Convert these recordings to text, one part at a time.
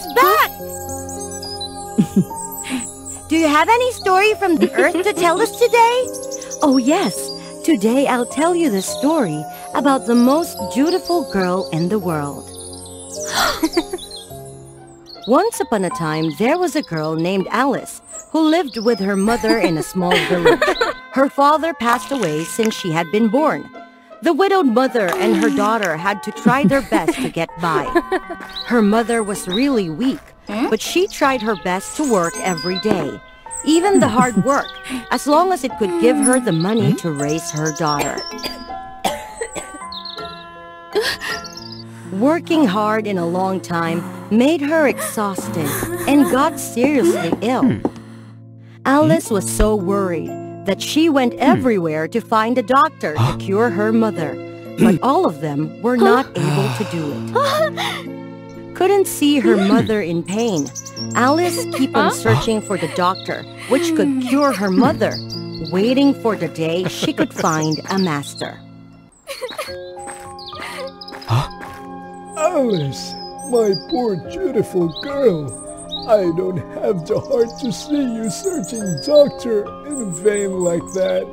is back! Do you have any story from the earth to tell us today? Oh yes, today I'll tell you the story about the most beautiful girl in the world. Once upon a time, there was a girl named Alice who lived with her mother in a small village. Her father passed away since she had been born. The widowed mother and her daughter had to try their best to get by. Her mother was really weak, but she tried her best to work every day, even the hard work, as long as it could give her the money to raise her daughter. Working hard in a long time made her exhausted and got seriously ill. Alice was so worried that she went everywhere to find a doctor to cure her mother, but all of them were not able to do it. Couldn't see her mother in pain. Alice kept on searching for the doctor, which could cure her mother, waiting for the day she could find a master. Alice, my poor beautiful girl. I don't have the heart to see you searching doctor in vain like that.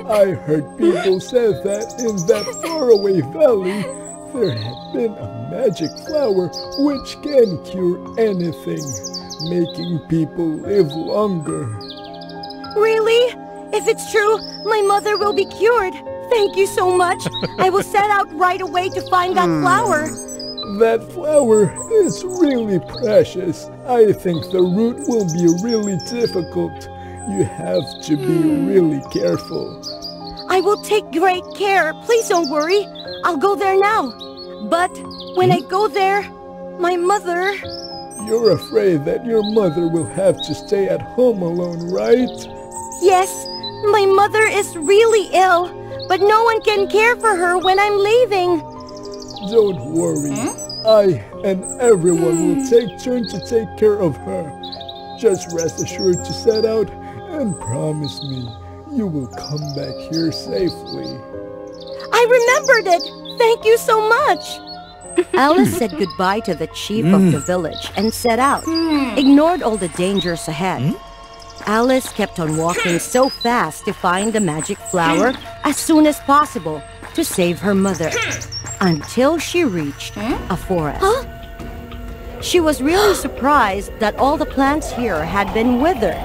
I heard people say that in that faraway valley there had been a magic flower which can cure anything, making people live longer. Really? If it's true, my mother will be cured. Thank you so much. I will set out right away to find that flower. That flower is really precious. I think the route will be really difficult. You have to be really careful. I will take great care. Please don't worry. I'll go there now. But when I go there, my mother... You're afraid that your mother will have to stay at home alone, right? Yes, my mother is really ill, but no one can care for her when I'm leaving. Don't worry. I and everyone will take turn to take care of her. Just rest assured to set out and promise me you will come back here safely. I remembered it! Thank you so much! Alice said goodbye to the chief of the village and set out, ignored all the dangers ahead. Alice kept on walking so fast to find the magic flower as soon as possible to save her mother, until she reached a forest. She was really surprised that all the plants here had been withered.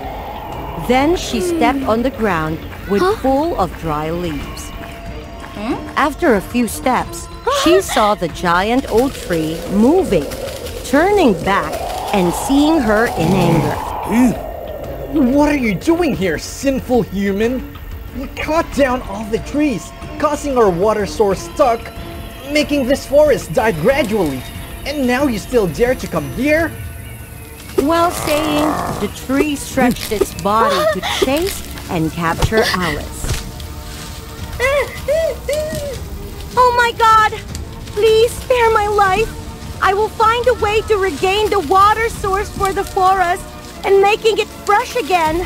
Then she stepped on the ground with full of dry leaves. After a few steps, she saw the giant old tree moving, turning back and seeing her in anger. What are you doing here, sinful human? You cut down all the trees, causing our water source stuck, making this forest die gradually. And now you still dare to come here? While saying, the tree stretched its body to chase and capture Alice. Oh my God! Please spare my life! I will find a way to regain the water source for the forest and making it fresh again.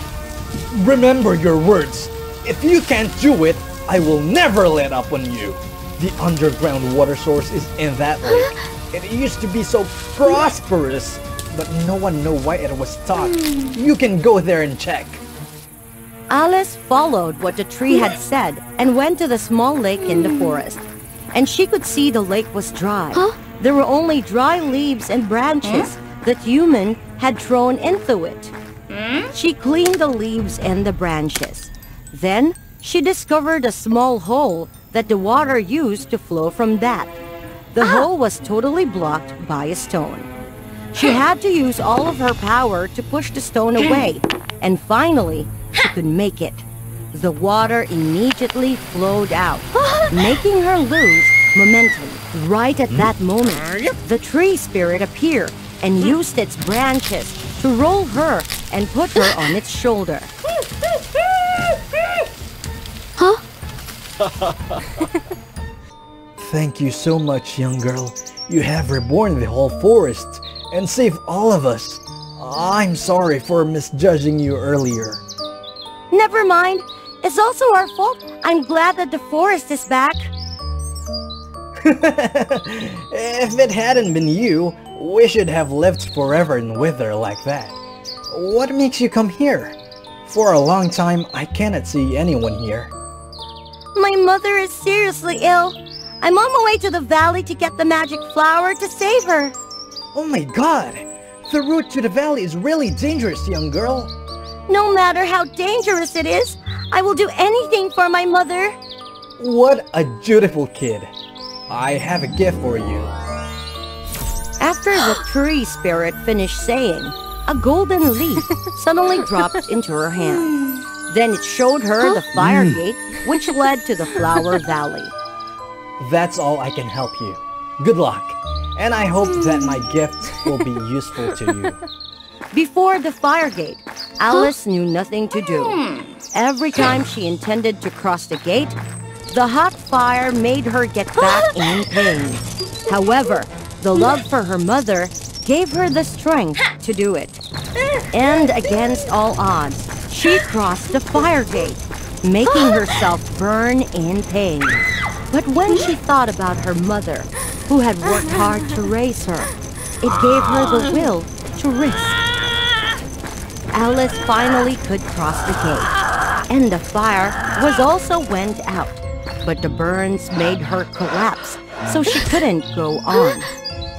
Remember your words. If you can't do it, I will never let up on you. The underground water source is in that lake. It used to be so prosperous, but no one knows why it was stopped. You can go there and check. Alice followed what the tree had said and went to the small lake in the forest. And she could see the lake was dry. There were only dry leaves and branches that human had thrown into it. She cleaned the leaves and the branches. Then she discovered a small hole that the water used to flow from that. The hole was totally blocked by a stone. She had to use all of her power to push the stone away, and finally, she could make it. The water immediately flowed out, making her lose momentum. Right at that moment, the tree spirit appeared and used its branches to roll her and put her on its shoulder. Thank you so much, young girl. You have reborn the whole forest and saved all of us. I'm sorry for misjudging you earlier. Never mind. It's also our fault. I'm glad that the forest is back. If it hadn't been you, we should have lived forever in wither like that. What makes you come here? For a long time, I cannot see anyone here. My mother is seriously ill. I'm on my way to the valley to get the magic flower to save her. Oh my god! The route to the valley is really dangerous, young girl. No matter how dangerous it is, I will do anything for my mother. What a dutiful kid. I have a gift for you. After the tree spirit finished saying, a golden leaf suddenly dropped into her hand. Then it showed her the fire gate, which led to the Flower Valley. That's all I can help you. Good luck, and I hope that my gift will be useful to you. Before the fire gate, Alice knew nothing to do. Every time she intended to cross the gate, the hot fire made her get back in pain. However, the love for her mother gave her the strength to do it. And against all odds, she crossed the fire gate, making herself burn in pain. But when she thought about her mother, who had worked hard to raise her, it gave her the will to risk. Alice finally could cross the gate, and the fire was also went out. But the burns made her collapse, so she couldn't go on.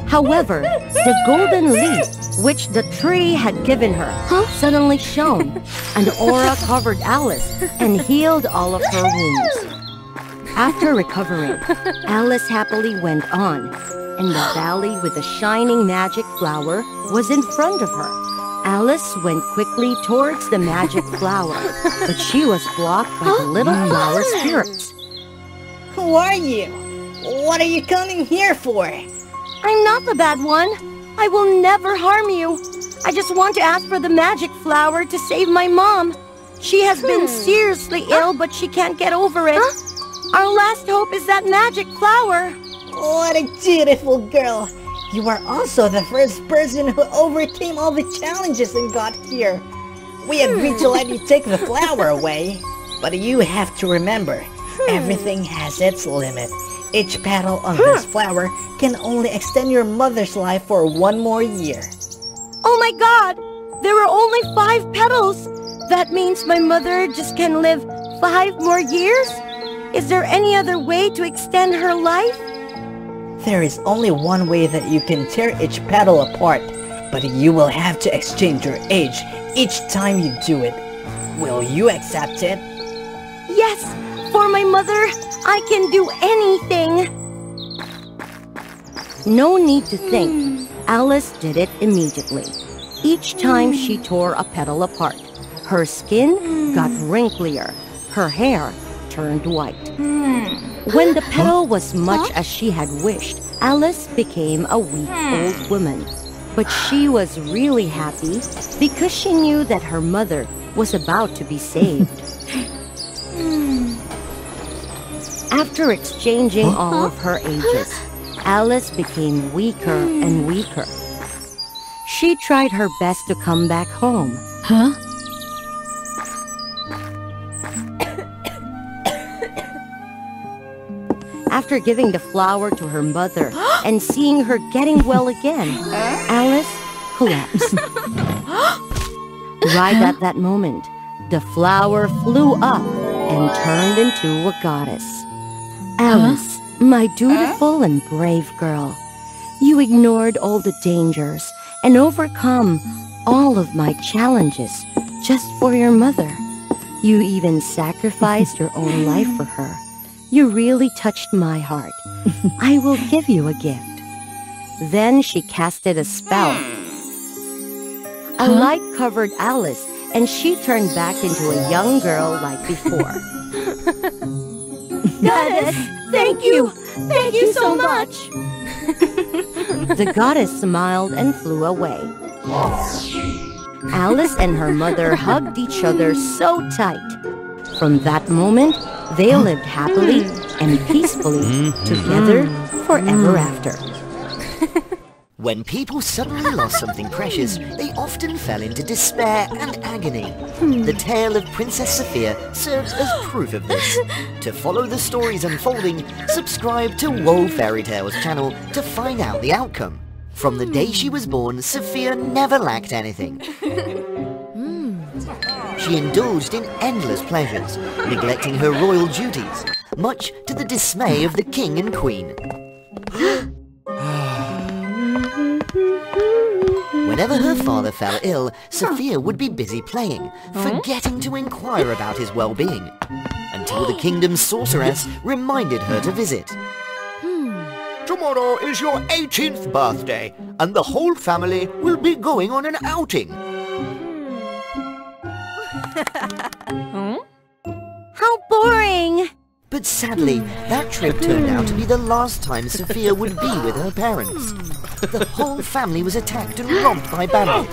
However, the golden leaf, which the tree had given her, suddenly shone. An aura covered Alice and healed all of her wounds. After recovering, Alice happily went on, and the valley with the shining magic flower was in front of her. Alice went quickly towards the magic flower, but she was blocked by the little flower spirits. Who are you? What are you coming here for? I'm not the bad one. I will never harm you. I just want to ask for the magic flower to save my mom. She has been seriously ill, but she can't get over it. Our last hope is that magic flower. What a dutiful girl. You are also the first person who overcame all the challenges and got here. We agreed to let you take the flower away, but you have to remember, everything has its limit. Each petal on this flower can only extend your mother's life for 1 more year. Oh my god! There are only 5 petals! That means my mother just can live 5 more years? Is there any other way to extend her life? There is only one way that you can tear each petal apart, but you will have to exchange your age each time you do it. Will you accept it? Yes! For my mother, I can do anything! No need to think. Alice did it immediately. Each time she tore a petal apart, her skin got wrinklier, her hair turned white. When the petal was much as she had wished, Alice became a weak old woman. But she was really happy because she knew that her mother was about to be saved. After exchanging all of her ages, Alice became weaker and weaker. She tried her best to come back home. After giving the flower to her mother and seeing her getting well again, Alice collapsed. Right at that moment, the flower flew up and turned into a goddess. Alice, my dutiful and brave girl, you ignored all the dangers and overcome all of my challenges just for your mother. You even sacrificed your own life for her. You really touched my heart. I will give you a gift. Then she casted a spell. A light covered Alice, and she turned back into a young girl like before. Goddess, thank you! Thank you so much! The goddess smiled and flew away. Alice and her mother hugged each other so tight. From that moment, they lived happily and peacefully together forever after. When people suddenly lost something precious, they often fell into despair and agony. The tale of Princess Sophia serves as proof of this. To follow the stories unfolding, subscribe to WOA Fairy Tales channel to find out the outcome. From the day she was born, Sophia never lacked anything. She indulged in endless pleasures, neglecting her royal duties, much to the dismay of the king and queen. Whenever her father fell ill, Sophia would be busy playing, forgetting to inquire about his well-being, until the kingdom's sorceress reminded her to visit. Tomorrow is your 18th birthday, and the whole family will be going on an outing. How boring! But sadly, that trip turned out to be the last time Sophia would be with her parents. The whole family was attacked and robbed by bandits.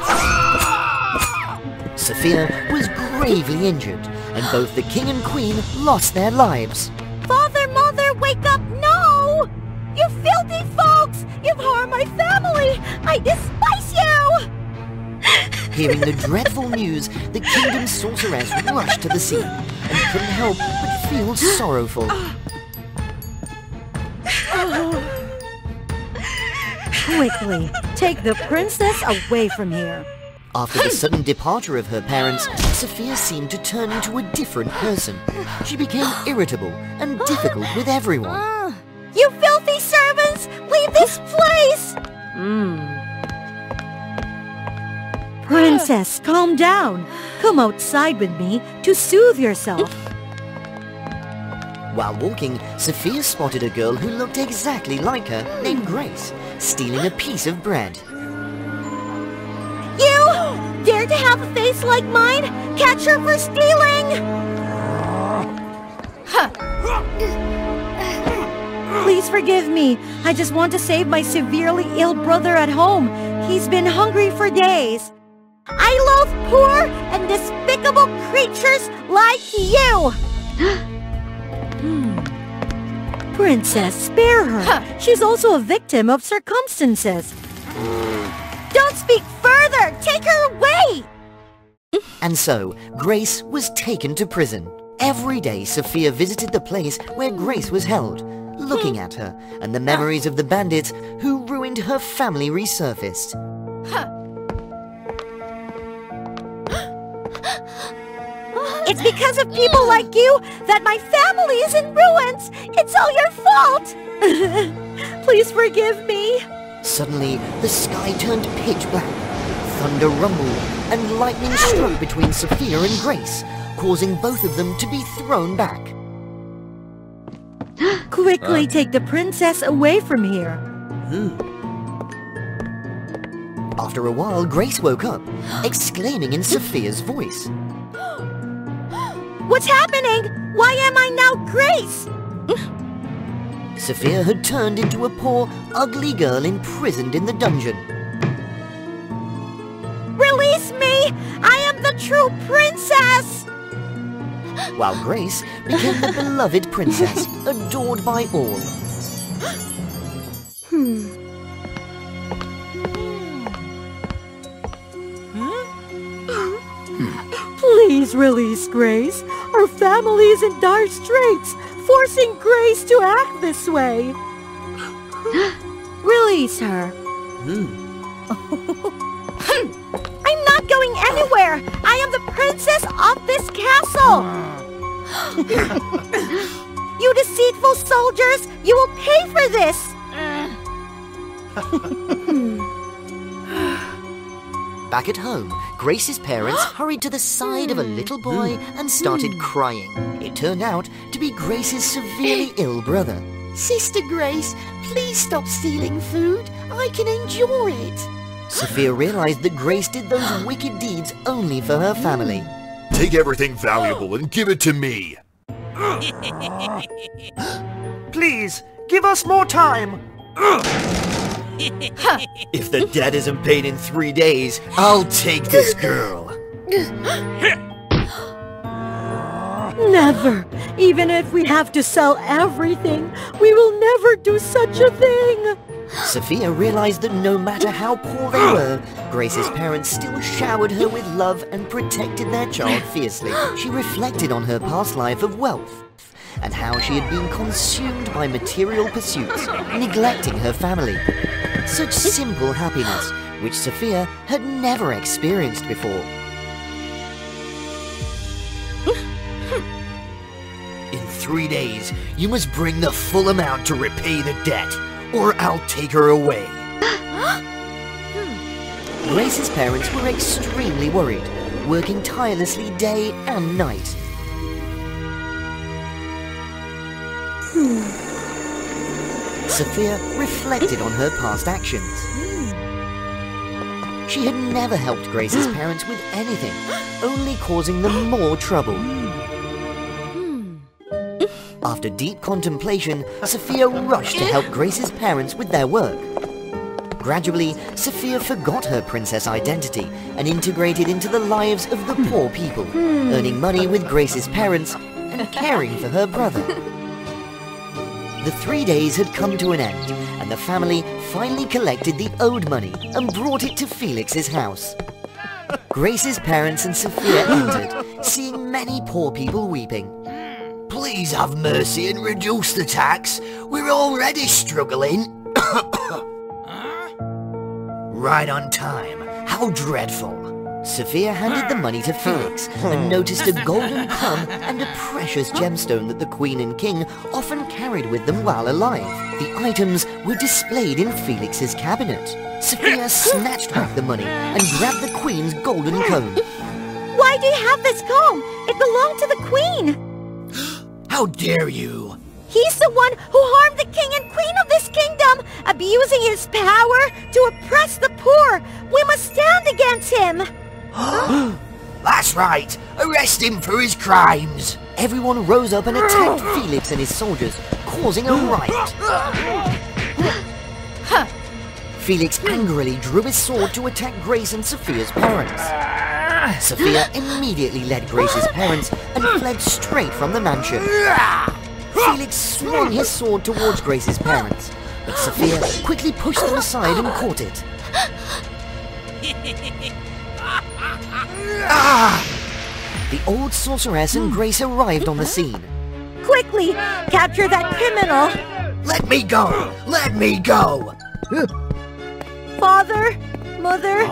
Sophia was gravely injured, and both the king and queen lost their lives. Father, Mother, wake up! No! You filthy folks! You've harmed my family! I despise you! Hearing the dreadful news, the kingdom's sorceress rushed to the scene and couldn't help but feel sorrowful. Quickly, take the princess away from here. After the sudden departure of her parents, Sophia seemed to turn into a different person. She became irritable and difficult with everyone. You filthy servants! Leave this place! Princess, calm down. Come outside with me to soothe yourself. While walking, Sophia spotted a girl who looked exactly like her, named Grace, stealing a piece of bread. You! Dare to have a face like mine? Catch her for stealing! Please forgive me. I just want to save my severely ill brother at home. He's been hungry for days. I loathe poor and despicable creatures like you! Princess, spare her. She's also a victim of circumstances. Don't speak further! Take her away! And so, Grace was taken to prison. Every day, Sophia visited the place where Grace was held, looking at her, and the memories of the bandits who ruined her family resurfaced. It's because of people like you that my family is in ruins! It's all your fault! Please forgive me! Suddenly, the sky turned pitch black. Thunder rumbled, and lightning struck between Sophia and Grace, causing both of them to be thrown back. Quickly take the princess away from here. After a while, Grace woke up, exclaiming in Sophia's voice. What's happening? Why am I now Grace? Sophia had turned into a poor, ugly girl imprisoned in the dungeon. Release me! I am the true princess! While Grace became the beloved princess, adored by all. Please release Grace. Our family is in dire straits, forcing Grace to act this way. Release her. I'm not going anywhere! I am the princess of this castle! You deceitful soldiers! You will pay for this! Back at home, Grace's parents hurried to the side of a little boy and started crying. It turned out to be Grace's severely ill brother. Sister Grace, please stop stealing food. I can endure it. Sophia realized that Grace did those wicked deeds only for her family. Take everything valuable and give it to me. Please, give us more time. If the debt isn't paid in 3 days, I'll take this girl. Never. Even if we have to sell everything, we will never do such a thing. Sophia realized that no matter how poor they were, Grace's parents still showered her with love and protected their child fiercely. She reflected on her past life of wealth and how she had been consumed by material pursuits, neglecting her family. Such simple happiness, which Sophia had never experienced before. In 3 days, you must bring the full amount to repay the debt, or I'll take her away. Grace's parents were extremely worried, working tirelessly day and night. Sophia reflected on her past actions. She had never helped Grace's parents with anything, only causing them more trouble. After deep contemplation, Sophia rushed to help Grace's parents with their work. Gradually, Sophia forgot her princess identity and integrated into the lives of the poor people, earning money with Grace's parents and caring for her brother. The 3 days had come to an end, and the family finally collected the owed money and brought it to Felix's house. Grace's parents and Sophia entered, seeing many poor people weeping. Please have mercy and reduce the tax. We're already struggling. Right on time. How dreadful. Sophia handed the money to Felix and noticed a golden plum and a precious gemstone that the Queen and King often carried with them while alive. The items were displayed in Felix's cabinet. Sophia snatched back the money and grabbed the Queen's golden comb. Why do you have this comb? It belonged to the Queen. How dare you! He's the one who harmed the King and Queen of this kingdom, abusing his power to oppress the poor. We must stand against him. That's right! Arrest him for his crimes! Everyone rose up and attacked Felix and his soldiers, causing a riot. Felix angrily drew his sword to attack Grace and Sophia's parents. Sophia immediately led Grace's parents and fled straight from the mansion. Felix swung his sword towards Grace's parents, but Sophia quickly pushed them aside and caught it. The old sorceress and Grace arrived on the scene. Quickly, capture that criminal. Let me go! Let me go! Father, Mother,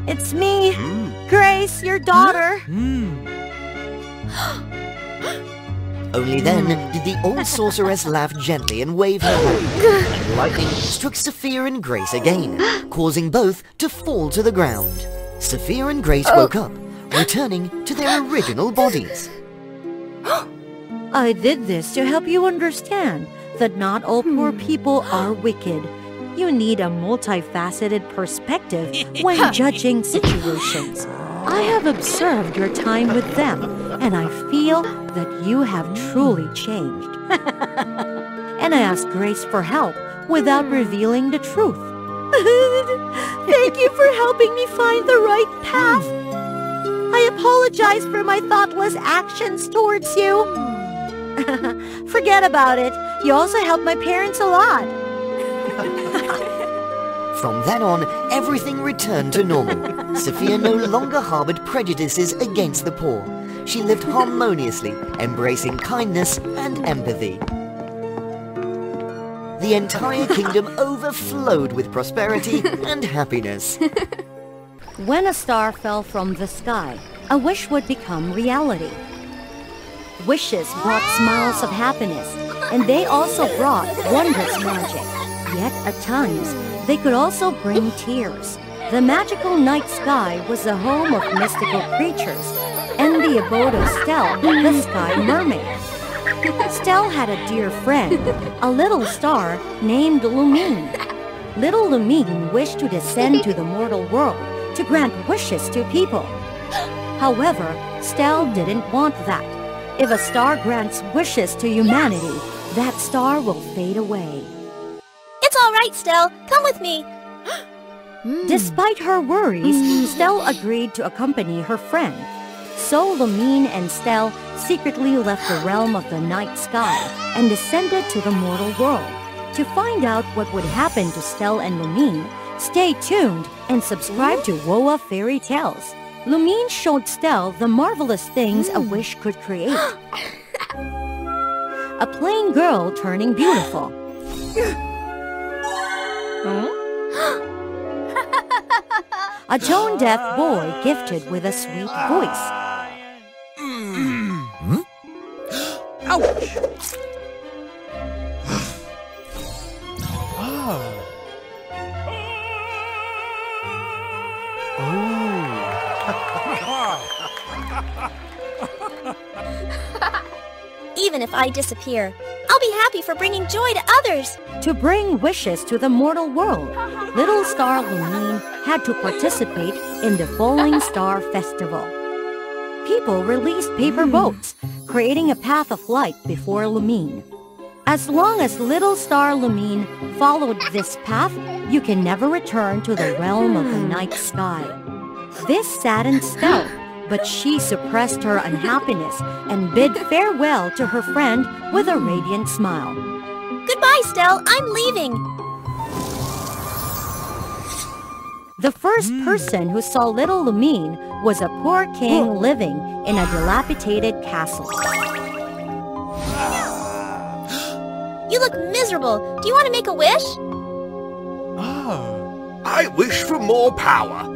it's me, Grace, your daughter. Only then did the old sorceress laugh gently and wave her hand, and lightning struck Sophia and Grace again, causing both to fall to the ground. Sophia and Grace woke up, returning to their original bodies. I did this to help you understand that not all poor people are wicked. You need a multifaceted perspective when judging situations. I have observed your time with them, and I feel that you have truly changed. And I asked Grace for help without revealing the truth. Thank you for helping me find the right path. I apologize for my thoughtless actions towards you. Forget about it. You also helped my parents a lot. From then on, everything returned to normal. Sophia no longer harbored prejudices against the poor. She lived harmoniously, embracing kindness and empathy. The entire kingdom overflowed with prosperity and happiness. When a star fell from the sky, a wish would become reality. Wishes brought smiles of happiness, and they also brought wondrous magic. Yet at times, they could also bring tears. The magical night sky was the home of mystical creatures, and the abode of Stell, the sky mermaid. Stell had a dear friend, a little star named Lumine. Little Lumine wished to descend to the mortal world to grant wishes to people. However, Stell didn't want that. If a star grants wishes to humanity, that star will fade away. It's all right, Stell. Come with me. Despite her worries, Stell agreed to accompany her friend. So Lumine and Stell secretly left the realm of the night sky and descended to the mortal world. To find out what would happen to Stell and Lumine, stay tuned and subscribe to WOA Fairy Tales. Lumine showed Stell the marvelous things a wish could create. A plain girl turning beautiful. A tone-deaf boy gifted with a sweet voice. Ouch! Even if I disappear, I'll be happy for bringing joy to others. To bring wishes to the mortal world, little star Lumine had to participate in the Falling Star Festival. People released paper boats, creating a path of light before Lumine. As long as little star Lumine followed this path, you can never return to the realm of the night sky. This saddened Stell, but she suppressed her unhappiness and bid farewell to her friend with a radiant smile. Goodbye, Stell. I'm leaving. The first person who saw little Lumine was a poor king living in a dilapidated castle. You look miserable. Do you want to make a wish? I wish for more power.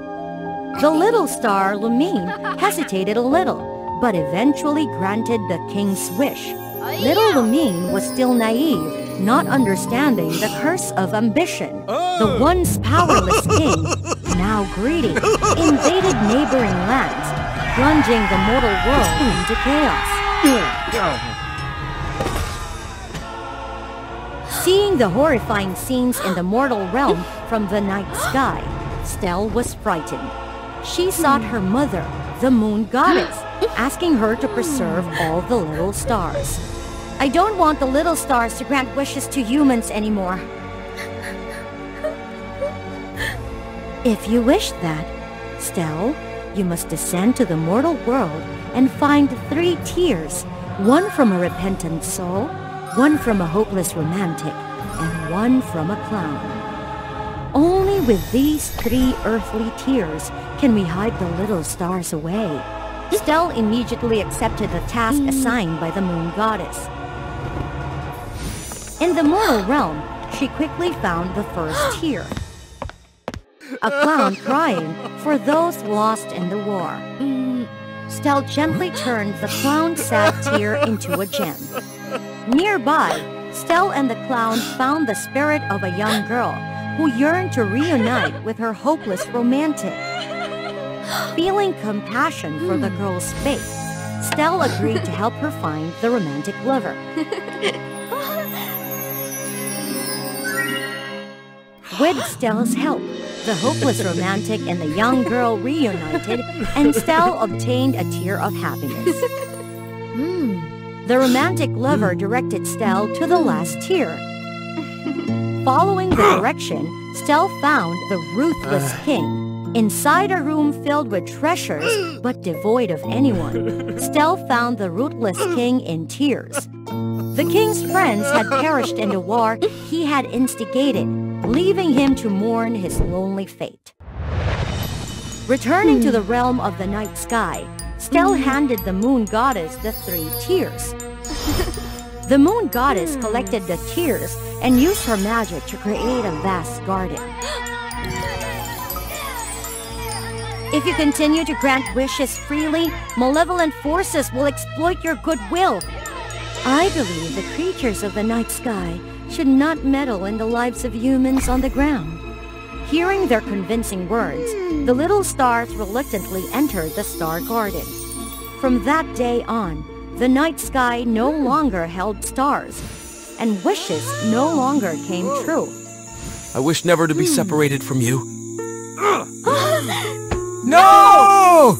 The little star Lumine hesitated a little, but eventually granted the king's wish. Little Lumine was still naive, not understanding the curse of ambition. The once powerless king, now greedy, invaded neighboring lands, plunging the mortal world into chaos. Seeing the horrifying scenes in the mortal realm from the night sky, Stell was frightened. She sought her mother, the moon goddess, asking her to preserve all the little stars. I don't want the little stars to grant wishes to humans anymore. If you wish that, Stell, you must descend to the mortal world and find 3 tears, one from a repentant soul, one from a hopeless romantic, and one from a clown. Only with these 3 earthly tears can we hide the little stars away. Stell immediately accepted the task assigned by the moon goddess. In the mortal realm, she quickly found the first tear. A clown crying for those lost in the war. Stell gently turned the clown's sad tear into a gem. Nearby, Stell and the clown found the spirit of a young girl who yearned to reunite with her hopeless romantic. Feeling compassion for the girl's fate, Stell agreed to help her find the romantic lover. With Stell's help, the hopeless romantic and the young girl reunited, and Stell obtained a tear of happiness. The romantic lover directed Stell to the last tear. Following the direction, Stell found the ruthless king. Inside a room filled with treasures, but devoid of anyone, Stell found the ruthless king in tears. The king's friends had perished in the war he had instigated, leaving him to mourn his lonely fate. Returning to the realm of the night sky, Stell handed the moon goddess the 3 tears. The moon goddess collected the tears and used her magic to create a vast garden. If you continue to grant wishes freely, malevolent forces will exploit your goodwill. I believe the creatures of the night sky should not meddle in the lives of humans on the ground. Hearing their convincing words, the little stars reluctantly entered the star garden. From that day on, the night sky no longer held stars, and wishes no longer came true. I wish never to be separated from you. No!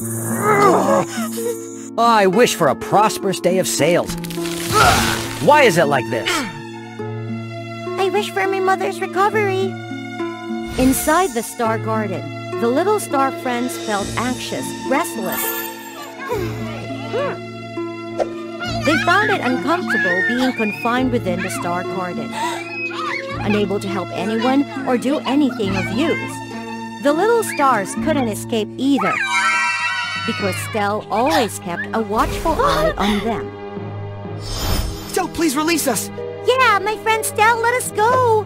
I wish for a prosperous day of sales. Why is it like this? I wish for my mother's recovery. Inside the star garden, the little star friends felt anxious, restless. They found it uncomfortable being confined within the star garden. unable to help anyone or do anything of use. The little stars couldn't escape either, because Stell always kept a watchful eye on them. Stell, please release us! Yeah, my friend Stell, let us go!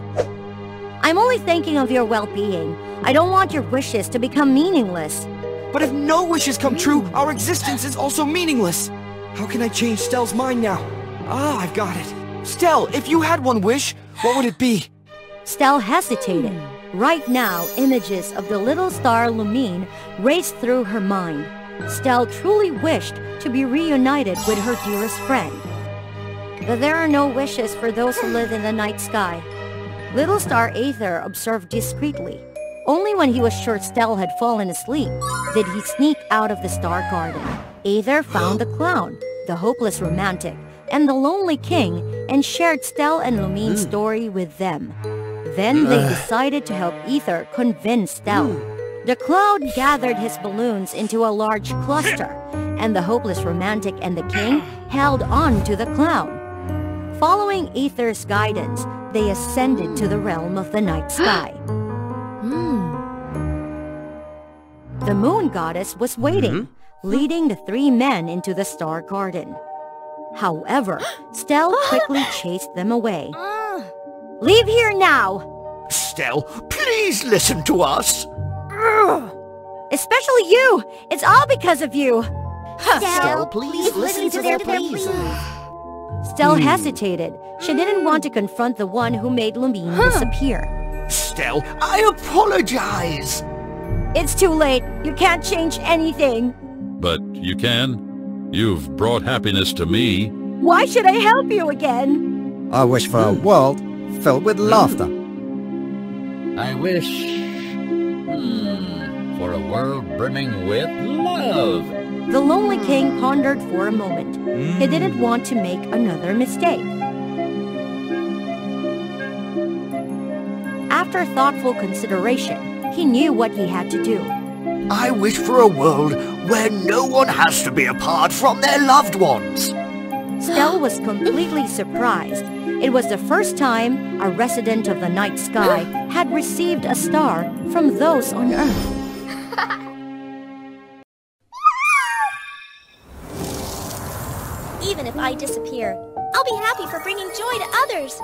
I'm only thinking of your well-being. I don't want your wishes to become meaningless. But if no wishes come true, our existence is also meaningless. How can I change Stell's mind now? Ah, I've got it. Stell, if you had one wish, what would it be? Stell hesitated. Right now, images of the little star Lumine raced through her mind. Stell truly wished to be reunited with her dearest friend. But there are no wishes for those who live in the night sky. Little star Aether observed discreetly. Only when he was sure Stell had fallen asleep did he sneak out of the star garden. Aether found the clown, the hopeless romantic, and the lonely king, and shared Stell and Lumine's story with them. Then they decided to help Aether convince Stell. The clown gathered his balloons into a large cluster, and the hopeless romantic and the king held on to the clown. Following Aether's guidance, they ascended to the realm of the night sky. The moon goddess was waiting, leading the three men into the star garden. However, Stell quickly chased them away. Leave here now! Stell, please listen to us. Especially you! It's all because of you! Stell, please listen to their pleas. Stell hesitated. She didn't want to confront the one who made Lumine disappear. Stell, I apologize. It's too late. You can't change anything. But you can. You've brought happiness to me. Why should I help you again? I wish for a world filled with laughter. I wish for a world brimming with love. The lonely king pondered for a moment. He didn't want to make another mistake. After thoughtful consideration, he knew what he had to do. I wish for a world where no one has to be apart from their loved ones. Stell was completely surprised. It was the first time a resident of the night sky had received a star from those on Earth. Even if I disappear, I'll be happy for bringing joy to others.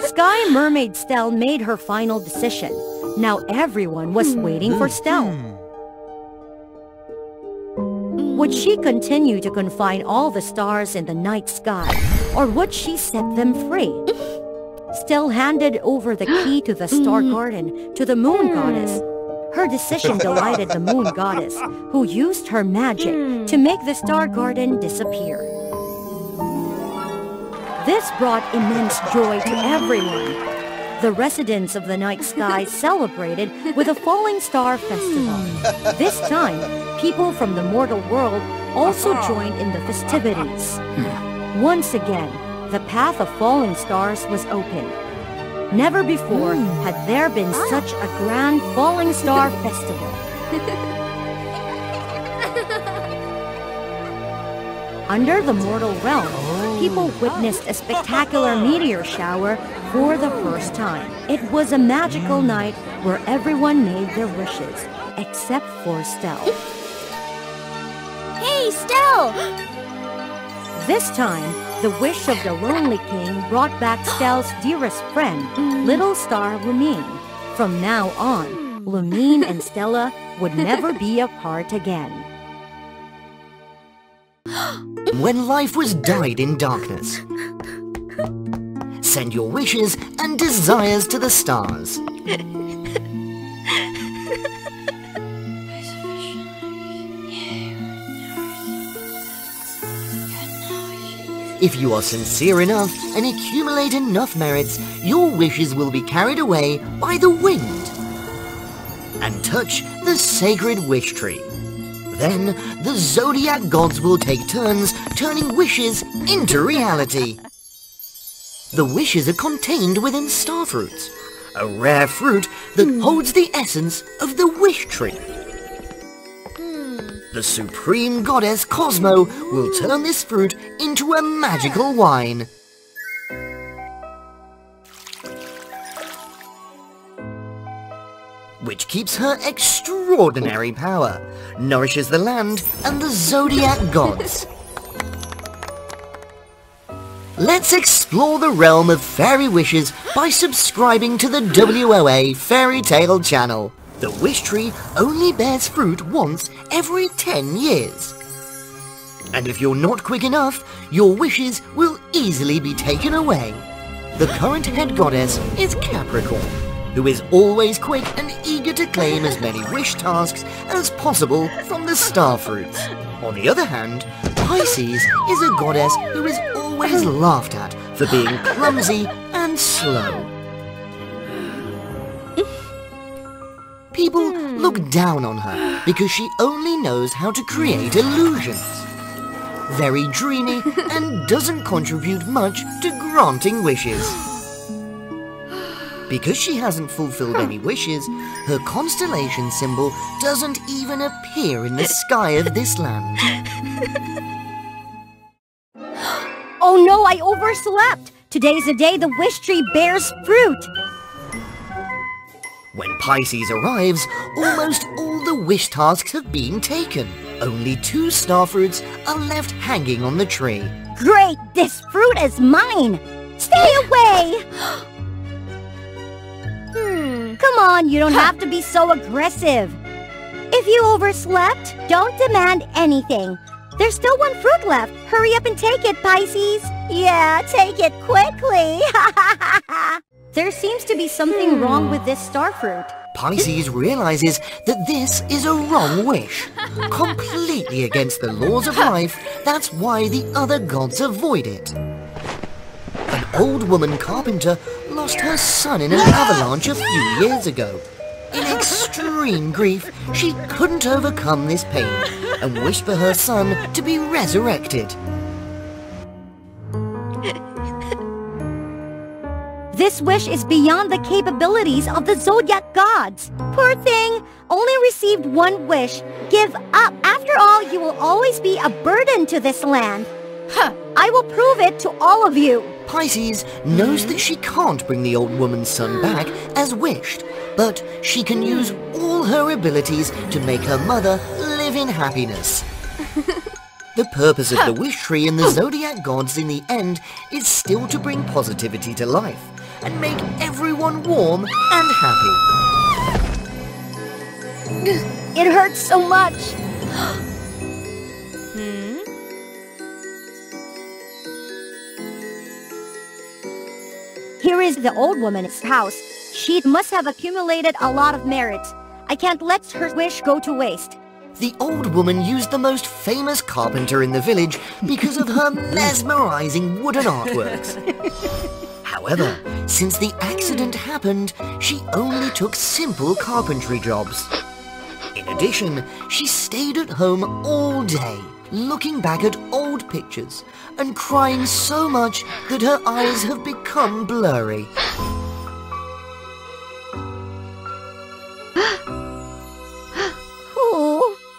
Sky Mermaid Stell made her final decision. Now everyone was waiting for Stell. Would she continue to confine all the stars in the night sky, or would she set them free? Stell handed over the key to the star garden to the moon goddess. Her decision delighted the moon goddess, who used her magic to make the star garden disappear. This brought immense joy to everyone. The residents of the night sky celebrated with a falling star festival. This time, people from the mortal world also joined in the festivities. Once again, the path of falling stars was open. Never before had there been such a grand falling star festival. Under the mortal realm, people witnessed a spectacular meteor shower for the first time. It was a magical night where everyone made their wishes, except for Stell. Hey, Stell! This time, the wish of the lonely king brought back Stell's dearest friend, little star Lumine. From now on, Lumine and Stella would never be apart again. When life was dyed in darkness, send your wishes and desires to the stars. If you are sincere enough and accumulate enough merits, your wishes will be carried away by the wind and touch the sacred wish tree. Then, the zodiac gods will take turns turning wishes into reality. The wishes are contained within starfruits, a rare fruit that holds the essence of the wish tree. The supreme goddess Cosmo will turn this fruit into a magical wine. Which keeps her extraordinary power, nourishes the land and the zodiac gods. Let's explore the realm of fairy wishes by subscribing to the WOA Fairy Tale channel. The wish tree only bears fruit once every 10 years. And if you're not quick enough, your wishes will easily be taken away. The current head goddess is Capricorn, who is always quick and eager to claim as many wish tasks as possible from the star fruits. On the other hand, Pisces is a goddess who is always laughed at for being clumsy and slow. People look down on her because she only knows how to create illusions. Very dreamy and doesn't contribute much to granting wishes. Because she hasn't fulfilled any wishes, her constellation symbol doesn't even appear in the sky of this land. Oh no, I overslept! Today's the day the wish tree bears fruit! When Pisces arrives, almost all the wish tasks have been taken. Only 2 starfruits are left hanging on the tree. Great! This fruit is mine! Stay away! Come on, you don't have to be so aggressive. If you overslept, don't demand anything. There's still 1 fruit left. Hurry up and take it, Pisces. Yeah, take it quickly. There seems to be something wrong with this starfruit. Pisces realizes that this is a wrong wish. Completely against the laws of life, that's why the other gods avoid it. An old woman carpenter lost her son in an avalanche a few years ago. In extreme grief, she couldn't overcome this pain and wished for her son to be resurrected. This wish is beyond the capabilities of the zodiac gods. Poor thing, only received 1 wish. Give up. After all, you will always be a burden to this land. I will prove it to all of you. Pisces knows that she can't bring the old woman's son back as wished, but she can use all her abilities to make her mother live in happiness. The purpose of the wish tree and the zodiac gods in the end is still to bring positivity to life and make everyone warm and happy. It hurts so much. Here is the old woman's house. She must have accumulated a lot of merit. I can't let her wish go to waste. The old woman used the most famous carpenter in the village because of her mesmerizing wooden artworks. However, since the accident happened, she only took simple carpentry jobs. In addition, she stayed at home all day, looking back at old pictures and crying so much that her eyes have become blurry.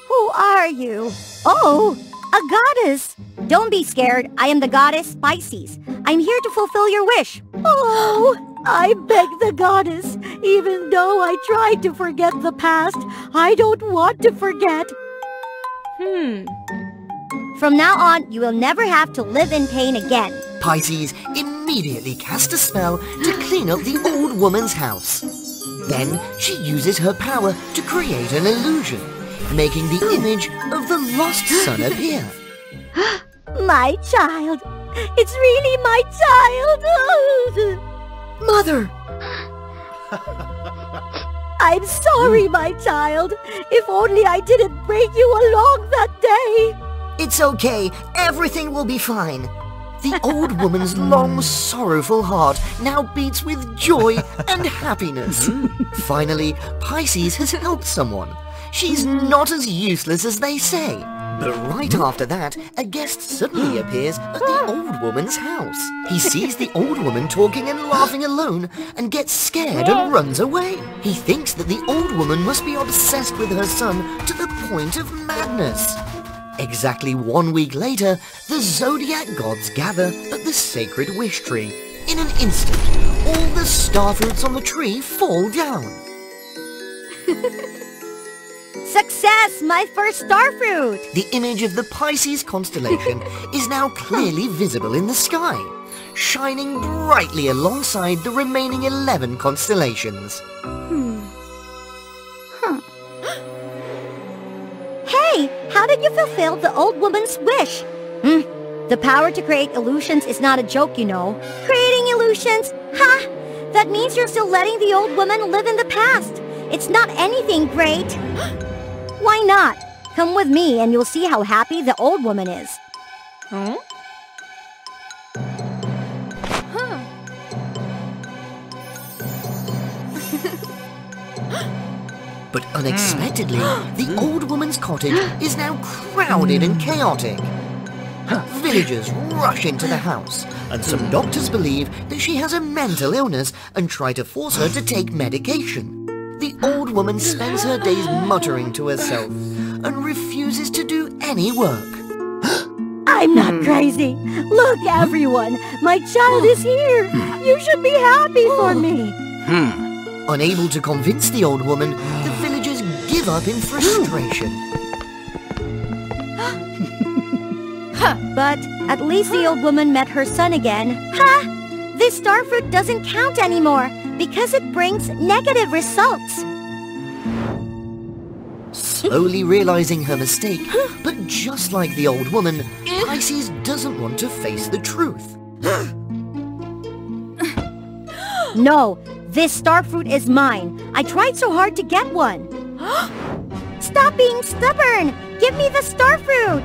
Who are you? Oh, a goddess. Don't be scared. I am the goddess Pisces. I'm here to fulfill your wish. Oh, I beg the goddess. Even though I tried to forget the past, I don't want to forget. From now on, you will never have to live in pain again. Pisces immediately cast a spell to clean up the old woman's house. Then she uses her power to create an illusion, making the image of the lost son appear. My child. It's really my child. Mother! I'm sorry, my child. If only I didn't bring you along that day. It's okay. Everything will be fine. The old woman's long, sorrowful heart now beats with joy and happiness. Finally, Pisces has helped someone. She's not as useless as they say. But right after that, a guest suddenly appears at the old woman's house. He sees the old woman talking and laughing alone and gets scared and runs away. He thinks that the old woman must be obsessed with her son to the point of madness. Exactly 1 week later, the zodiac gods gather at the sacred wish tree. In an instant, all the star fruits on the tree fall down. Success! My first star fruit! The image of the Pisces constellation is now clearly visible in the sky, shining brightly alongside the remaining 11 constellations. Hey, how did you fulfill the old woman's wish? The power to create illusions is not a joke, you know. Creating illusions? Ha! That means you're still letting the old woman live in the past. It's not anything great. Why not? Come with me and you'll see how happy the old woman is. But unexpectedly, the old woman's cottage is now crowded and chaotic. Villagers rush into the house, and some doctors believe that she has a mental illness and try to force her to take medication. The old woman spends her days muttering to herself and refuses to do any work. I'm not crazy. Look, everyone. My child is here. You should be happy for me. Unable to convince the old woman, the villagers give up in frustration. But at least the old woman met her son again. Ha! This star fruit doesn't count anymore because it brings negative results. Slowly realizing her mistake, but just like the old woman, Pisces doesn't want to face the truth. No, this star fruit is mine. I tried so hard to get one. Stop being stubborn! Give me the star fruit!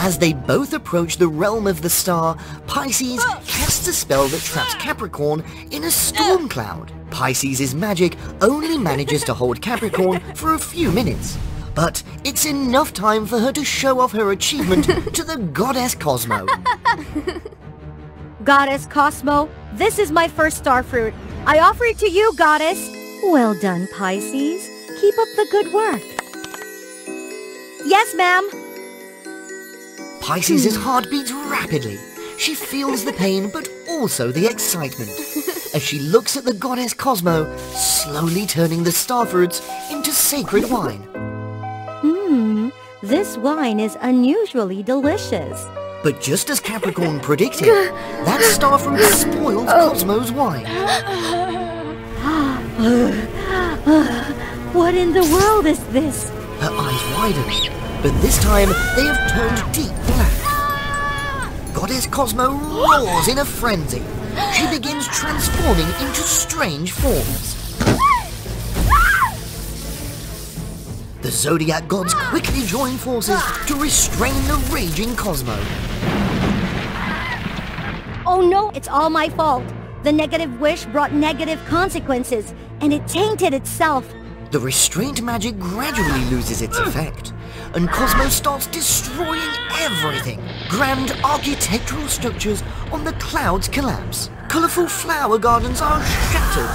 As they both approach the realm of the star, Pisces casts a spell that traps Capricorn in a storm cloud. Pisces' magic only manages to hold Capricorn for a few minutes, but it's enough time for her to show off her achievement to the goddess Cosmo. Goddess Cosmo, this is my first star fruit. I offer it to you, goddess. Well done, Pisces. Keep up the good work. Yes, ma'am. Pisces' heart beats rapidly. She feels the pain, but also the excitement, as she looks at the goddess Cosmo, slowly turning the star fruits into sacred wine. This wine is unusually delicious. But just as Capricorn predicted, that star fruit spoils Cosmo's wine. What in the world is this? Her eyes widen, but this time they have turned deep black. Goddess Cosmo roars in a frenzy. She begins transforming into strange forms. The zodiac gods quickly join forces to restrain the raging Cosmo. Oh no, it's all my fault. The negative wish brought negative consequences, and it tainted itself. The restraint magic gradually loses its effect, and Cosmo starts destroying everything. Grand architectural structures on the clouds collapse. Colorful flower gardens are shattered.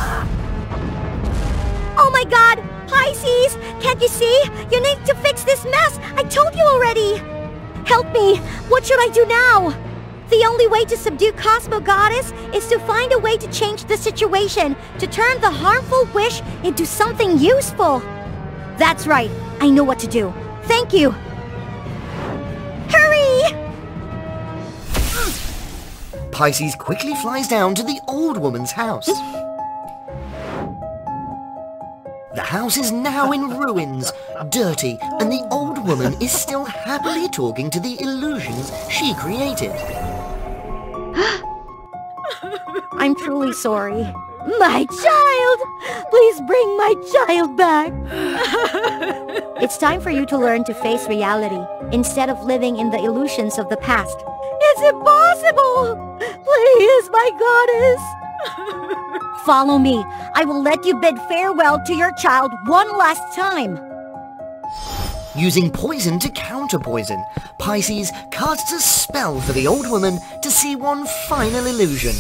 Oh my god! Pisces! Can't you see? You need to fix this mess! I told you already! Help me! What should I do now? The only way to subdue Cosmo Goddess is to find a way to change the situation, to turn the harmful wish into something useful. That's right. I know what to do. Thank you. Hurry! Pisces quickly flies down to the old woman's house. The house is now in ruins, dirty, and the old woman is still happily talking to the illusions she created. I'm truly sorry. My child! Please bring my child back! It's time for you to learn to face reality, instead of living in the illusions of the past. It's impossible! Please, my goddess! Follow me. I will let you bid farewell to your child one last time. Using poison to counter poison, Pisces casts a spell for the old woman to see one final illusion.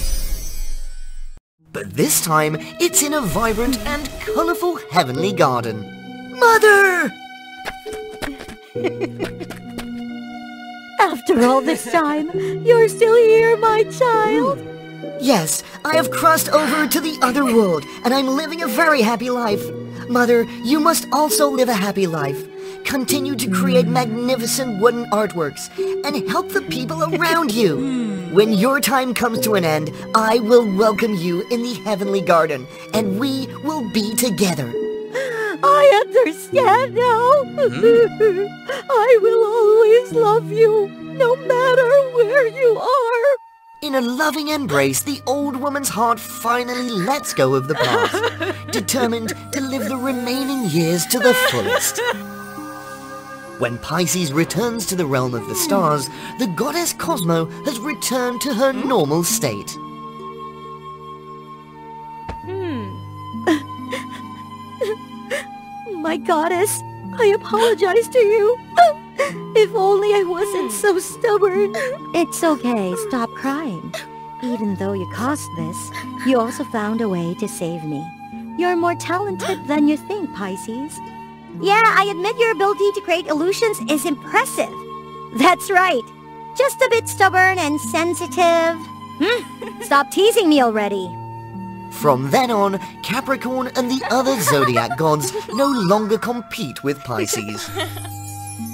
But this time, it's in a vibrant and colourful heavenly garden. Mother! After all this time, you're still here, my child. Yes, I have crossed over to the other world, and I'm living a very happy life. Mother, you must also live a happy life. Continue to create magnificent wooden artworks, and help the people around you. When your time comes to an end, I will welcome you in the heavenly garden, and we will be together. I understand now. I will always love you, no matter where you are. In a loving embrace, the old woman's heart finally lets go of the past, determined to live the remaining years to the fullest. When Pisces returns to the realm of the stars, the goddess Cosmo has returned to her normal state. My goddess, I apologize to you. If only I wasn't so stubborn. It's okay, stop crying. Even though you caused this, you also found a way to save me. You're more talented than you think, Pisces. Yeah, I admit your ability to create illusions is impressive. That's right. Just a bit stubborn and sensitive. Stop teasing me already. From then on, Capricorn and the other zodiac gods no longer compete with Pisces.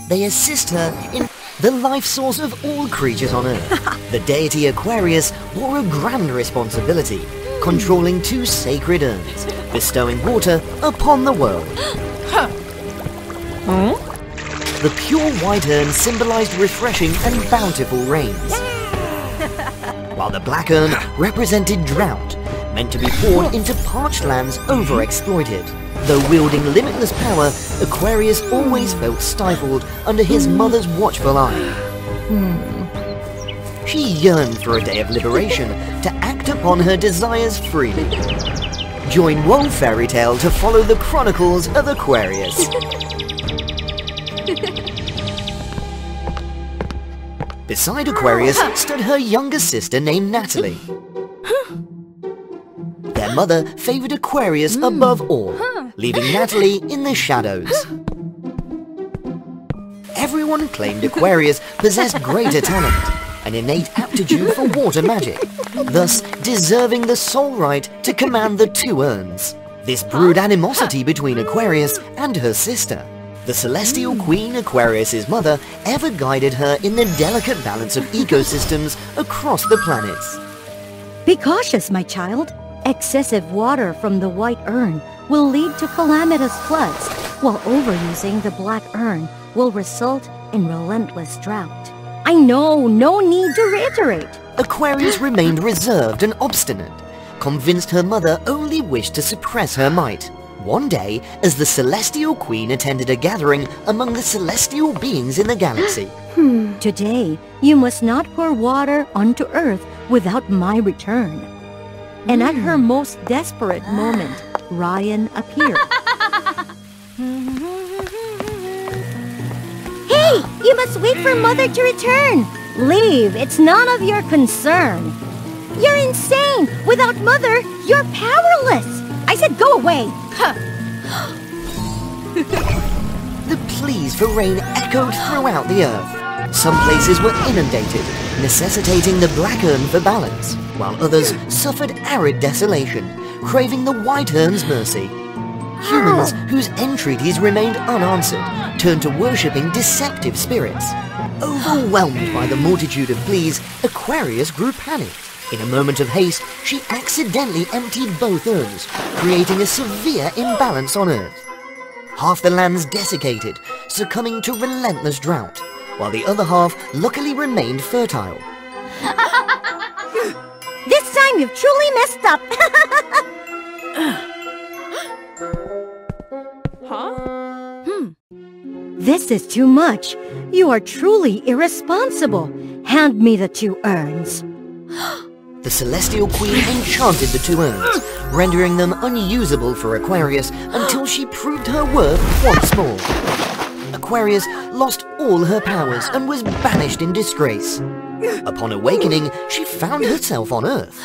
They assist her in the life source of all creatures on Earth. The deity Aquarius bore a grand responsibility, controlling 2 sacred urns, bestowing water upon the world. The pure white urn symbolized refreshing and bountiful rains, while the black urn represented drought, meant to be poured into parched lands overexploited. Though wielding limitless power, Aquarius always felt stifled under his mother's watchful eye. She yearned for a day of liberation to act upon her desires freely. Join WOA Fairy Tale to follow the chronicles of Aquarius. Beside Aquarius stood her younger sister named Natalie. Their mother favored Aquarius above all, leaving Natalie in the shadows. Everyone claimed Aquarius possessed greater talent, an innate aptitude for water magic, thus deserving the sole right to command the 2 urns. This brewed animosity between Aquarius and her sister. The celestial queen, Aquarius's mother, ever guided her in the delicate balance of ecosystems across the planets. Be cautious, my child. Excessive water from the white urn will lead to calamitous floods, while overusing the black urn will result in relentless drought. I know, no need to reiterate. Aquarius remained reserved and obstinate, convinced her mother only wished to suppress her might. One day, as the Celestial Queen attended a gathering among the celestial beings in the galaxy. Today, you must not pour water onto Earth without my return. And at her most desperate moment, Ryan appeared. Hey, you must wait for Mother to return. Leave, it's none of your concern. You're insane. Without Mother, you're powerless. I said go away. The pleas for rain echoed throughout the Earth. Some places were inundated, necessitating the black urn for balance, while others suffered arid desolation, craving the white urn's mercy. Humans whose entreaties remained unanswered turned to worshipping deceptive spirits. Overwhelmed by the multitude of pleas, Aquarius grew panicked. In a moment of haste, she accidentally emptied both urns, creating a severe imbalance on Earth. Half the land's desiccated, succumbing to relentless drought, while the other half luckily remained fertile. This time you've truly messed up. This is too much. You are truly irresponsible. Hand me the 2 urns. The Celestial Queen enchanted the 2 urns, rendering them unusable for Aquarius until she proved her worth once more. Aquarius lost all her powers and was banished in disgrace. Upon awakening, she found herself on Earth.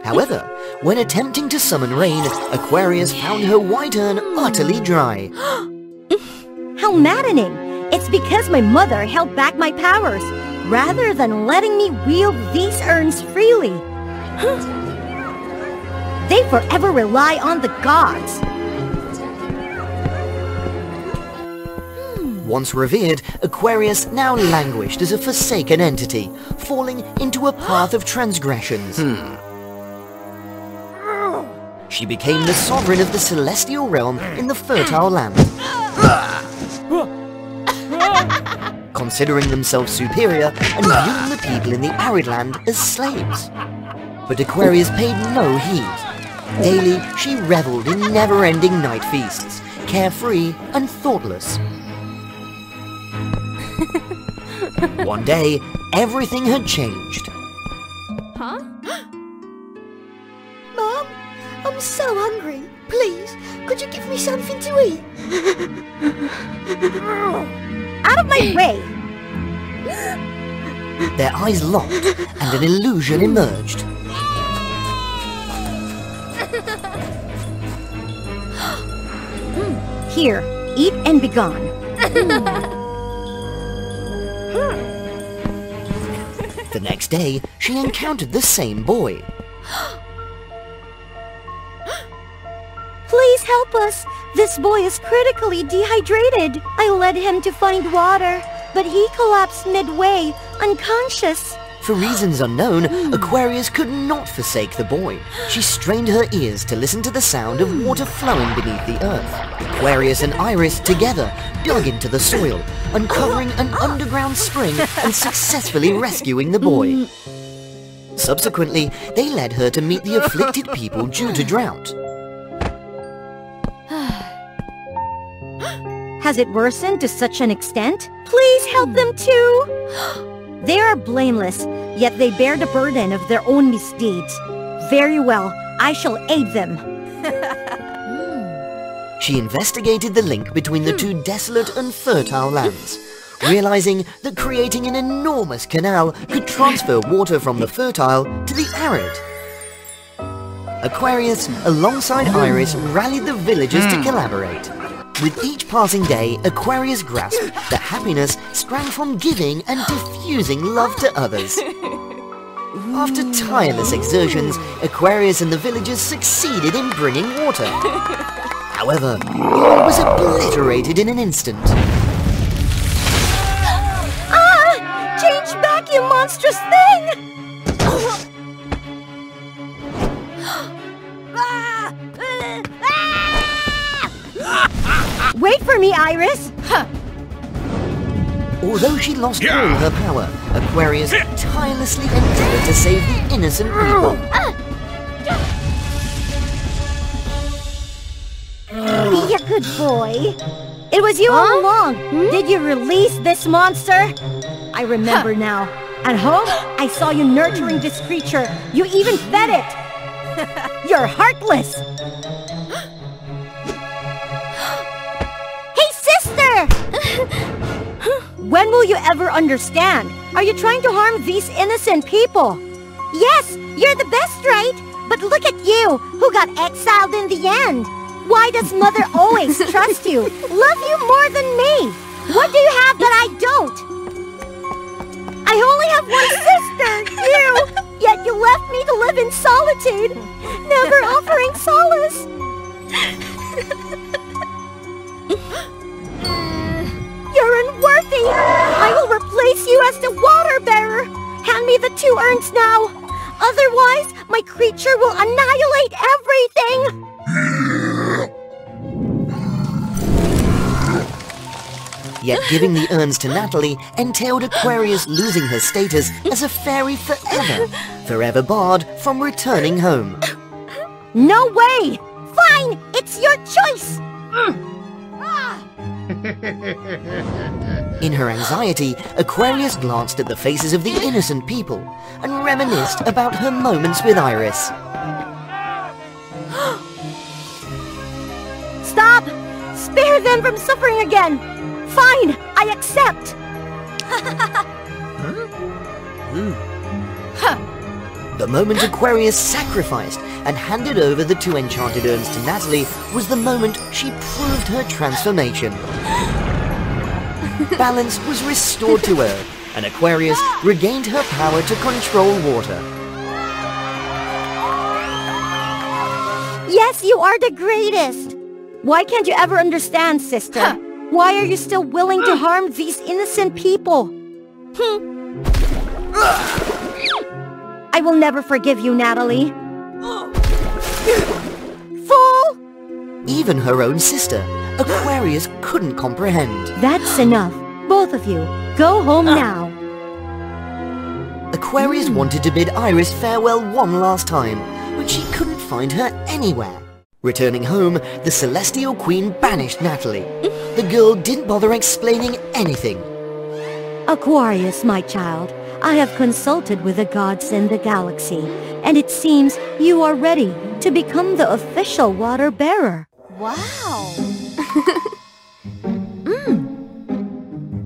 However, when attempting to summon rain, Aquarius found her white urn utterly dry. How maddening! It's because my mother held back my powers, rather than letting me wield these urns freely. They forever rely on the gods. Once revered, Aquarius now languished as a forsaken entity, falling into a path of transgressions. She became the sovereign of the celestial realm in the fertile land. Considering themselves superior and viewing the people in the arid land as slaves. But Aquarius paid no heed. Daily, she reveled in never-ending night feasts, carefree and thoughtless. One day, everything had changed. Huh? Mom, I'm so hungry. Please, could you give me something to eat? Out of my way! Their eyes locked, and an illusion emerged. Here, eat and be gone. The next day, she encountered the same boy. Please help us. This boy is critically dehydrated. I led him to find water, but he collapsed midway, unconscious. For reasons unknown, Aquarius could not forsake the boy. She strained her ears to listen to the sound of water flowing beneath the earth. Aquarius and Iris together dug into the soil, uncovering an underground spring and successfully rescuing the boy. Subsequently, they led her to meet the afflicted people due to drought. Has it worsened to such an extent? Please help them too! They are blameless, yet they bear the burden of their own misdeeds. Very well, I shall aid them. She investigated the link between the two desolate and fertile lands, realizing that creating an enormous canal could transfer water from the fertile to the arid. Aquarius, alongside Iris, rallied the villagers to collaborate. With each passing day, Aquarius grasped that happiness sprang from giving and diffusing love to others. After tireless exertions, Aquarius and the villagers succeeded in bringing water. However, all was obliterated in an instant. Ah! Change back, you monstrous thing! Wait for me, Iris! Although she lost all her power, Aquarius tirelessly endeavored to save the innocent people. Be a good boy. It was you all along. Did you release this monster? I remember now. At home, I saw you nurturing this creature. You even fed it. You're heartless. Hey, sister! When will you ever understand? Are you trying to harm these innocent people? Yes, you're the best, right? But look at you, who got exiled in the end. Why does Mother always trust you, love you more than me? What do you have that I don't? I only have one sister, you! Yet you left me to live in solitude, never offering solace. You're unworthy! I will replace you as the water bearer! Hand me the 2 urns now! Otherwise, my creature will annihilate everything! Yet giving the urns to Natalie entailed Aquarius losing her status as a fairy forever, forever barred from returning home. No way! Fine! It's your choice! In her anxiety, Aquarius glanced at the faces of the innocent people and reminisced about her moments with Iris. Stop! Spare them from suffering again! Fine, I accept! The moment Aquarius sacrificed and handed over the 2 enchanted urns to Natalie was the moment she proved her transformation. Balance was restored to her, and Aquarius regained her power to control water. Yes, you are the greatest! Why can't you ever understand, sister? Why are you still willing to harm these innocent people? I will never forgive you, Natalie. Fool! Even her own sister, Aquarius couldn't comprehend. That's enough. Both of you, go home now. Aquarius wanted to bid Iris farewell one last time, but she couldn't find her anywhere. Returning home, the Celestial Queen banished Natalie. The girl didn't bother explaining anything. Aquarius, my child, I have consulted with the gods in the galaxy, and it seems you are ready to become the official water bearer. Wow!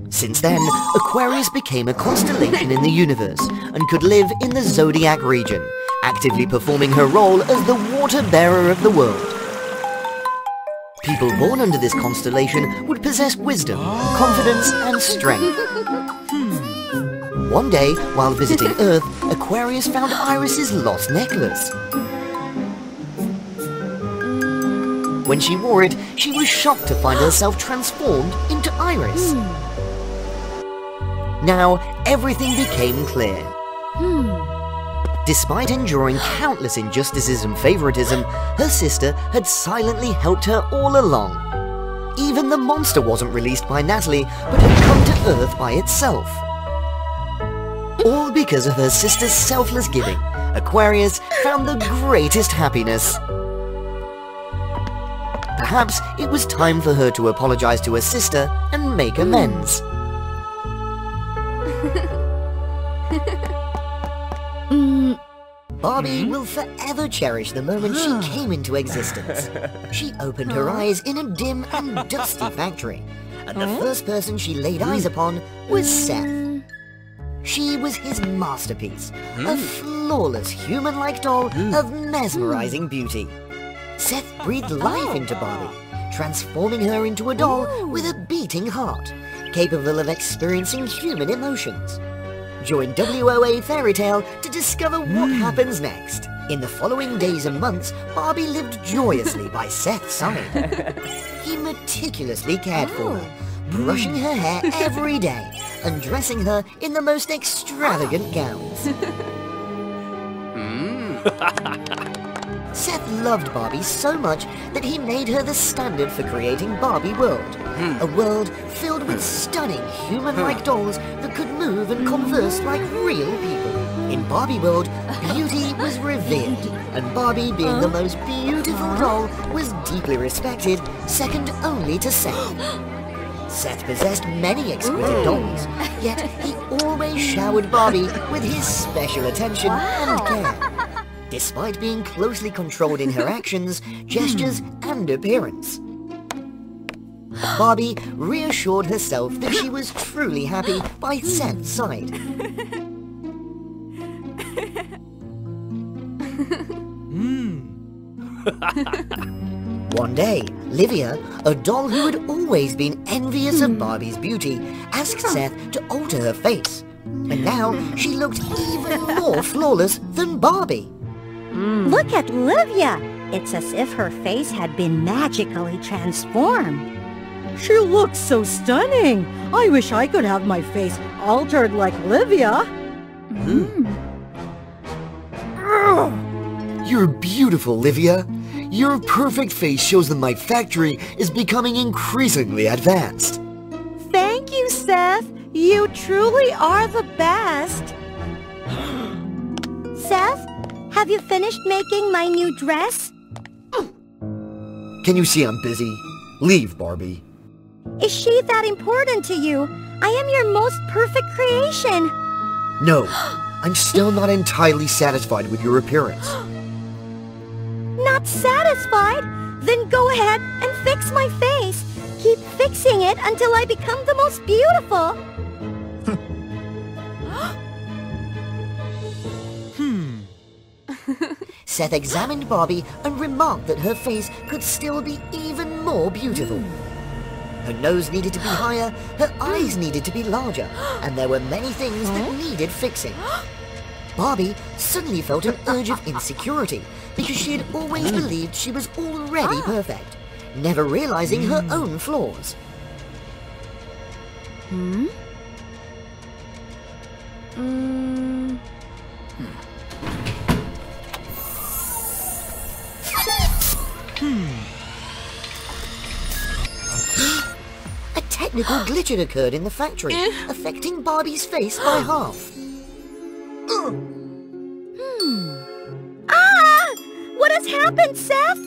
Since then, Aquarius became a constellation in the universe and could live in the Zodiac region, actively performing her role as the water bearer of the world. People born under this constellation would possess wisdom, confidence, and strength. One day, while visiting Earth, Aquarius found Iris's lost necklace. When she wore it, she was shocked to find herself transformed into Iris. Now, everything became clear. Despite enduring countless injustices and favoritism, her sister had silently helped her all along. Even the monster wasn't released by Natalie, but had come to Earth by itself. All because of her sister's selfless giving, Aquarius found the greatest happiness. Perhaps it was time for her to apologize to her sister and make amends. Barbie will forever cherish the moment she came into existence. She opened her eyes in a dim and dusty factory, and the first person she laid eyes upon was Seth. She was his masterpiece, a flawless human-like doll of mesmerizing beauty. Seth breathed life into Barbie, transforming her into a doll with a beating heart, capable of experiencing human emotions. Join WOA Fairy Tale to discover what happens next. In the following days and months, Barbie lived joyously by Seth's side. He meticulously cared for her, brushing her hair every day and dressing her in the most extravagant gowns. Seth loved Barbie so much that he made her the standard for creating Barbie World. A world filled with stunning human-like dolls that could move and converse like real people. In Barbie World, beauty was revered, and Barbie, being the most beautiful doll, was deeply respected, second only to Seth. Seth possessed many exquisite dolls, yet he always showered Barbie with his special attention and care. Despite being closely controlled in her actions, gestures, and appearance. Barbie reassured herself that she was truly happy by Seth's side. One day, Livia, a doll who had always been envious of Barbie's beauty, asked Seth to alter her face. And now, she looked even more flawless than Barbie. Look at Livia! It's as if her face had been magically transformed. She looks so stunning! I wish I could have my face altered like Livia. You're beautiful, Livia. Your perfect face shows that my factory is becoming increasingly advanced. Thank you, Seth. You truly are the best. Seth, have you finished making my new dress? Can you see I'm busy? Leave, Barbie. Is she that important to you? I am your most perfect creation. No, I'm still not entirely satisfied with your appearance. Not satisfied? Then go ahead and fix my face. keep fixing it until I become the most beautiful. Seth examined Barbie and remarked that her face could still be even more beautiful. Her nose needed to be higher, her eyes needed to be larger, and there were many things that needed fixing. Barbie suddenly felt an urge of insecurity because she had always believed she was already perfect, never realizing her own flaws. A technical glitch had occurred in the factory, affecting Barbie's face by half. What has happened, Seth?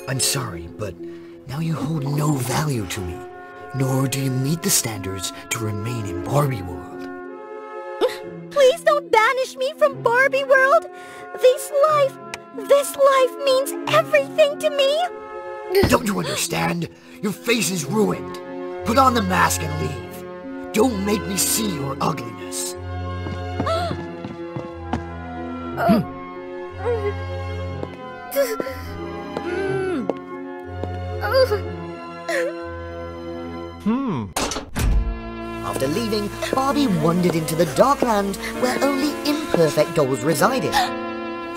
I'm sorry, but now you hold no value to me, nor do you meet the standards to remain in Barbie World. Please don't banish me from Barbie World. This life means everything to me. Don't you understand? Your face is ruined. Put on the mask and leave. Don't make me see your ugliness. After leaving, Barbie wandered into the dark land where only imperfect dolls resided.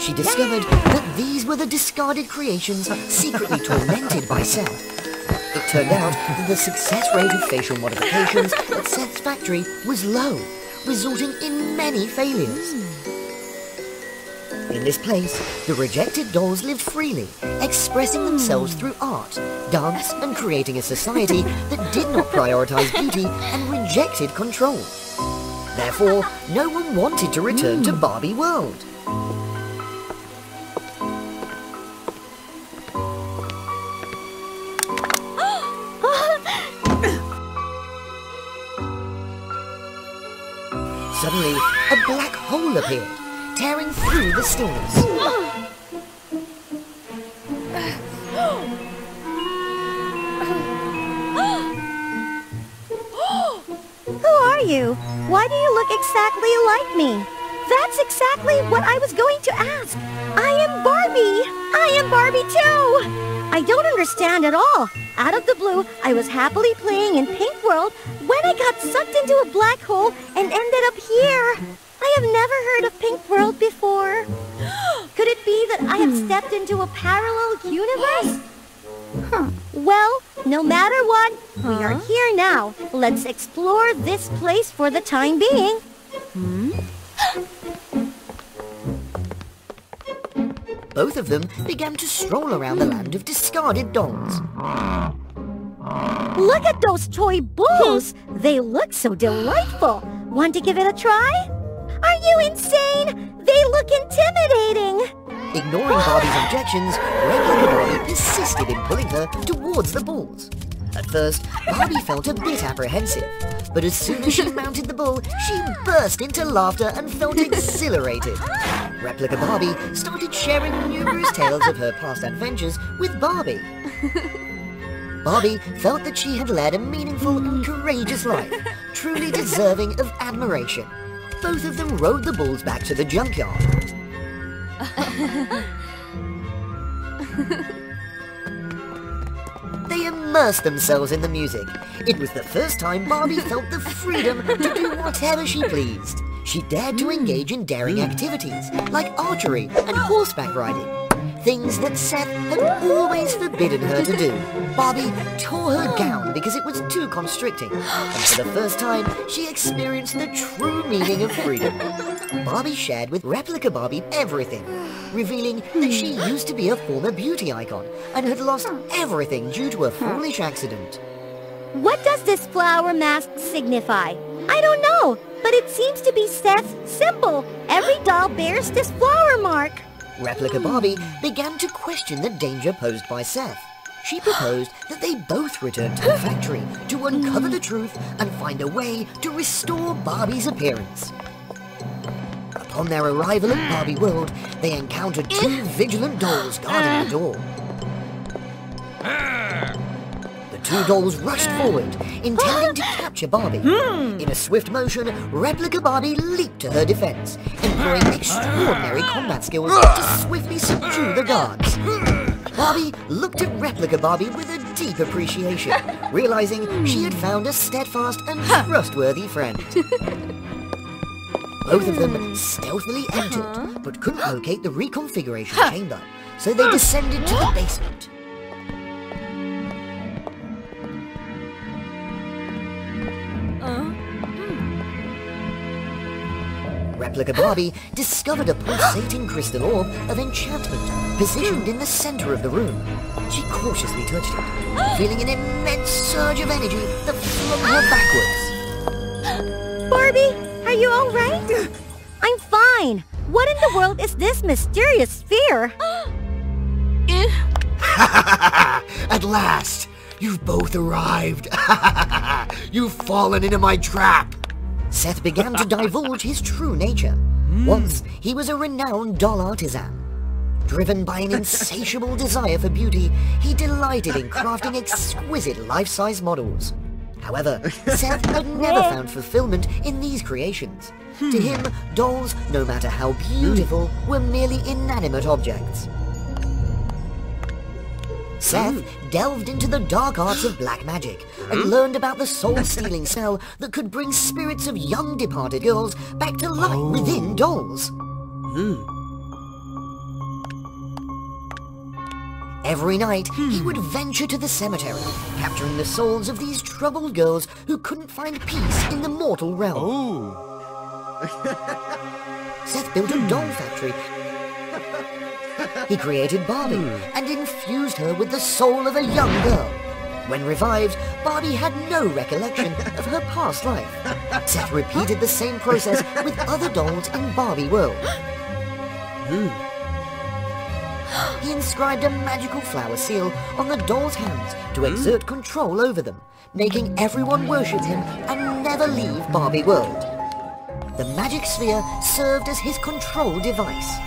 She discovered that these were the discarded creations secretly tormented by Seth. It turned out that the success rate of facial modifications at Seth's factory was low, resulting in many failures. In this place, the rejected dolls lived freely, expressing themselves through art, dance, and creating a society that did not prioritize beauty and rejected control. Therefore, no one wanted to return to Barbie World. Suddenly, a black hole appeared, tearing through the stillness. Who are you? Why do you look exactly like me? That's exactly what I was going to ask. I am Barbie. I am Barbie too. I don't understand at all. Out of the blue, I was happily playing in Pink World when I got sucked into a black hole and ended up here. I have never heard of Pink World before. Could it be that I have stepped into a parallel universe? Well, no matter what, we are here now. Let's explore this place for the time being. Both of them began to stroll around the land of discarded dolls. Look at those toy bulls! They look so delightful. Want to give it a try? Are you insane? They look intimidating. Ignoring Barbie's objections, Replica Barbie persisted in pulling her towards the bulls. At first, Barbie felt a bit apprehensive, but as soon as she mounted the bull, she burst into laughter and felt exhilarated. Replica Barbie started sharing numerous tales of her past adventures with Barbie. Barbie felt that she had led a meaningful and courageous life, truly deserving of admiration. Both of them rode the bulls back to the junkyard. They immersed themselves in the music. It was the first time Barbie felt the freedom to do whatever she pleased. She dared to engage in daring activities, like archery and horseback riding. Things that Seth had always forbidden her to do. Barbie tore her gown because it was too constricting, and for the first time, she experienced the true meaning of freedom. Barbie shared with Replica Barbie everything, revealing that she used to be a former beauty icon and had lost everything due to a foolish accident. What does this flower mask signify? I don't know, but it seems to be Seth's symbol. Every doll bears this flower mark. Replica Barbie began to question the danger posed by Seth. She proposed that they both return to the factory to uncover the truth and find a way to restore Barbie's appearance. Upon their arrival at Barbie World, they encountered two vigilant dolls guarding the door. The two dolls rushed forward, intending to capture Barbie. In a swift motion, Replica Barbie leaped to her defense, employing extraordinary combat skills to swiftly subdue the guards. Barbie looked at Replica Barbie with a deep appreciation, realizing she had found a steadfast and trustworthy friend. Both of them stealthily entered, but couldn't locate the reconfiguration chamber, so they descended to the basement. Replica Barbie discovered a pulsating crystal orb of enchantment positioned in the center of the room. She cautiously touched it, feeling an immense surge of energy that flung her backwards. Barbie, are you all right? I'm fine. What in the world is this mysterious sphere? At last! You've both arrived! You've fallen into my trap! Seth began to divulge his true nature. Once, he was a renowned doll artisan. Driven by an insatiable desire for beauty, he delighted in crafting exquisite life-size models. However, Seth had never found fulfillment in these creations. To him, dolls, no matter how beautiful, were merely inanimate objects. Seth delved into the dark arts of black magic and learned about the soul-stealing spell that could bring spirits of young departed girls back to life within dolls. Every night, he would venture to the cemetery, capturing the souls of these troubled girls who couldn't find peace in the mortal realm. Seth built a doll factory. He created Barbie and infused her with the soul of a young girl. When revived, Barbie had no recollection of her past life. Seth repeated the same process with other dolls in Barbie World. He inscribed a magical flower seal on the dolls' hands to exert control over them, making everyone worship him and never leave Barbie World. The magic sphere served as his control device.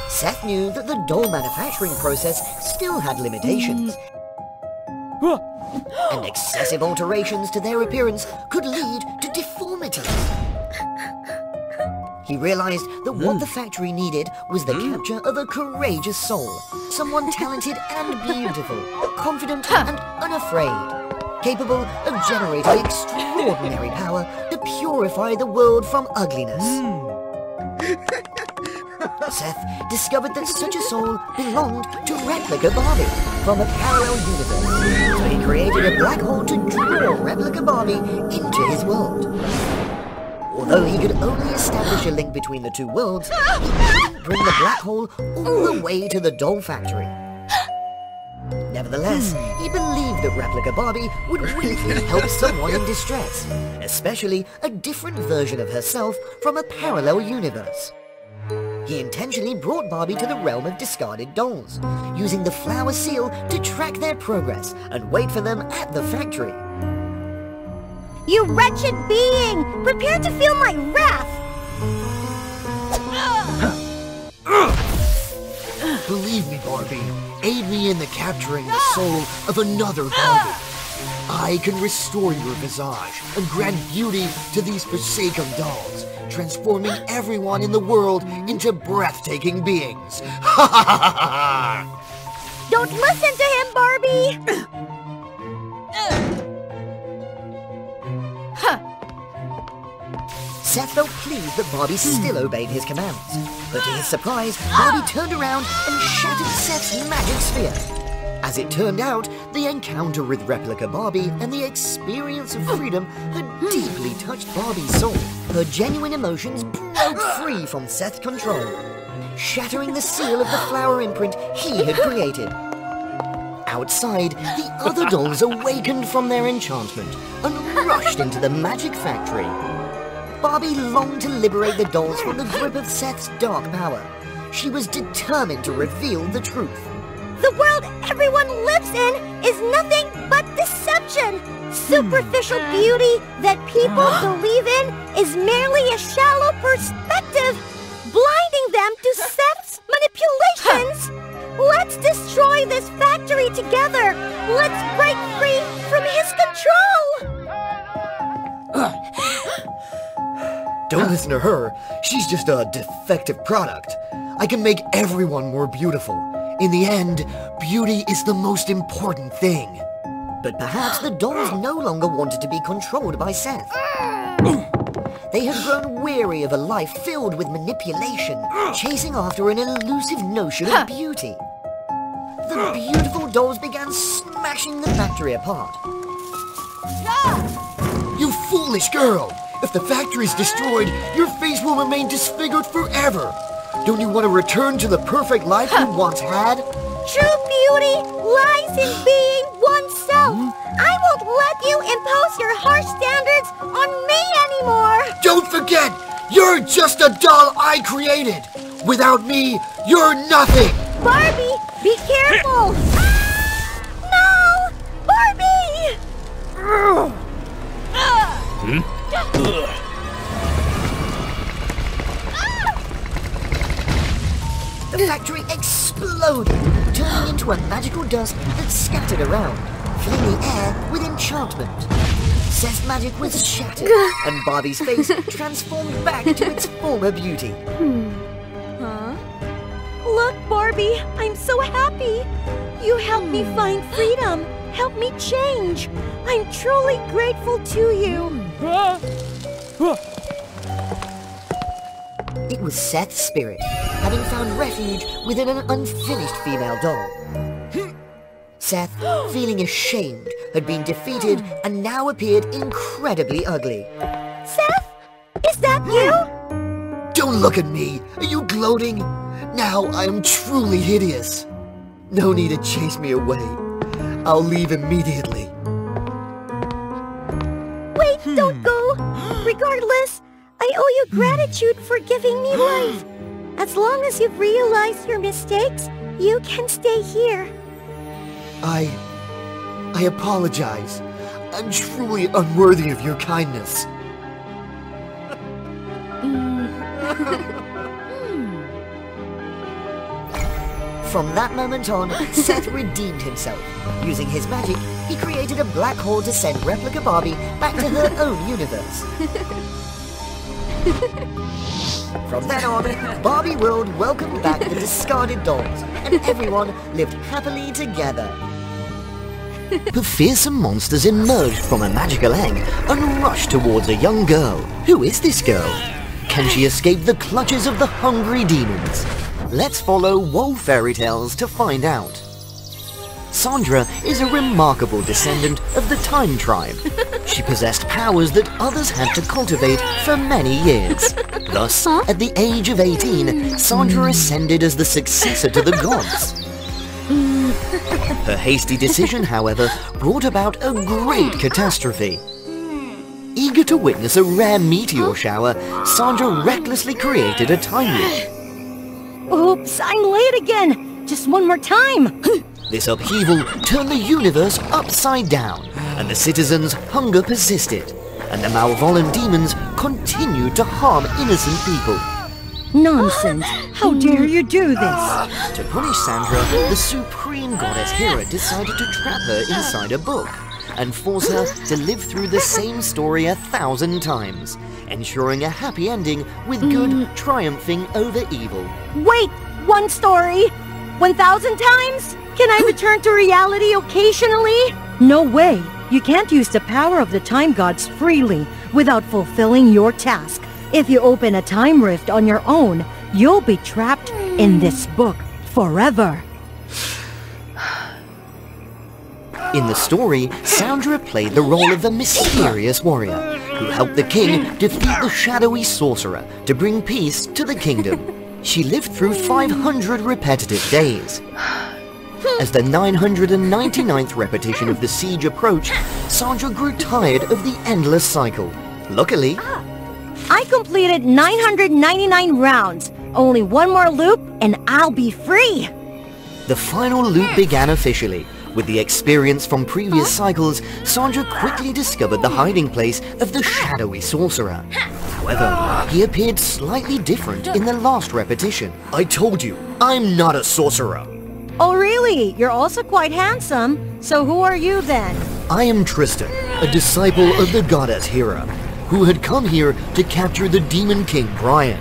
Seth knew that the doll manufacturing process still had limitations, and excessive alterations to their appearance could lead to deformities. He realized that what the factory needed was the capture of a courageous soul, someone talented and beautiful, confident and unafraid, capable of generating extraordinary power to purify the world from ugliness. Seth discovered that such a soul belonged to Replica Barbie from a parallel universe, so he created a black hole to draw Replica Barbie into his world. Although he could only establish a link between the two worlds, he couldn't bring the black hole all the way to the doll factory. Nevertheless, he believed that Replica Barbie would really help someone in distress, especially a different version of herself from a parallel universe. He intentionally brought Barbie to the realm of discarded dolls, using the flower seal to track their progress and wait for them at the factory. You wretched being! Prepare to feel my wrath! Believe me, Barbie, aid me in the capturing the soul of another Barbie. I can restore your visage and grant beauty to these forsaken dolls, transforming everyone in the world into breathtaking beings. Ha ha ha ha! Don't listen to him, Barbie! Seth felt pleased that Barbie still obeyed his commands, but to his surprise, Barbie turned around and shattered Seth's magic sphere. As it turned out, the encounter with Replica Barbie and the experience of freedom had deeply touched Barbie's soul. Her genuine emotions broke free from Seth's control, shattering the seal of the flower imprint he had created. Outside, the other dolls awakened from their enchantment and rushed into the magic factory. Barbie longed to liberate the dolls from the grip of Seth's dark power. She was determined to reveal the truth. The world everyone lives in is nothing but deception. Superficial beauty that people believe in is merely a shallow perspective, blinding them to Seth's manipulations. Let's destroy this factory together! Let's break free from his control! Don't listen to her. She's just a defective product. I can make everyone more beautiful. In the end, beauty is the most important thing. But perhaps the dolls no longer wanted to be controlled by Seth. They had grown weary of a life filled with manipulation, chasing after an elusive notion of beauty. The beautiful dolls began smashing the factory apart. You foolish girl! If the factory's destroyed, your face will remain disfigured forever. Don't you want to return to the perfect life you once had? True beauty lies in being oneself. I won't let you impose your harsh standards on me anymore. Don't forget, you're just a doll I created. Without me, you're nothing. Barbie, be careful. No! Barbie! The factory exploded, turning into a magical dust that scattered around, filling the air with enchantment. Seth's magic was shattered, and Barbie's face transformed back to its former beauty. Look, Barbie, I'm so happy. You helped me find freedom, helped me change. I'm truly grateful to you. It was Seth's spirit, having found refuge within an unfinished female doll. Seth, feeling ashamed, had been defeated and now appeared incredibly ugly. Seth? Is that you? Don't look at me! Are you gloating? Now I am truly hideous. No need to chase me away. I'll leave immediately. Wait, don't go! Regardless, I owe you gratitude for giving me life. As long as you've realized your mistakes, you can stay here. I apologize. I'm truly unworthy of your kindness. From that moment on, Seth redeemed himself. Using his magic, he created a black hole to send replica Barbie back to her own universe. From then on, Barbie World welcomed back the discarded dolls, and everyone lived happily together. The fearsome monsters emerged from a magical egg and rushed towards a young girl. Who is this girl? Can she escape the clutches of the hungry demons? Let's follow WOA Fairy Tales to find out. Sandra is a remarkable descendant of the Time Tribe. She possessed powers that others had to cultivate for many years. Thus, at the age of 18, Sandra ascended as the successor to the gods. Her hasty decision, however, brought about a great catastrophe. Eager to witness a rare meteor shower, Sandra recklessly created a time leap. Oops, I'm late again. Just one more time. This upheaval turned the universe upside down, and the citizens' hunger persisted, and the malevolent demons continued to harm innocent people. Nonsense. How dare you do this? To punish Sandra, the supreme goddess Hera decided to trap her inside a book and force her to live through the same story 1,000 times, ensuring a happy ending with good triumphing over evil. Wait, one story? 1,000 times? Can I return to reality occasionally? No way. You can't use the power of the time gods freely without fulfilling your task. If you open a time rift on your own, you'll be trapped in this book forever. In the story, Sandra played the role of a mysterious warrior who helped the king defeat the shadowy sorcerer to bring peace to the kingdom. She lived through 500 repetitive days. As the 999th repetition of the siege approached, Sandra grew tired of the endless cycle. Luckily, I completed 999 rounds. Only one more loop and I'll be free. the final loop began officially. With the experience from previous cycles, Sandra quickly discovered the hiding place of the shadowy sorcerer. However, he appeared slightly different in the last repetition. I told you, I'm not a sorcerer. Oh really? You're also quite handsome. So who are you then? I am Tristan, a disciple of the goddess Hera, who had come here to capture the demon king Brian.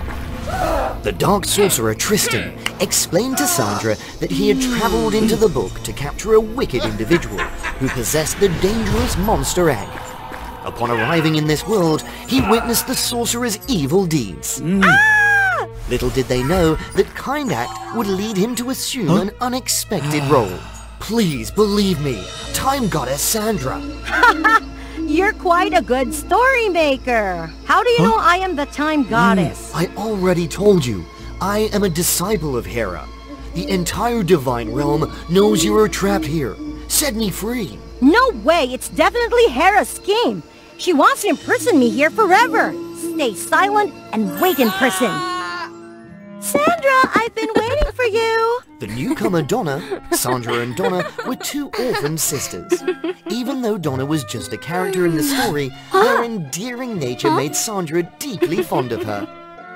The dark sorcerer Tristan explained to Sandra that he had traveled into the book to capture a wicked individual who possessed the dangerous monster egg. Upon arriving in this world, he witnessed the sorcerer's evil deeds. Little did they know that kind act would lead him to assume an unexpected role. Please believe me, time goddess Sandra. You're quite a good story maker. How do you know I am the time goddess? I already told you, I am a disciple of Hera. The entire divine realm knows you are trapped here. Set me free. No way, it's definitely Hera's scheme. She wants to imprison me here forever. Stay silent and wait in prison. Sandra, I've been waiting for you. The newcomer Donna, Sandra and Donna were two orphaned sisters. Even though Donna was just a character in the story, her endearing nature made Sandra deeply fond of her.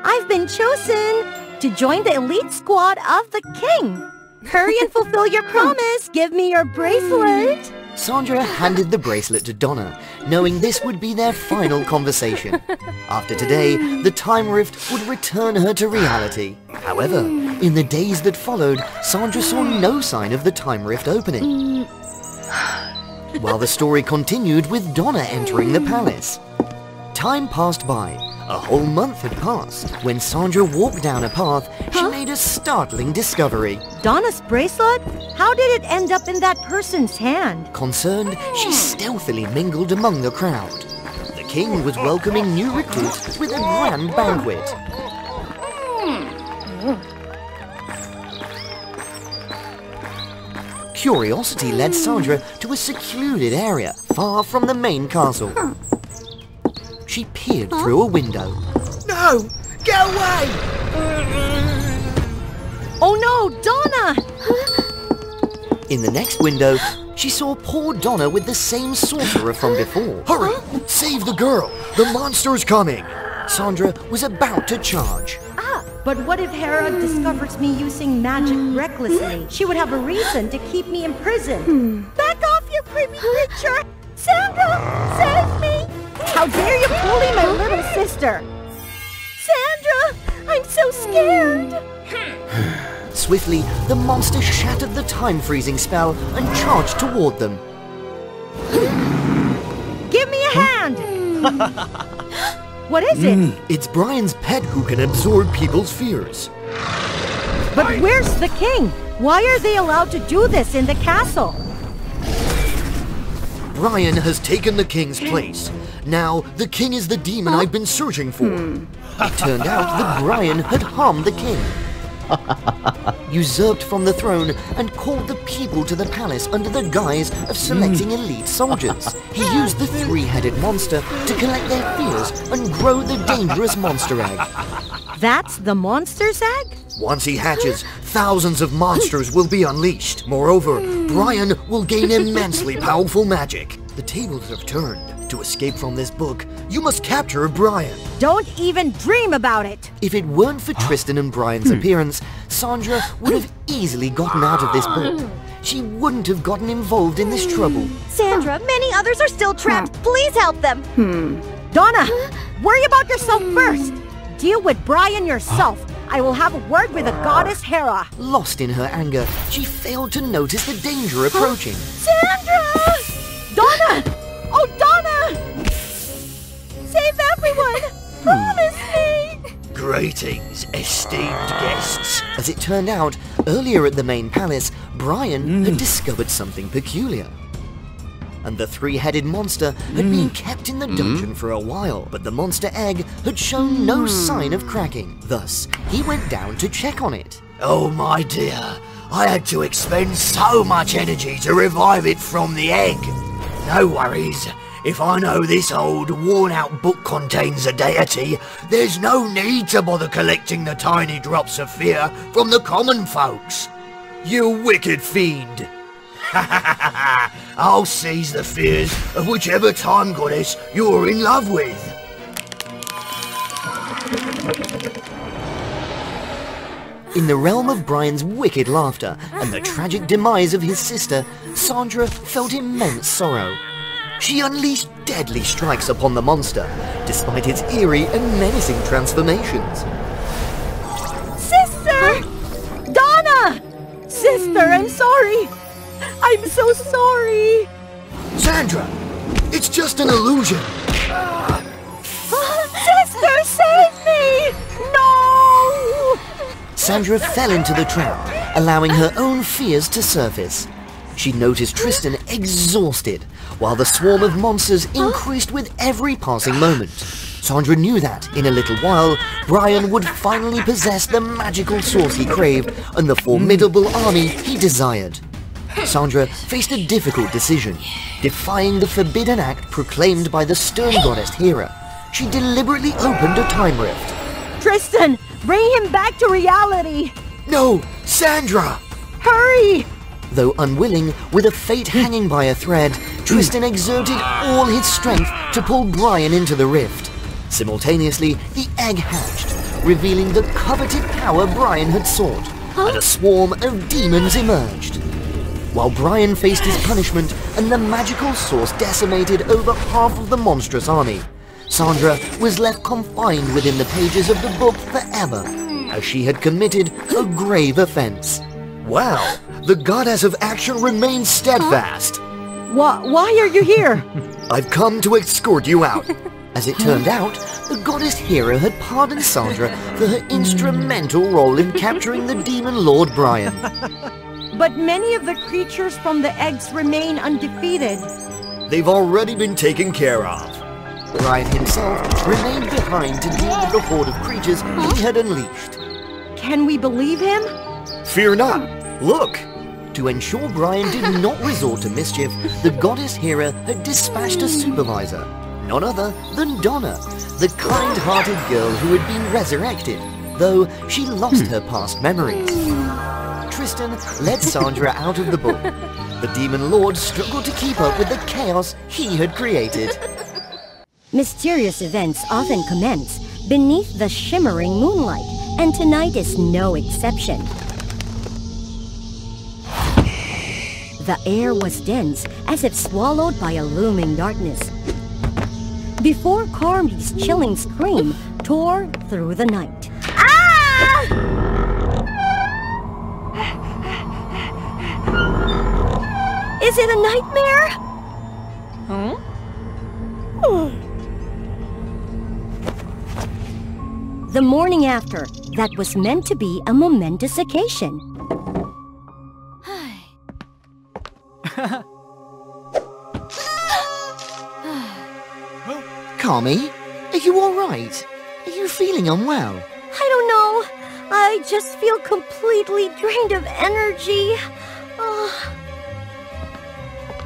I've been chosen to join the elite squad of the king. Hurry and fulfill your promise. Give me your bracelet. Sandra handed the bracelet to Donna, knowing this would be their final conversation. After today, the time rift would return her to reality. However, in the days that followed, Sandra saw no sign of the time rift opening. While the story continued with Donna entering the palace. Time passed by. A whole month had passed. When Sandra walked down a path, she made a startling discovery. Donna's bracelet? How did it end up in that person's hand? Concerned, she stealthily mingled among the crowd. The king was welcoming new recruits with a grand banquet. Curiosity led Sandra to a secluded area, far from the main castle. She peered through a window. No! Get away! Oh no, Donna! In the next window, she saw poor Donna with the same sorcerer from before. Hurry! Save the girl! The monster's coming! Sandra was about to charge. But what if Hera discovers me using magic recklessly? She would have a reason to keep me in prison. Back off, you creepy creature! Sandra, save me! How dare you bully my little sister? Sandra, I'm so scared! Swiftly, the monster shattered the time-freezing spell and charged toward them. Give me a hand! What is it? It's Brian's pet who can absorb people's fears. But where's the king? Why are they allowed to do this in the castle? Brian has taken the king's place. Now, the king is the demon I've been searching for. It turned out that Brian had harmed the king. Usurped from the throne and called the people to the palace under the guise of selecting elite soldiers. He used the three-headed monster to collect their fears and grow the dangerous monster egg. That's the monster's egg? Once he hatches, thousands of monsters will be unleashed. Moreover, Brian will gain immensely powerful magic. The tables have turned. To escape from this book, you must capture Brian. Don't even dream about it. If it weren't for Tristan and Brian's appearance, Sandra would have easily gotten out of this book. She wouldn't have gotten involved in this trouble. Sandra, many others are still trapped. Please help them. Donna, worry about yourself first. Deal with Brian yourself. I will have a word with the goddess Hera. Lost in her anger, she failed to notice the danger approaching. Sandra! Donna! Oh, Donna! Save everyone! Promise me! Greetings, esteemed guests. As it turned out, earlier at the main palace, Brian had discovered something peculiar. And the three-headed monster had been kept in the dungeon for a while, but the monster egg had shown no sign of cracking. Thus, he went down to check on it. Oh my dear, I had to expend so much energy to revive it from the egg. No worries. If I know this old, worn-out book contains a deity, there's no need to bother collecting the tiny drops of fear from the common folks. You wicked fiend! I'll seize the fears of whichever time goddess you're in love with. In the realm of Brian's wicked laughter and the tragic demise of his sister, Sandra felt immense sorrow. She unleashed deadly strikes upon the monster, despite its eerie and menacing transformations. Sister! Donna! Sister, I'm sorry! I'm so sorry! Sandra! It's just an illusion! Sister, save me! No! Sandra fell into the trap, allowing her own fears to surface. She noticed Tristan exhausted, while the swarm of monsters increased with every passing moment. Sandra knew that, in a little while, Brian would finally possess the magical source he craved and the formidable army he desired. Sandra faced a difficult decision. Defying the forbidden act proclaimed by the stern goddess Hera, she deliberately opened a time rift. Tristan, bring him back to reality! No! Sandra! Hurry! Though unwilling, with a fate hanging by a thread, Tristan exerted all his strength to pull Brian into the rift. Simultaneously, the egg hatched, revealing the coveted power Brian had sought, and a swarm of demons emerged. While Brian faced his punishment and the magical source decimated over half of the monstrous army, Sandra was left confined within the pages of the book forever, as she had committed a grave offense. Wow! The goddess of action remains steadfast! Why are you here? I've come to escort you out. As it turned out, the goddess Hera had pardoned Sandra for her instrumental role in capturing the demon lord Brian. But many of the creatures from the eggs remain undefeated. They've already been taken care of. Brian himself remained behind to deal with the horde of creatures he had unleashed. Can we believe him? Fear not. Look! To ensure Brian did not resort to mischief, the goddess Hera had dispatched a supervisor, none other than Donna, the kind-hearted girl who had been resurrected, though she lost her past memories. Tristan led Sandra out of the book. The demon lord struggled to keep up with the chaos he had created. Mysterious events often commence beneath the shimmering moonlight, and tonight is no exception. The air was dense, as if swallowed by a looming darkness. Before Carmi's chilling scream tore through the night. Ah! Is it a nightmare? Huh? The morning after, that was meant to be a momentous occasion. Carmi, are you alright? Are you feeling unwell? I don't know. I just feel completely drained of energy.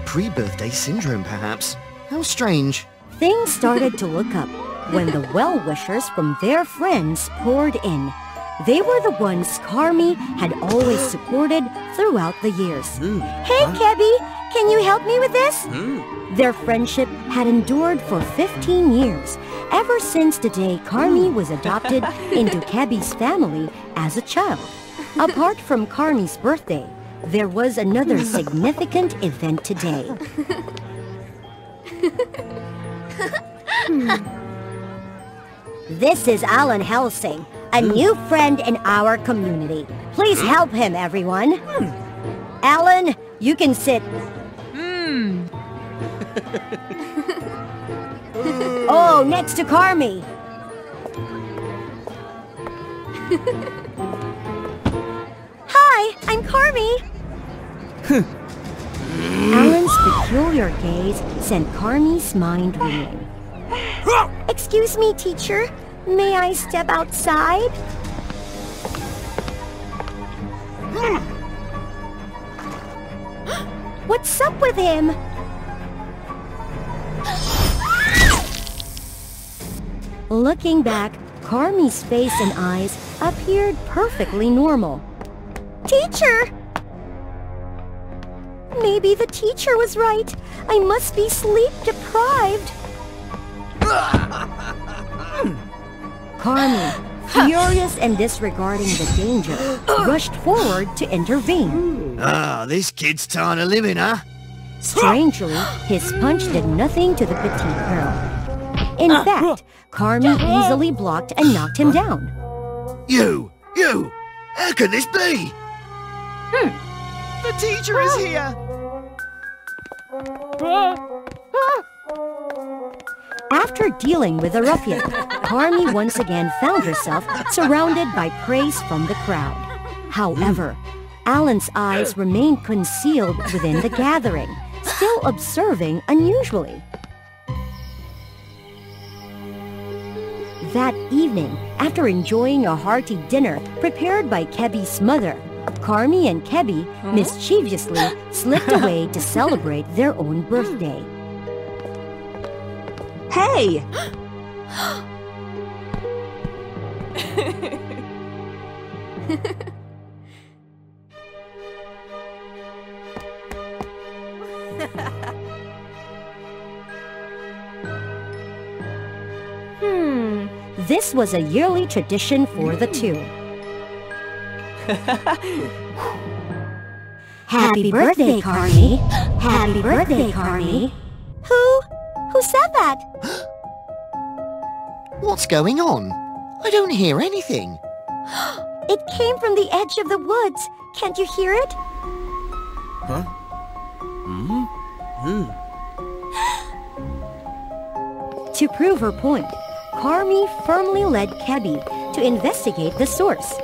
Pre-birthday syndrome, perhaps? How strange. Things started to look up when the well-wishers from their friends poured in. They were the ones Carmi had always supported throughout the years. Hey, Kebby, can you help me with this? Their friendship had endured for 15 years, ever since the day Carmi was adopted into Kebby's family as a child. Apart from Carmi's birthday, there was another significant event today. This is Alan Helsing, a new friend in our community. Please help him, everyone. Alan, you can sit. Oh, next to Carmi. Hi, I'm Carmi. Alan's peculiar gaze sent Carmi's mind reeling. Excuse me, teacher. May I step outside? What's up with him? Looking back, Carmi's face and eyes appeared perfectly normal. Teacher! Maybe the teacher was right. I must be sleep-deprived. Carmi, furious and disregarding the danger, rushed forward to intervene. Ah, this kid's trying to live in, huh? Strangely, his punch did nothing to the petite girl. In fact, Carmi easily blocked and knocked him down. You! How can this be? The teacher is here! After dealing with the ruffian, Carmi once again found herself surrounded by praise from the crowd. However, Alan's eyes remained concealed within the gathering, still observing unusually. That evening, after enjoying a hearty dinner prepared by Kebi's mother, Carmi and Kebi mischievously slipped away to celebrate their own birthday. Hey! This was a yearly tradition for the two. Happy birthday, Carmi! Happy birthday, Carmi! Who said that? What's going on? I don't hear anything. It came from the edge of the woods. Can't you hear it? Huh? To prove her point, Carmi firmly led Kebi to investigate the source.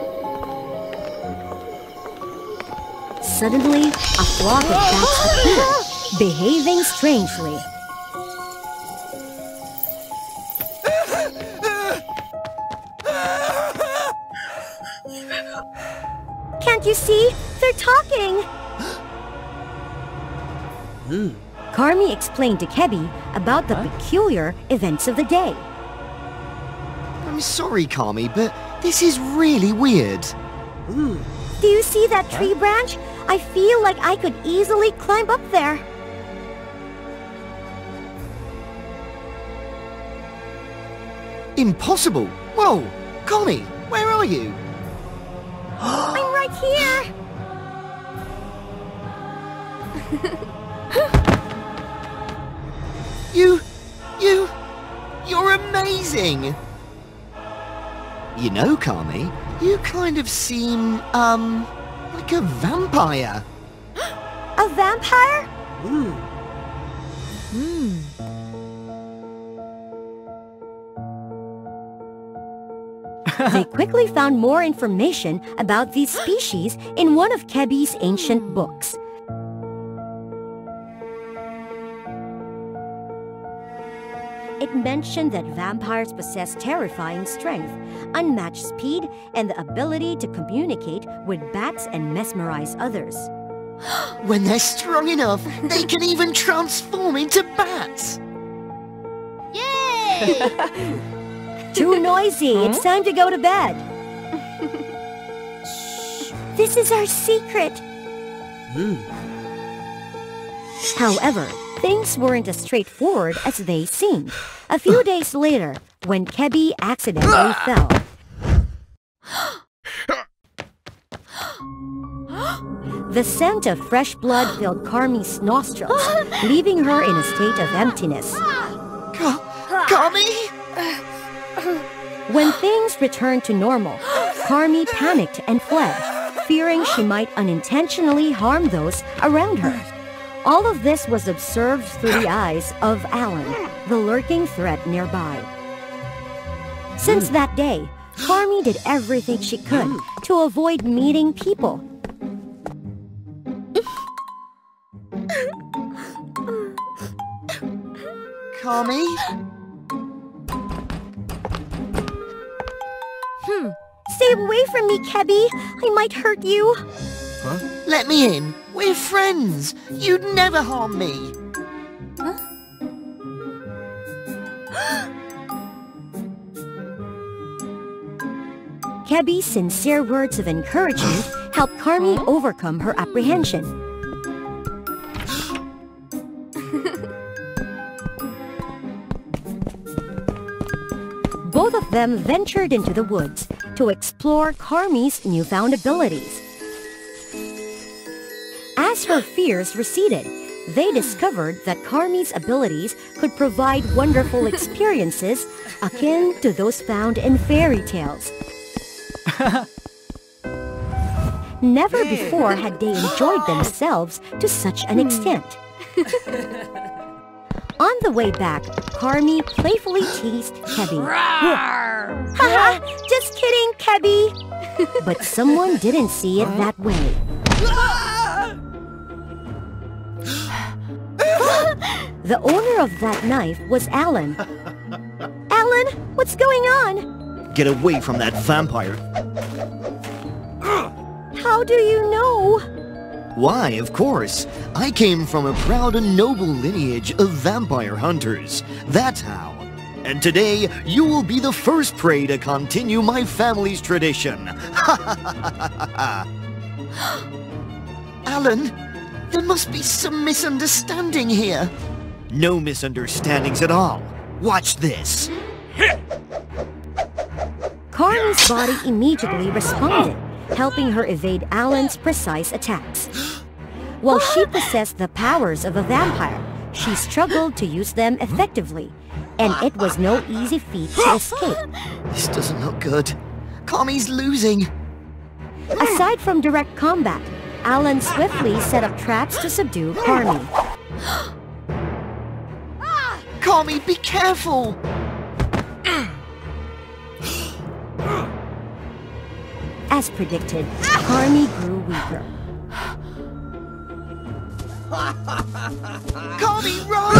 Suddenly, a flock of bats appeared, behaving strangely. Can't you see? They're talking! Carmi explained to Kebi about the peculiar events of the day. I'm sorry, Carmi, but this is really weird. Do you see that tree branch? I feel like I could easily climb up there. Impossible! Whoa! Carmi, where are you? I'm right here! You're amazing! You know, Carmi, you kind of seem, like a vampire. A vampire? They quickly found more information about these species in one of Kebi's ancient books. It mentioned that vampires possess terrifying strength, unmatched speed, and the ability to communicate with bats and mesmerize others. When they're strong enough, they can even transform into bats! Yay! Too noisy. It's time to go to bed. This is our secret. However, things weren't as straightforward as they seemed. A few days later, when Kebi accidentally fell. The scent of fresh blood filled Carmi's nostrils, leaving her in a state of emptiness. Carmi? When things returned to normal, Carmi panicked and fled, fearing she might unintentionally harm those around her. All of this was observed through the eyes of Alan, the lurking threat nearby. Since that day, Carmi did everything she could to avoid meeting people. Carmi? Stay away from me, Kebi. I might hurt you. Let me in. We're friends. You'd never harm me. Kebi's sincere words of encouragement helped Carmi overcome her apprehension. Both of them ventured into the woods, to explore Carmi's newfound abilities. As her fears receded, they discovered that Carmi's abilities could provide wonderful experiences akin to those found in fairy tales. Never before had they enjoyed themselves to such an extent. On the way back, Carmi playfully teased Kebby. Haha, just kidding, Kebby. But someone didn't see it that way. The owner of that knife was Alan. Alan, what's going on? Get away from that vampire. How do you know? Why, of course. I came from a proud and noble lineage of vampire hunters. That's how. And today, you will be the first prey to continue my family's tradition. Alan, there must be some misunderstanding here. No misunderstandings at all. Watch this. Carmi's body immediately responded, helping her evade Alan's precise attacks. While she possessed the powers of a vampire, she struggled to use them effectively, and it was no easy feat to escape. This doesn't look good. Carmi's losing. Aside from direct combat, Alan swiftly set up traps to subdue Carmi. Carmi, be careful! As predicted, Carmi grew weaker. Carmi, run!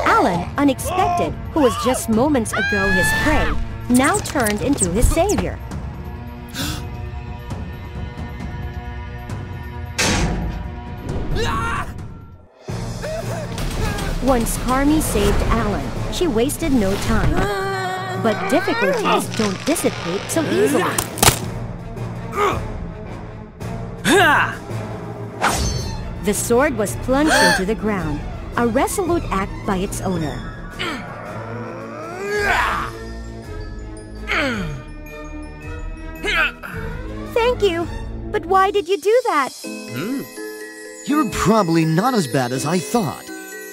Alan, unexpected, who was just moments ago his prey, now turned into his savior. Once Carmi saved Alan, she wasted no time. But difficulties don't dissipate so easily. The sword was plunged into the ground, a resolute act by its owner. Thank you. But why did you do that? You're probably not as bad as I thought.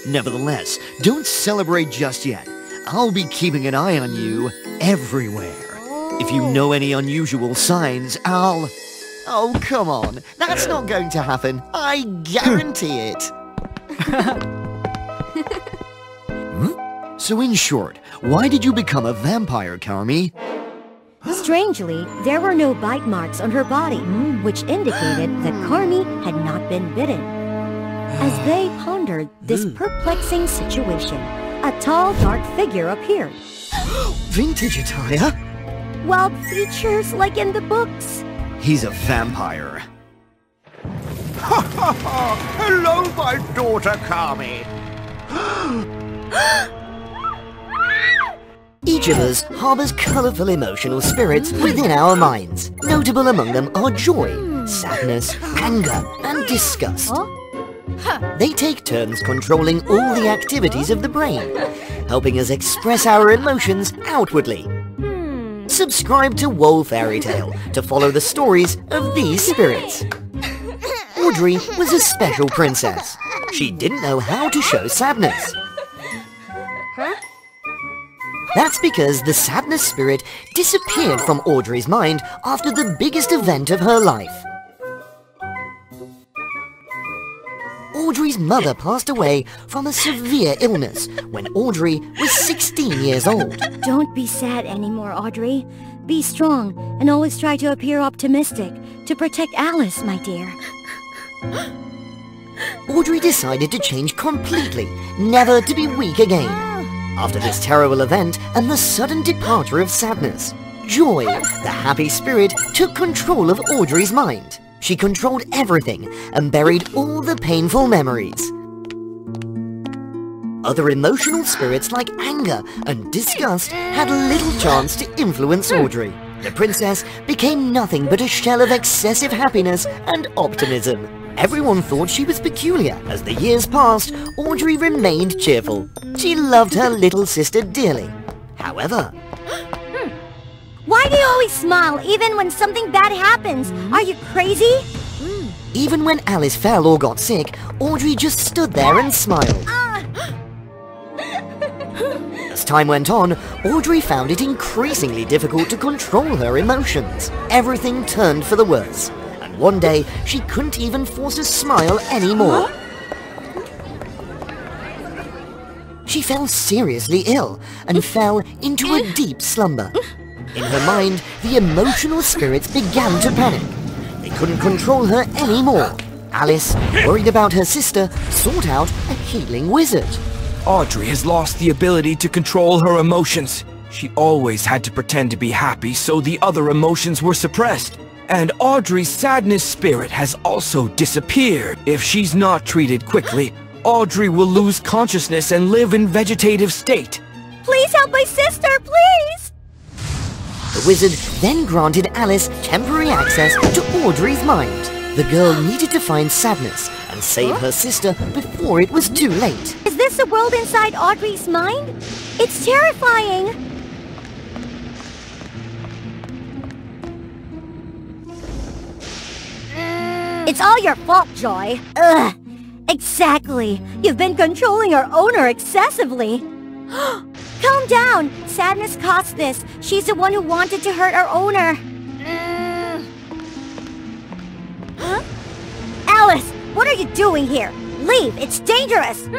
Nevertheless, don't celebrate just yet. I'll be keeping an eye on you everywhere. If you know any unusual signs, I'll... Oh, come on. That's not going to happen. I guarantee it. So in short, why did you become a vampire, Carmi? Strangely, there were no bite marks on her body, which indicated that Carmi had not been bitten. As they pondered this perplexing situation, a tall, dark figure appeared. Vintage attire? Wild features like in the books. He's a vampire. Hello, my daughter, Carmi. Each of us harbors colorful emotional spirits within our minds. Notable among them are joy, sadness, anger, and disgust. They take turns controlling all the activities of the brain, helping us express our emotions outwardly. Subscribe to WOA Fairy Tale to follow the stories of these spirits. Audrey was a special princess. She didn't know how to show sadness. That's because the sadness spirit disappeared from Audrey's mind after the biggest event of her life. Audrey's mother passed away from a severe illness when Audrey was 16 years old. Don't be sad anymore, Audrey. Be strong and always try to appear optimistic to protect Alice, my dear. Audrey decided to change completely, never to be weak again. After this terrible event and the sudden departure of sadness, joy, the happy spirit, took control of Audrey's mind. She controlled everything and buried all the painful memories. Other emotional spirits like anger and disgust had little chance to influence Audrey. The princess became nothing but a shell of excessive happiness and optimism. Everyone thought she was peculiar. As the years passed, Audrey remained cheerful. She loved her little sister dearly. However, Why do you always smile, even when something bad happens? Are you crazy? Even when Alice fell or got sick, Audrey just stood there and smiled. As time went on, Audrey found it increasingly difficult to control her emotions. Everything turned for the worse, and one day she couldn't even force a smile anymore. She fell seriously ill and fell into a deep slumber. In her mind, the emotional spirits began to panic. They couldn't control her anymore. Alice, worried about her sister, sought out a healing wizard. Audrey has lost the ability to control her emotions. She always had to pretend to be happy, so the other emotions were suppressed. And Audrey's sadness spirit has also disappeared. If she's not treated quickly, Audrey will lose consciousness and live in vegetative state. Please help my sister, please! The wizard then granted Alice temporary access to Audrey's mind. The girl needed to find Sadness and save her sister before it was too late. Is this a world inside Audrey's mind? It's terrifying! It's all your fault, Joy. Ugh. Exactly. You've been controlling our owner excessively. Calm down. Sadness caused this. She's the one who wanted to hurt our owner. Huh? Alice, what are you doing here? Leave. It's dangerous.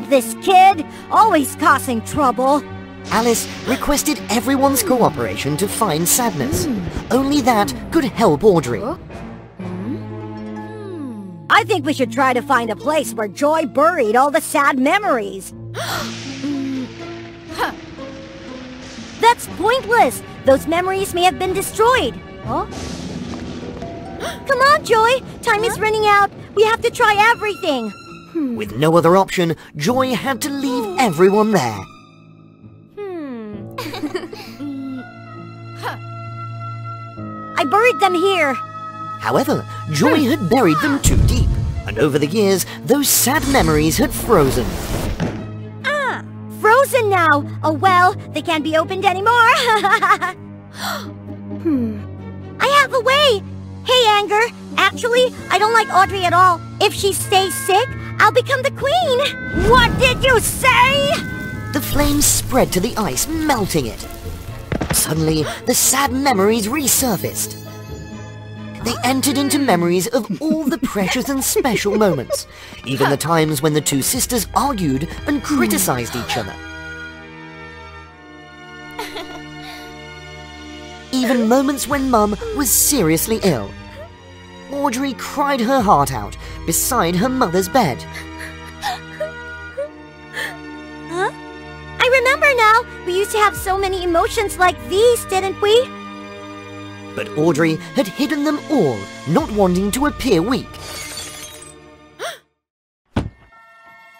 This kid, always causing trouble. Alice requested everyone's cooperation to find Sadness. Only that could help Audrey. I think we should try to find a place where Joy buried all the sad memories. That's pointless. Those memories may have been destroyed. Huh? Come on, Joy. Time is running out. We have to try everything. With no other option, Joy had to leave everyone there. I buried them here. However, Joy had buried them too deep, and over the years, those sad memories had frozen. Frozen now. Oh well, they can't be opened anymore. I have a way. Hey, Anger. Actually, I don't like Audrey at all. If she stays sick, I'll become the queen. What did you say? The flames spread to the ice, melting it. Suddenly, the sad memories resurfaced. They entered into memories of all the precious and special moments, even the times when the two sisters argued and criticized each other. Even moments when Mum was seriously ill. Audrey cried her heart out beside her mother's bed. Huh? I remember now! We used to have so many emotions like these, didn't we? But Audrey had hidden them all, not wanting to appear weak.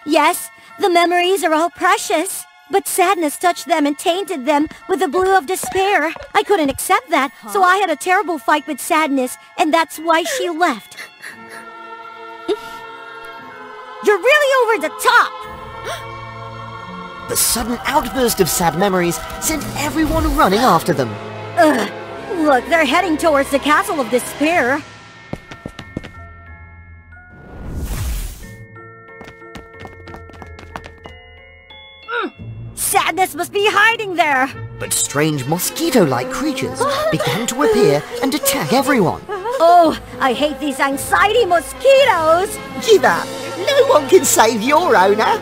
Yes, the memories are all precious. But sadness touched them and tainted them with the blue of despair. I couldn't accept that, so I had a terrible fight with Sadness, and that's why she left. You're really over the top! The sudden outburst of sad memories sent everyone running after them. Ugh. Look, they're heading towards the Castle of Despair. Sadness must be hiding there! But strange mosquito-like creatures began to appear and attack everyone. Oh, I hate these anxiety mosquitoes! Give up! No one can save your owner!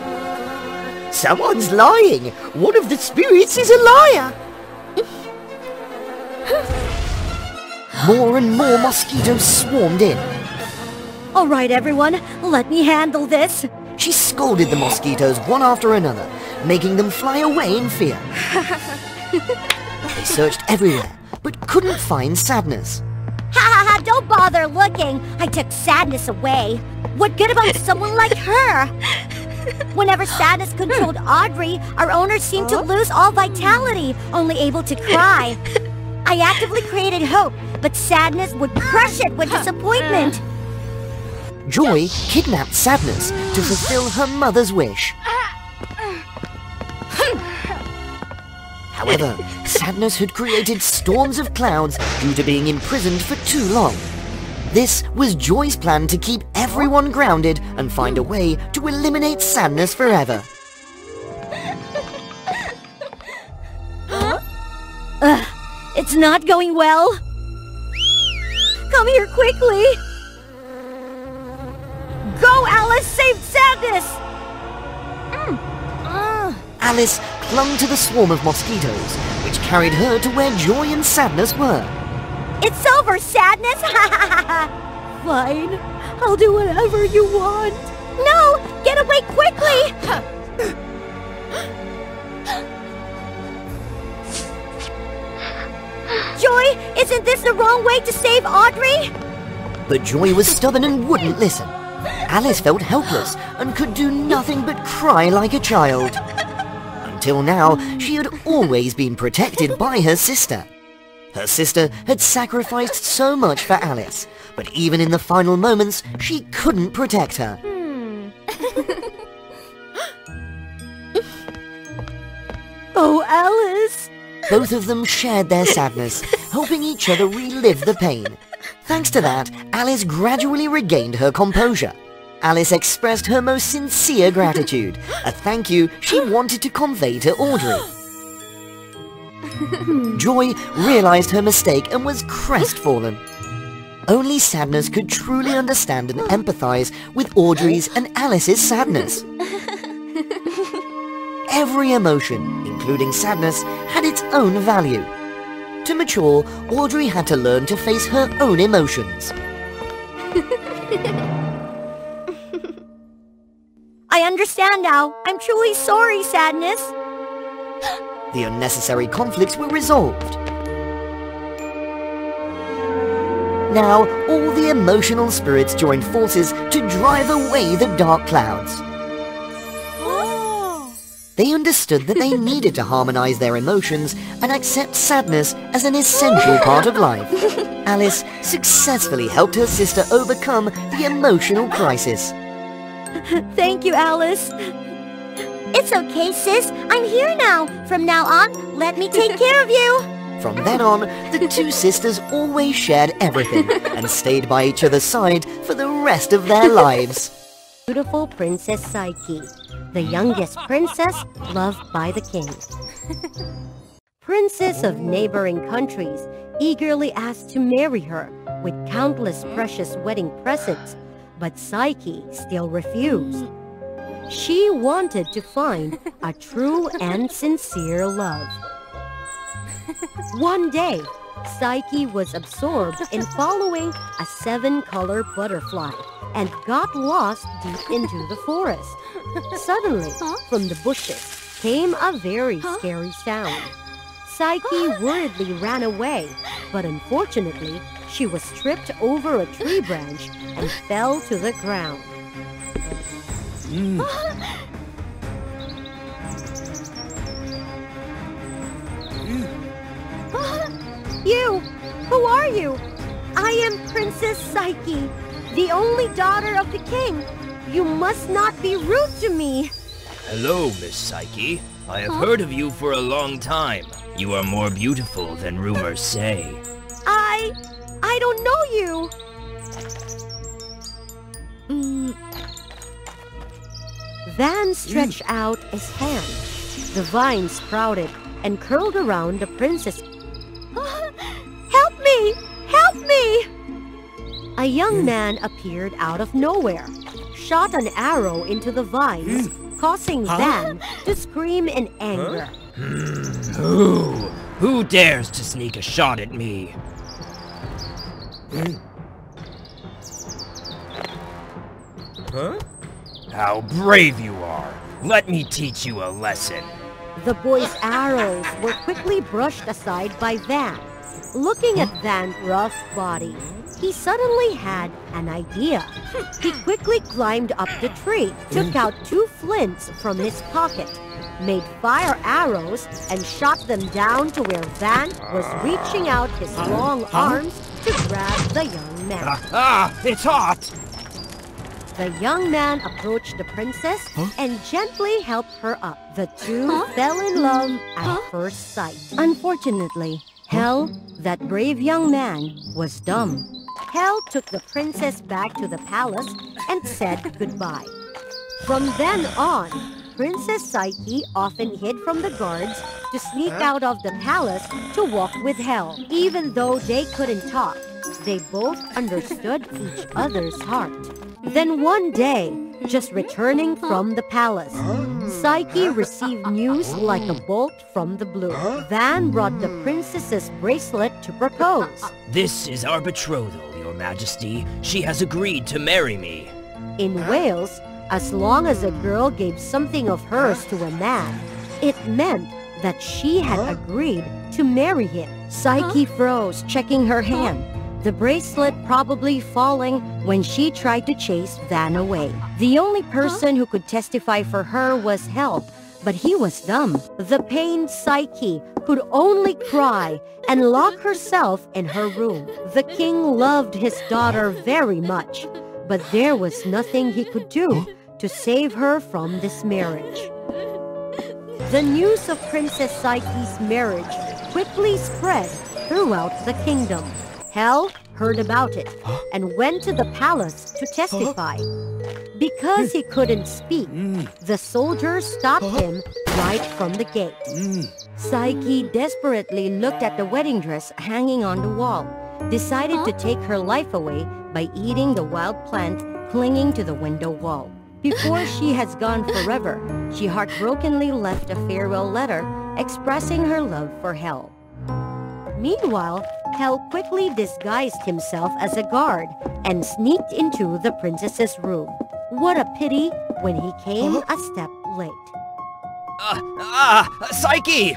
Someone's lying! One of the spirits is a liar! More and more mosquitoes swarmed in. All right, everyone, let me handle this. She scolded the mosquitoes one after another, making them fly away in fear. They searched everywhere, but couldn't find Sadness. Ha ha ha, don't bother looking. I took Sadness away. What good about someone like her? Whenever Sadness controlled Audrey, our owner seemed to lose all vitality, only able to cry. I actively created hope, but Sadness would crush it with disappointment. Joy kidnapped Sadness to fulfill her mother's wish. However, sadness had created storms of clouds due to being imprisoned for too long. This was Joy's plan to keep everyone grounded and find a way to eliminate sadness forever. It's not going well. Come here quickly. Go, Alice! Save sadness! Alice clung to the swarm of mosquitoes, which carried her to where Joy and Sadness were. It's over, Sadness! Fine. I'll do whatever you want. No! Get away quickly! Joy, isn't this the wrong way to save Audrey? But Joy was stubborn and wouldn't listen. Alice felt helpless and could do nothing but cry like a child. Until now, she had always been protected by her sister. Her sister had sacrificed so much for Alice, but even in the final moments, she couldn't protect her. Oh, Alice! Both of them shared their sadness, helping each other relive the pain. Thanks to that, Alice gradually regained her composure. Alice expressed her most sincere gratitude, a thank you she wanted to convey to Audrey. Joy realized her mistake and was crestfallen. Only Sadness could truly understand and empathize with Audrey's and Alice's sadness. Every emotion, including sadness, had its own value. To mature, Audrey had to learn to face her own emotions. I understand now. I'm truly sorry, Sadness. The unnecessary conflicts were resolved. Now, all the emotional spirits joined forces to drive away the dark clouds. They understood that they needed to harmonize their emotions and accept sadness as an essential part of life. Alice successfully helped her sister overcome the emotional crisis. Thank you, Alice. It's okay, sis. I'm here now. From now on, let me take care of you. From then on, the two sisters always shared everything and stayed by each other's side for the rest of their lives. Beautiful Princess Psyche, the youngest princess loved by the king. Princes of neighboring countries eagerly asked to marry her with countless precious wedding presents, but Psyche still refused. She wanted to find a true and sincere love. One day, Psyche was absorbed in following a 7-color butterfly and got lost deep into the forest. Suddenly, from the bushes came a very scary sound. Psyche worriedly ran away, but unfortunately, she was tripped over a tree branch and fell to the ground. You! Who are you? I am Princess Psyche, the only daughter of the king. You must not be rude to me. Hello, Miss Psyche. I have heard of you for a long time. You are more beautiful than rumors say. I don't know you. Van stretched out his hand. The vine sprouted and curled around the princess. Help me! Help me! A young man appeared out of nowhere, shot an arrow into the vines, causing Van to scream in anger. Who dares to sneak a shot at me? How brave you are! Let me teach you a lesson. The boy's arrows were quickly brushed aside by Van. Looking at Van's rough body, he suddenly had an idea. He quickly climbed up the tree, took out 2 flints from his pocket, made fire arrows, and shot them down to where Van was reaching out his long arms to grab the young man. It's hot! The young man approached the princess and gently helped her up. The two fell in love at first sight. Unfortunately, Hel, that brave young man, was dumb. Hel took the princess back to the palace and said goodbye. From then on, Princess Psyche often hid from the guards to sneak out of the palace to walk with Hel. Even though they couldn't talk, they both understood each other's heart. Then one day, just returning from the palace, Psyche received news like a bolt from the blue. Van brought the princess's bracelet to propose. This is our betrothal, Your Majesty. She has agreed to marry me. In Wales, as long as a girl gave something of hers to a man, it meant that she had agreed to marry him. Psyche froze, checking her hand, the bracelet probably falling when she tried to chase Van away. The only person who could testify for her was Hel, but he was dumb. The pained Psyche could only cry and lock herself in her room. The king loved his daughter very much, but there was nothing he could do to save her from this marriage. The news of Princess Psyche's marriage quickly spread throughout the kingdom. Hel heard about it and went to the palace to testify. Because he couldn't speak, the soldiers stopped him right from the gate. Psyche desperately looked at the wedding dress hanging on the wall, decided to take her life away by eating the wild plant clinging to the window wall. Before she has gone forever, she heartbrokenly left a farewell letter expressing her love for Hel. Meanwhile, Hel quickly disguised himself as a guard and sneaked into the princess's room. What a pity when he came a step late. Psyche!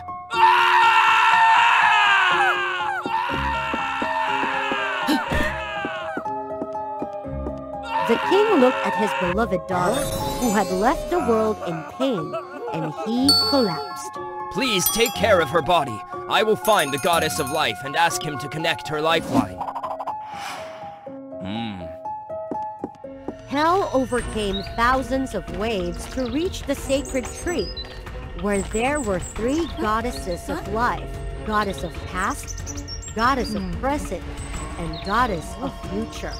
The king looked at his beloved daughter, who had left the world in pain, and he collapsed. Please take care of her body. I will find the goddess of life and ask him to connect her lifeline. Hel overcame thousands of waves to reach the sacred tree, where there were 3 goddesses of life: goddess of past, goddess of present, and goddess of future.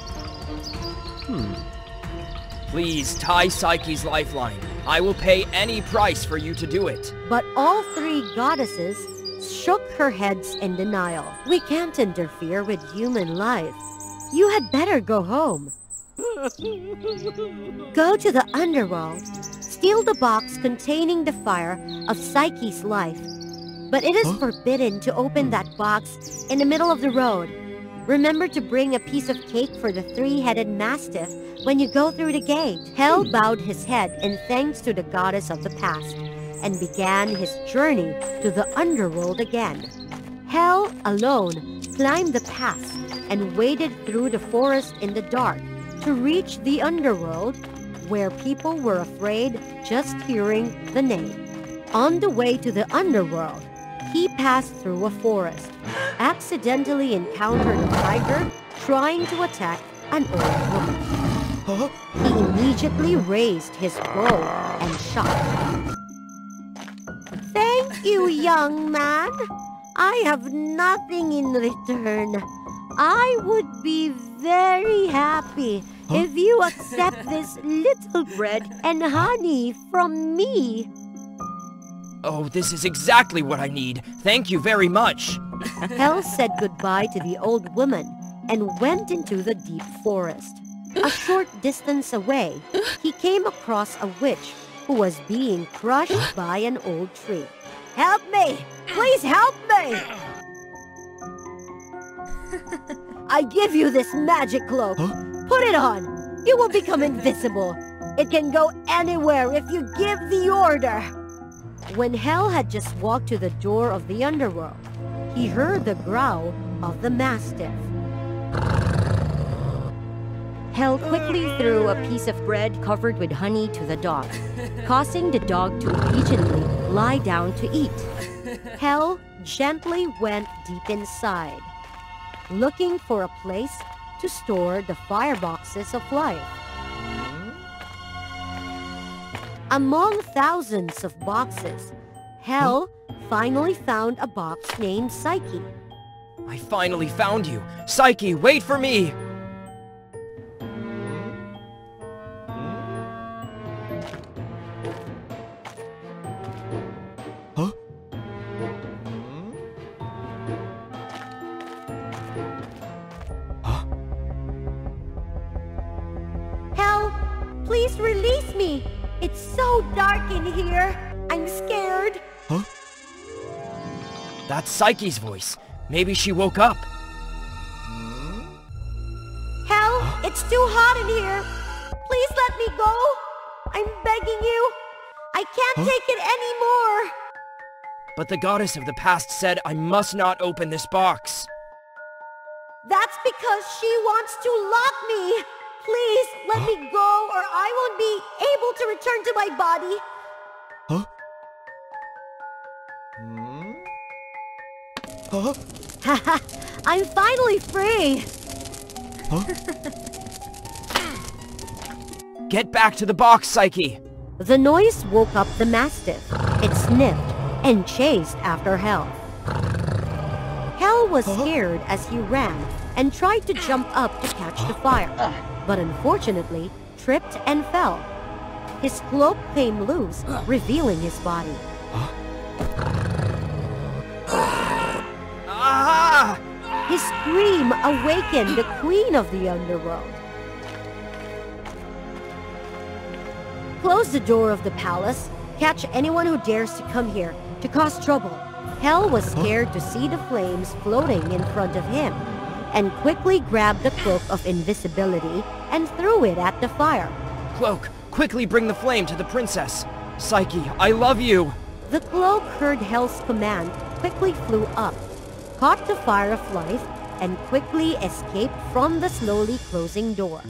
Please tie Psyche's lifeline. I will pay any price for you to do it. But all 3 goddesses shook her heads in denial. We can't interfere with human life. You had better go home. Go to the underworld, steal the box containing the fire of Psyche's life. But it is forbidden to open that box in the middle of the road. Remember to bring a piece of cake for the 3-headed mastiff when you go through the gate. Hel bowed his head in thanks to the goddess of the past and began his journey to the underworld again. Hel, alone, climbed the pass and waded through the forest in the dark to reach the underworld, where people were afraid just hearing the name. On the way to the underworld, he passed through a forest, accidentally encountered a tiger trying to attack an old woman. He immediately raised his bow and shot. Thank you, young man. I have nothing in return. I would be very happy if you accept this little bread and honey from me. Oh, this is exactly what I need. Thank you very much. Hel said goodbye to the old woman and went into the deep forest. A short distance away, he came across a witch who was being crushed by an old tree. Help me! Please help me! I give you this magic cloak. Put it on. You will become invisible. It can go anywhere if you give the order. When Hel had just walked to the door of the underworld, he heard the growl of the mastiff. Hel quickly threw a piece of bread covered with honey to the dog, causing the dog to obediently lie down to eat. Hel gently went deep inside, looking for a place to store the fireboxes of life. Among thousands of boxes, Hel finally found a box named Psyche. I finally found you. Psyche, wait for me! Huh? Huh? Hel, please release me. It's so dark in here. I'm scared. Huh? That's Psyche's voice. Maybe she woke up. Hel, it's too hot in here. Please let me go. I'm begging you. I can't take it anymore. But the goddess of the past said I must not open this box. That's because she wants to lock me. Please let me go or I won't be able to return to my body. Huh? Huh? Haha, I'm finally free! Huh? Get back to the box, Psyche! The noise woke up the mastiff. It sniffed and chased after Hel. Hel was scared as he ran and tried to jump up to catch the fire, but unfortunately tripped and fell. His cloak came loose, revealing his body. Ah! His scream awakened the queen of the underworld. Close the door of the palace. Catch anyone who dares to come here to cause trouble. Hel was scared to see the flames floating in front of him and quickly grabbed the cloak of invisibility and threw it at the fire. Cloak, quickly bring the flame to the princess. Psyche, I love you. The cloak heard Hel's command, quickly flew up, caught the fire of life, and quickly escaped from the slowly closing door.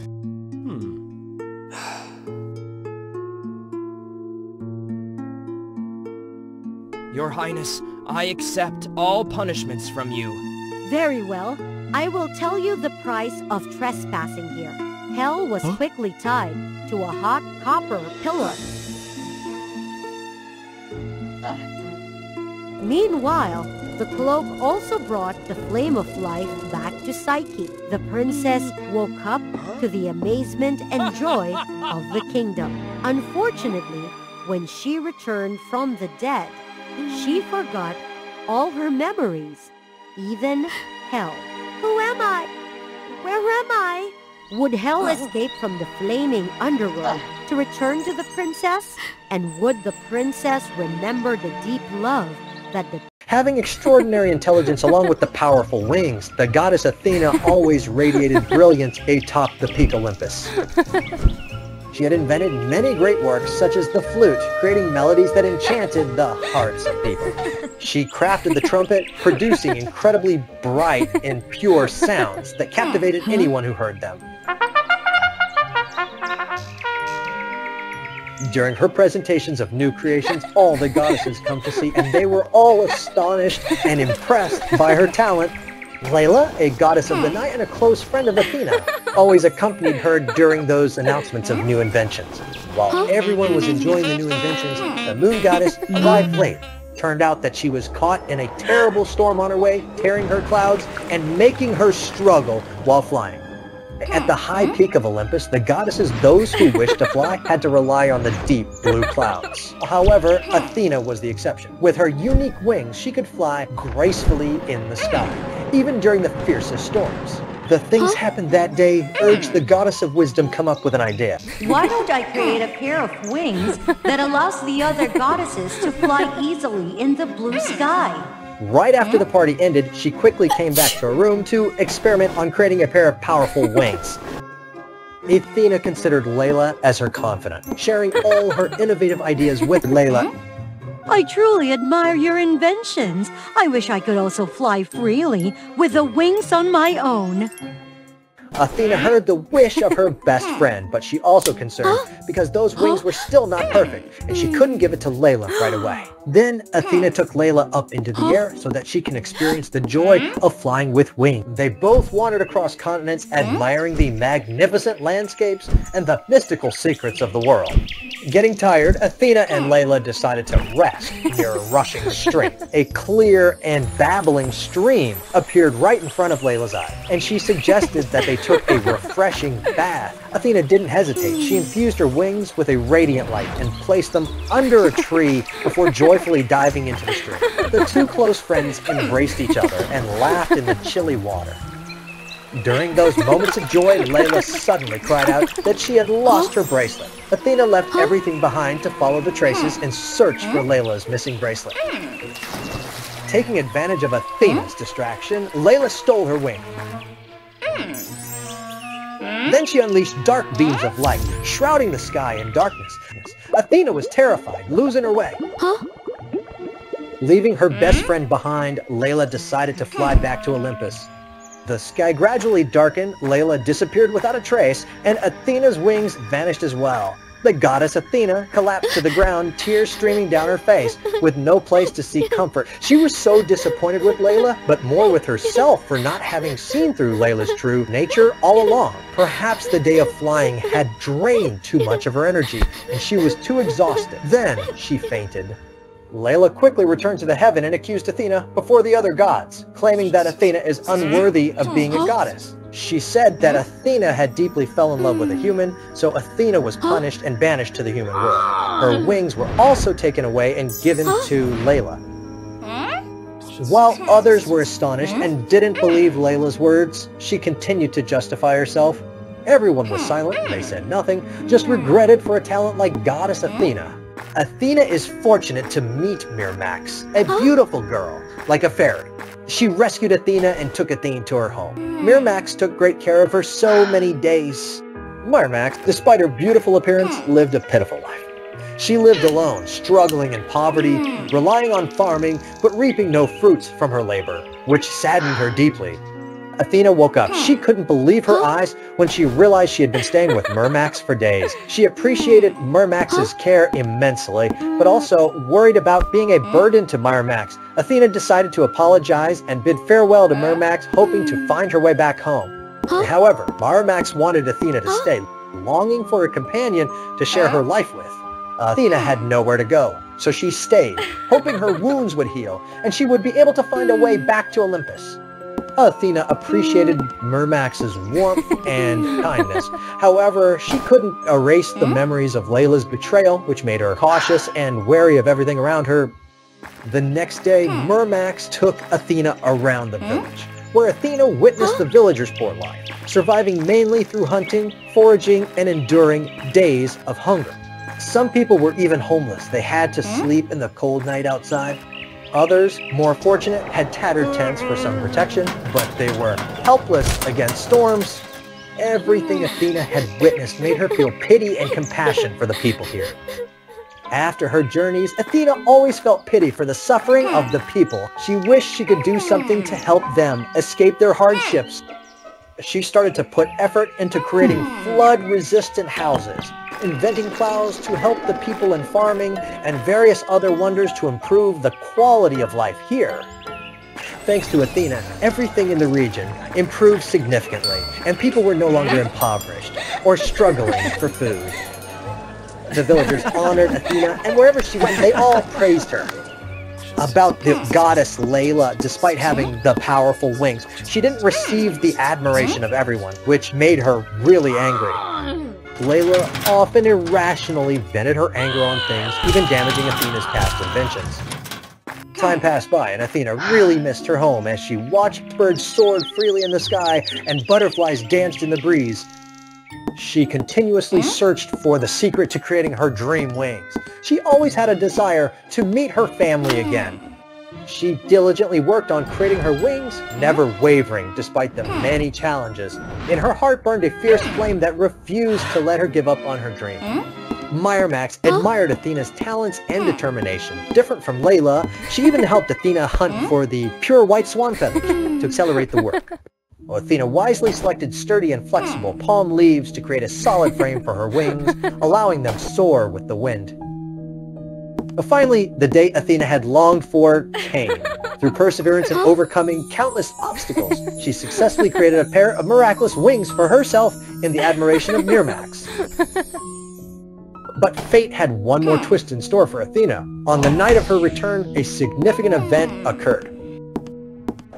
Your Highness, I accept all punishments from you. Very well. I will tell you the price of trespassing here. Hel was quickly tied to a hot copper pillar. Meanwhile, the cloak also brought the flame of life back to Psyche. The princess woke up to the amazement and joy of the kingdom. Unfortunately, when she returned from the dead, she forgot all her memories, even Hel. Who am I? Where am I? Would Hel escape from the flaming underworld to return to the princess? And would the princess remember the deep love that the... Having extraordinary intelligence along with the powerful wings, the goddess Athena always radiated brilliance atop the peak Olympus. She had invented many great works, such as the flute, creating melodies that enchanted the hearts of people. She crafted the trumpet, producing incredibly bright and pure sounds that captivated anyone who heard them. During her presentations of new creations, all the goddesses come to see, and they were all astonished and impressed by her talent. Layla, a goddess of the night and a close friend of Athena, always accompanied her during those announcements of new inventions. While everyone was enjoying the new inventions, the moon goddess arrived late. Turned out that she was caught in a terrible storm on her way, tearing her clouds and making her struggle while flying. At the high peak of Olympus, the goddesses, those who wished to fly, had to rely on the deep blue clouds. However, Athena was the exception. With her unique wings, she could fly gracefully in the sky, even during the fiercest storms. The things happened that day urged the goddess of wisdom come up with an idea. Why don't I create a pair of wings that allows the other goddesses to fly easily in the blue sky? Right after the party ended, she quickly came back to her room to experiment on creating a pair of powerful wings. Athena considered Layla as her confidant, sharing all her innovative ideas with Layla. I truly admire your inventions. I wish I could also fly freely with the wings on my own. Athena heard the wish of her best friend, but she also concerned because those wings were still not perfect, and she couldn't give it to Layla right away. Then Athena took Layla up into the air so that she can experience the joy of flying with wings. They both wandered across continents, admiring the magnificent landscapes and the mystical secrets of the world. Getting tired, Athena and Layla decided to rest near a rushing stream. A clear and babbling stream appeared right in front of Layla's eye, and she suggested that they took a refreshing bath. Athena didn't hesitate. She infused her wings with a radiant light and placed them under a tree before joyfully diving into the stream. The two close friends embraced each other and laughed in the chilly water. During those moments of joy, Layla suddenly cried out that she had lost her bracelet. Athena left everything behind to follow the traces and search for Layla's missing bracelet. Taking advantage of Athena's distraction, Layla stole her wing. Then she unleashed dark beams of light, shrouding the sky in darkness. Athena was terrified, losing her way. Leaving her best friend behind, Layla decided to fly back to Olympus. The sky gradually darkened, Layla disappeared without a trace, and Athena's wings vanished as well. The goddess Athena collapsed to the ground, tears streaming down her face, with no place to seek comfort. She was so disappointed with Layla, but more with herself for not having seen through Layla's true nature all along. Perhaps the day of flying had drained too much of her energy, and she was too exhausted. Then she fainted. Layla quickly returned to the heaven and accused Athena before the other gods, claiming that Athena is unworthy of being a goddess. She said that Athena had deeply fell in love with a human, so Athena was punished and banished to the human world. Her wings were also taken away and given to Layla. While others were astonished and didn't believe Layla's words, she continued to justify herself. Everyone was silent, they said nothing, just regretted for a talent like goddess Athena. Athena is fortunate to meet Mirmax, a beautiful girl, like a fairy. She rescued Athena and took Athena to her home. Mirmax took great care of her so many days. Mirmax, despite her beautiful appearance, lived a pitiful life. She lived alone, struggling in poverty, relying on farming, but reaping no fruits from her labor, which saddened her deeply. Athena woke up. She couldn't believe her eyes when she realized she had been staying with Mirmax for days. She appreciated Mirmax's care immensely, but also worried about being a burden to Mirmax. Athena decided to apologize and bid farewell to Mirmax, hoping to find her way back home. However, Mirmax wanted Athena to stay, longing for a companion to share her life with. Athena had nowhere to go, so she stayed, hoping her wounds would heal, and she would be able to find a way back to Olympus. Athena appreciated Mirmax's warmth and kindness. However, she couldn't erase the memories of Layla's betrayal, which made her cautious and wary of everything around her. The next day, Mirmax took Athena around the village, where Athena witnessed the villagers' poor life, surviving mainly through hunting, foraging, and enduring days of hunger. Some people were even homeless. They had to sleep in the cold night outside. Others, more fortunate, had tattered tents for some protection, but they were helpless against storms. Everything Athena had witnessed made her feel pity and compassion for the people here. After her journeys, Athena always felt pity for the suffering of the people. She wished she could do something to help them escape their hardships. She started to put effort into creating flood-resistant houses, inventing plows to help the people in farming, and various other wonders to improve the quality of life here. Thanks to Athena, everything in the region improved significantly, and people were no longer impoverished or struggling for food. The villagers honored Athena, and wherever she went, they all praised her. About the goddess Layla, despite having the powerful wings, she didn't receive the admiration of everyone, which made her really angry. Layla often irrationally vented her anger on things, even damaging Athena's past inventions. Time passed by, and Athena really missed her home as she watched birds soar freely in the sky and butterflies danced in the breeze. She continuously searched for the secret to creating her dream wings. She always had a desire to meet her family again. She diligently worked on creating her wings, never wavering despite the many challenges. In her heart burned a fierce flame that refused to let her give up on her dream. Mirmax admired Athena's talents and determination. Different from Layla, she even helped Athena hunt for the pure white swan feathers to accelerate the work. Athena wisely selected sturdy and flexible palm leaves to create a solid frame for her wings, allowing them to soar with the wind. But finally, the day Athena had longed for came. Through perseverance and overcoming countless obstacles, she successfully created a pair of miraculous wings for herself in the admiration of Mirmax. But fate had one more twist in store for Athena. On the night of her return, a significant event occurred.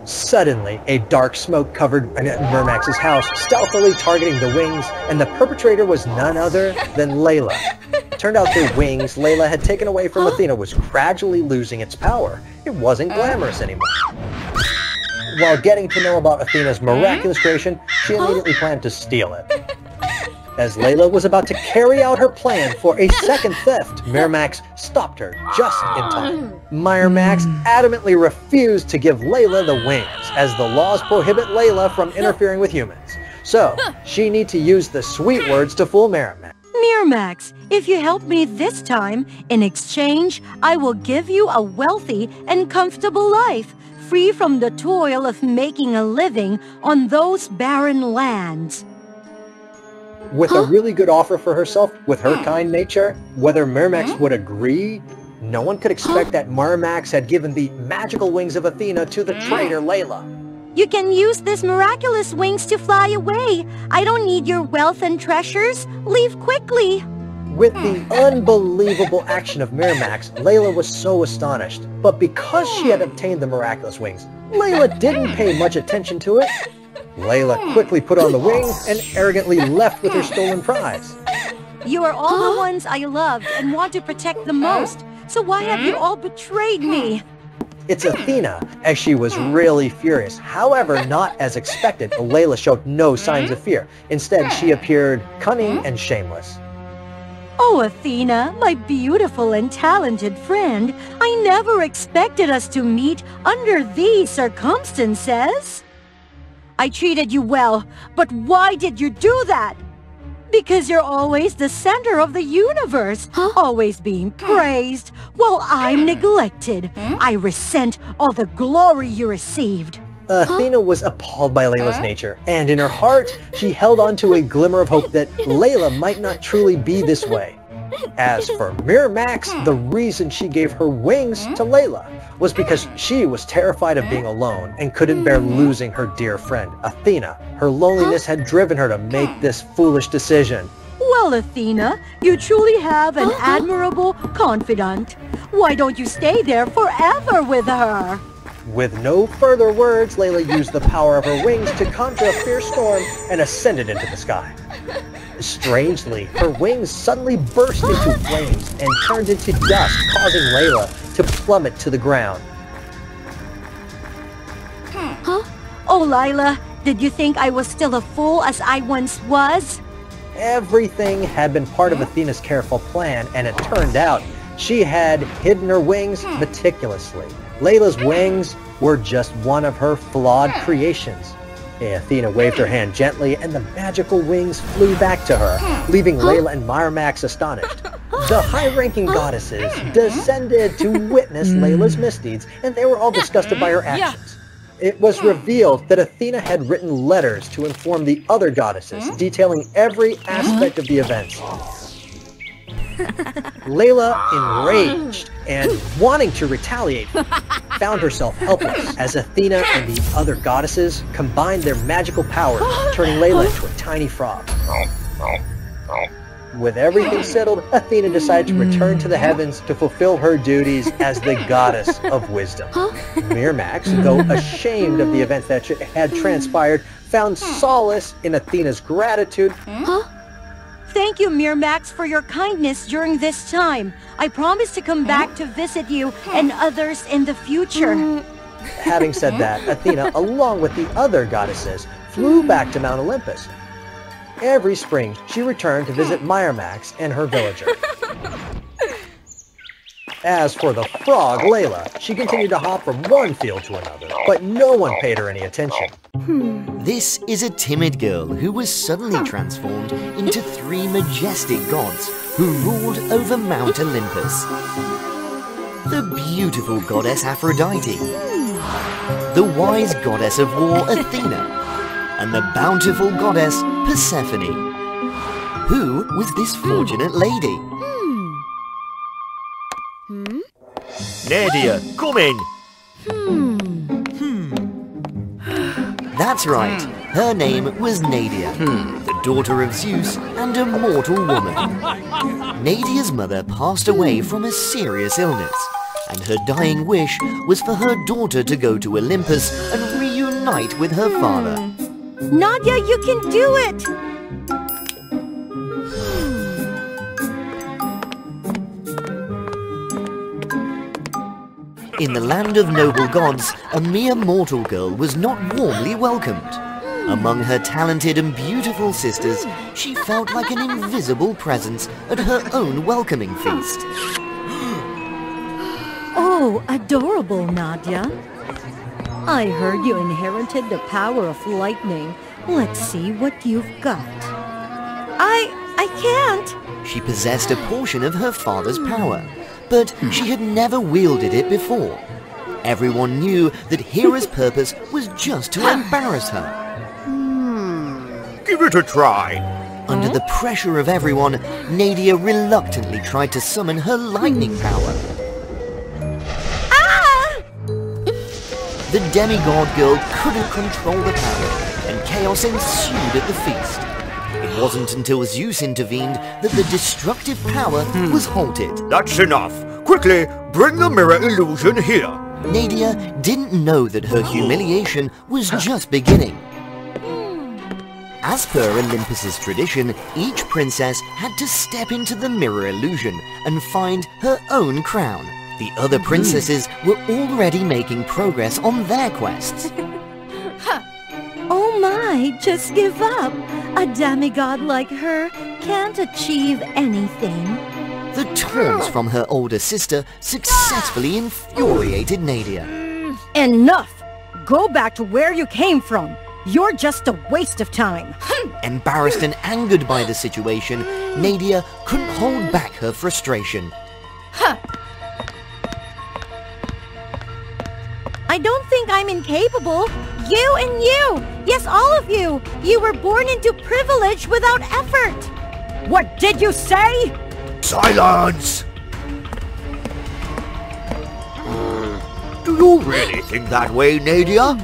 Suddenly, a dark smoke covered Mermax's house, stealthily targeting the wings, and the perpetrator was none other than Layla. It turned out the wings Layla had taken away from Athena was gradually losing its power. It wasn't glamorous anymore. While getting to know about Athena's miraculous creation, she immediately planned to steal it. As Layla was about to carry out her plan for a second theft, Miramax stopped her just in time. Miramax adamantly refused to give Layla the wings, as the laws prohibit Layla from interfering with humans. So, she needs to use the sweet words to fool Miramax. Miramax, if you help me this time, in exchange, I will give you a wealthy and comfortable life, free from the toil of making a living on those barren lands. With a really good offer for herself, with her kind nature, whether Miramax would agree, no one could expect that Miramax had given the magical wings of Athena to the traitor Layla. You can use these miraculous wings to fly away. I don't need your wealth and treasures. Leave quickly. With the unbelievable action of Miramax, Layla was so astonished. But because she had obtained the miraculous wings, Layla didn't pay much attention to it. Layla quickly put on the wings and arrogantly left with her stolen prize. You are all the ones I loved and want to protect the most, so why have you all betrayed me? It's Athena, as she was really furious. However, not as expected, Layla showed no signs of fear. Instead, she appeared cunning and shameless. Oh, Athena, my beautiful and talented friend, I never expected us to meet under these circumstances. I treated you well, but why did you do that? Because you're always the center of the universe, always being praised, while I'm neglected. I resent all the glory you received. Athena was appalled by Layla's nature, and in her heart, she held on to a glimmer of hope that Layla might not truly be this way. As for Miramax, the reason she gave her wings to Layla was because she was terrified of being alone and couldn't bear losing her dear friend, Athena. Her loneliness had driven her to make this foolish decision. Well, Athena, you truly have an admirable confidant. Why don't you stay there forever with her? With no further words, Layla used the power of her wings to conjure a fierce storm and ascended into the sky. Strangely, her wings suddenly burst into flames and turned into dust, causing Layla to plummet to the ground. Oh, Lila, did you think I was still a fool as I once was? Everything had been part of Athena's careful plan, and it turned out she had hidden her wings meticulously. Layla's wings were just one of her flawed creations. Athena waved her hand gently, and the magical wings flew back to her, leaving Layla and Miramax astonished. The high-ranking goddesses descended to witness Layla's misdeeds, and they were all disgusted by her actions. It was revealed that Athena had written letters to inform the other goddesses, detailing every aspect of the events. Layla, enraged and wanting to retaliate, found herself helpless as Athena and the other goddesses combined their magical powers, turning Layla into a tiny frog. With everything settled, Athena decided to return to the heavens to fulfill her duties as the goddess of wisdom. Miramax, though ashamed of the events that had transpired, found solace in Athena's gratitude. Thank you, Miramax, for your kindness during this time. I promise to come back to visit you and others in the future. Having said that, Athena, along with the other goddesses, flew back to Mount Olympus. Every spring, she returned to visit Miramax and her villager. As for the frog, Layla, she continued to hop from one field to another, but no one paid her any attention. This is a timid girl who was suddenly transformed into 3 majestic gods who ruled over Mount Olympus. The beautiful goddess Aphrodite, the wise goddess of war Athena, and the bountiful goddess Persephone. Who was this fortunate lady? Nadia, come in! That's right, her name was Nadia, the daughter of Zeus and a mortal woman. Nadia's mother passed away from a serious illness, and her dying wish was for her daughter to go to Olympus and reunite with her father. Nadia, you can do it! In the land of noble gods, a mere mortal girl was not warmly welcomed. Among her talented and beautiful sisters, she felt like an invisible presence at her own welcoming feast. Oh, adorable, Nadia. I heard you inherited the power of lightning. Let's see what you've got. I can't. She possessed a portion of her father's power, but she had never wielded it before. Everyone knew that Hera's purpose was just to embarrass her. Give it a try. Under the pressure of everyone, Nadia reluctantly tried to summon her lightning power. The demigod girl couldn't control the power, and chaos ensued at the feast. It wasn't until Zeus intervened that the destructive power was halted. That's enough. Quickly, bring the mirror illusion here. Nadia didn't know that her humiliation was just beginning. As per Olympus's tradition, each princess had to step into the mirror illusion and find her own crown. The other princesses were already making progress on their quests. Oh my, just give up. A demigod like her can't achieve anything. The taunts from her older sister successfully infuriated Nadia. Enough! Go back to where you came from. You're just a waste of time. Embarrassed and angered by the situation, Nadia couldn't hold back her frustration. I don't think I'm incapable. You and you! Yes, all of you! You were born into privilege without effort! What did you say? Silence! Do you really think that way, Nadia?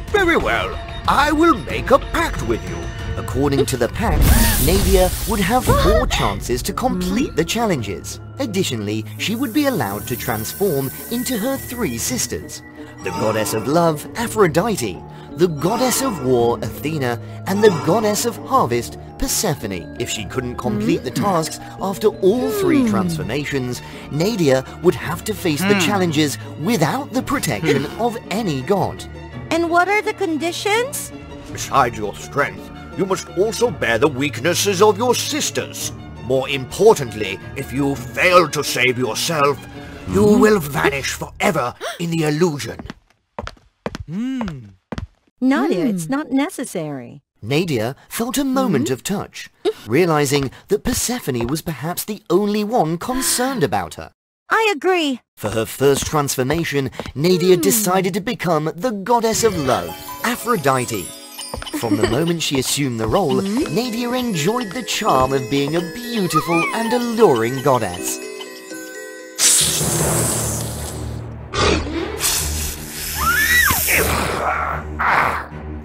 Very well. I will make a pact with you. According to the pact, Nadia would have 4 chances to complete the challenges. Additionally, she would be allowed to transform into her 3 sisters: the goddess of love, Aphrodite, the goddess of war, Athena, and the goddess of harvest, Persephone. If she couldn't complete the tasks after all 3 transformations, Nadia would have to face the challenges without the protection of any god. And what are the conditions? Besides your strength, you must also bear the weaknesses of your sisters. More importantly, if you fail to save yourself, you will vanish forever in the illusion. Nadia, it's not necessary. Nadia felt a moment of touch, realizing that Persephone was perhaps the only one concerned about her. I agree. For her first transformation, Nadia decided to become the goddess of love, Aphrodite. From the moment she assumed the role, Nadia enjoyed the charm of being a beautiful and alluring goddess.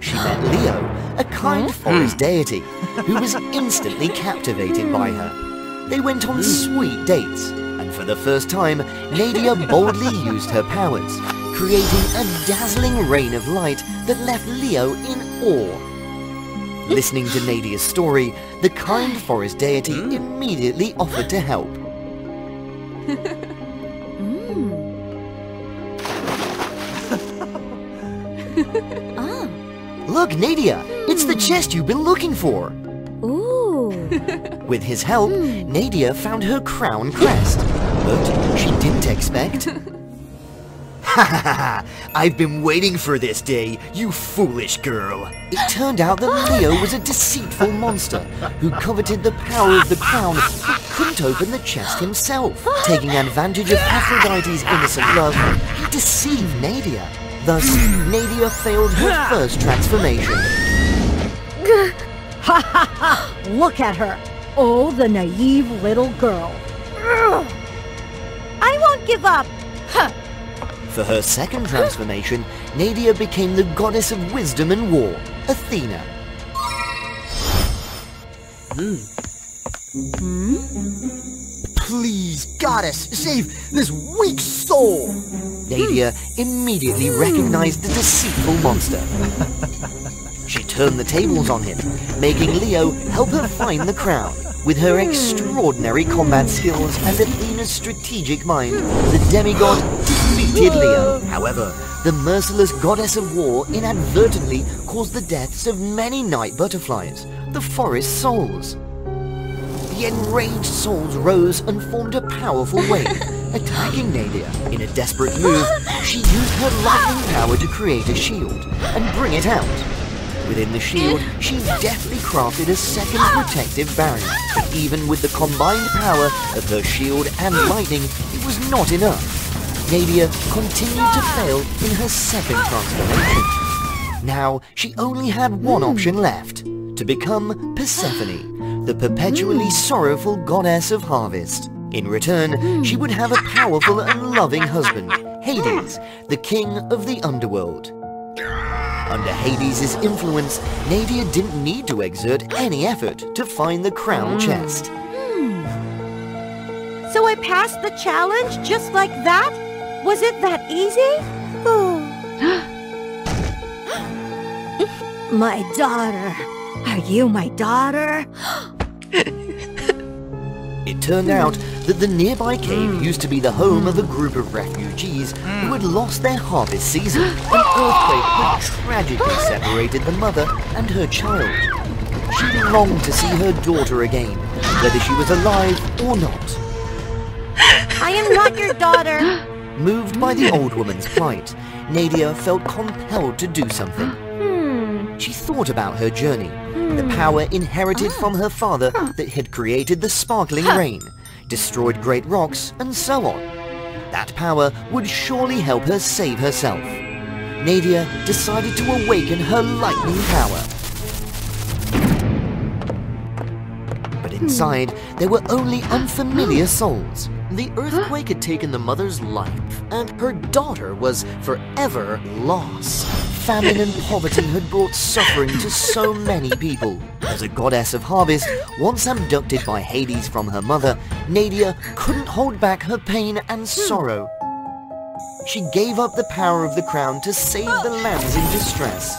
She met Leo, a kind forest deity, who was instantly captivated by her. They went on sweet dates, and for the first time, Nadia boldly used her powers, creating a dazzling rain of light that left Leo in awe. Listening to Nadia's story, the kind forest deity immediately offered to help. Look, Nadia! It's the chest you've been looking for! Ooh! With his help, Nadia found her crown crest, but she didn't expect... Ha ha ha! I've been waiting for this day, you foolish girl! It turned out that Leo was a deceitful monster who coveted the power of the crown but couldn't open the chest himself. Taking advantage of Aphrodite's innocent love, he deceived Nadia. Thus, Nadia failed her first transformation. Ha ha ha! Look at her! Oh, the naive little girl. I won't give up! For her second transformation, Nadia became the goddess of wisdom and war, Athena. Please, goddess, save this weak soul! Nadia immediately recognized the deceitful monster. She turned the tables on him, making Leo help her find the crown. With her extraordinary combat skills and Athena's strategic mind, the demigod defeated Leo. However, the merciless goddess of war inadvertently caused the deaths of many night butterflies, the forest souls. The enraged souls rose and formed a powerful wave, attacking Nadia. In a desperate move, she used her lightning power to create a shield and bring it out. Within the shield, she deftly crafted a second protective barrier. But even with the combined power of her shield and lightning, it was not enough. Nadia continued to fail in her second transformation. Now, she only had one option left, to become Persephone, the perpetually sorrowful goddess of harvest. In return, she would have a powerful and loving husband, Hades, the king of the underworld. Under Hades' influence, Nadia didn't need to exert any effort to find the crown chest. So I passed the challenge just like that? Was it that easy? My daughter. Are you my daughter? It turned out that the nearby cave used to be the home of a group of refugees who had lost their harvest season. An earthquake had tragically separated the mother and her child. She longed to see her daughter again, whether she was alive or not. I am not your daughter. Moved by the old woman's plight, Nadia felt compelled to do something. She thought about her journey, the power inherited from her father that had created the sparkling rain, destroyed great rocks, and so on. That power would surely help her save herself. Nadia decided to awaken her lightning power. But inside, there were only unfamiliar souls. The earthquake had taken the mother's life, and her daughter was forever lost. Famine and poverty had brought suffering to so many people. As a goddess of harvest, once abducted by Hades from her mother, Nadia couldn't hold back her pain and sorrow. She gave up the power of the crown to save the lands in distress.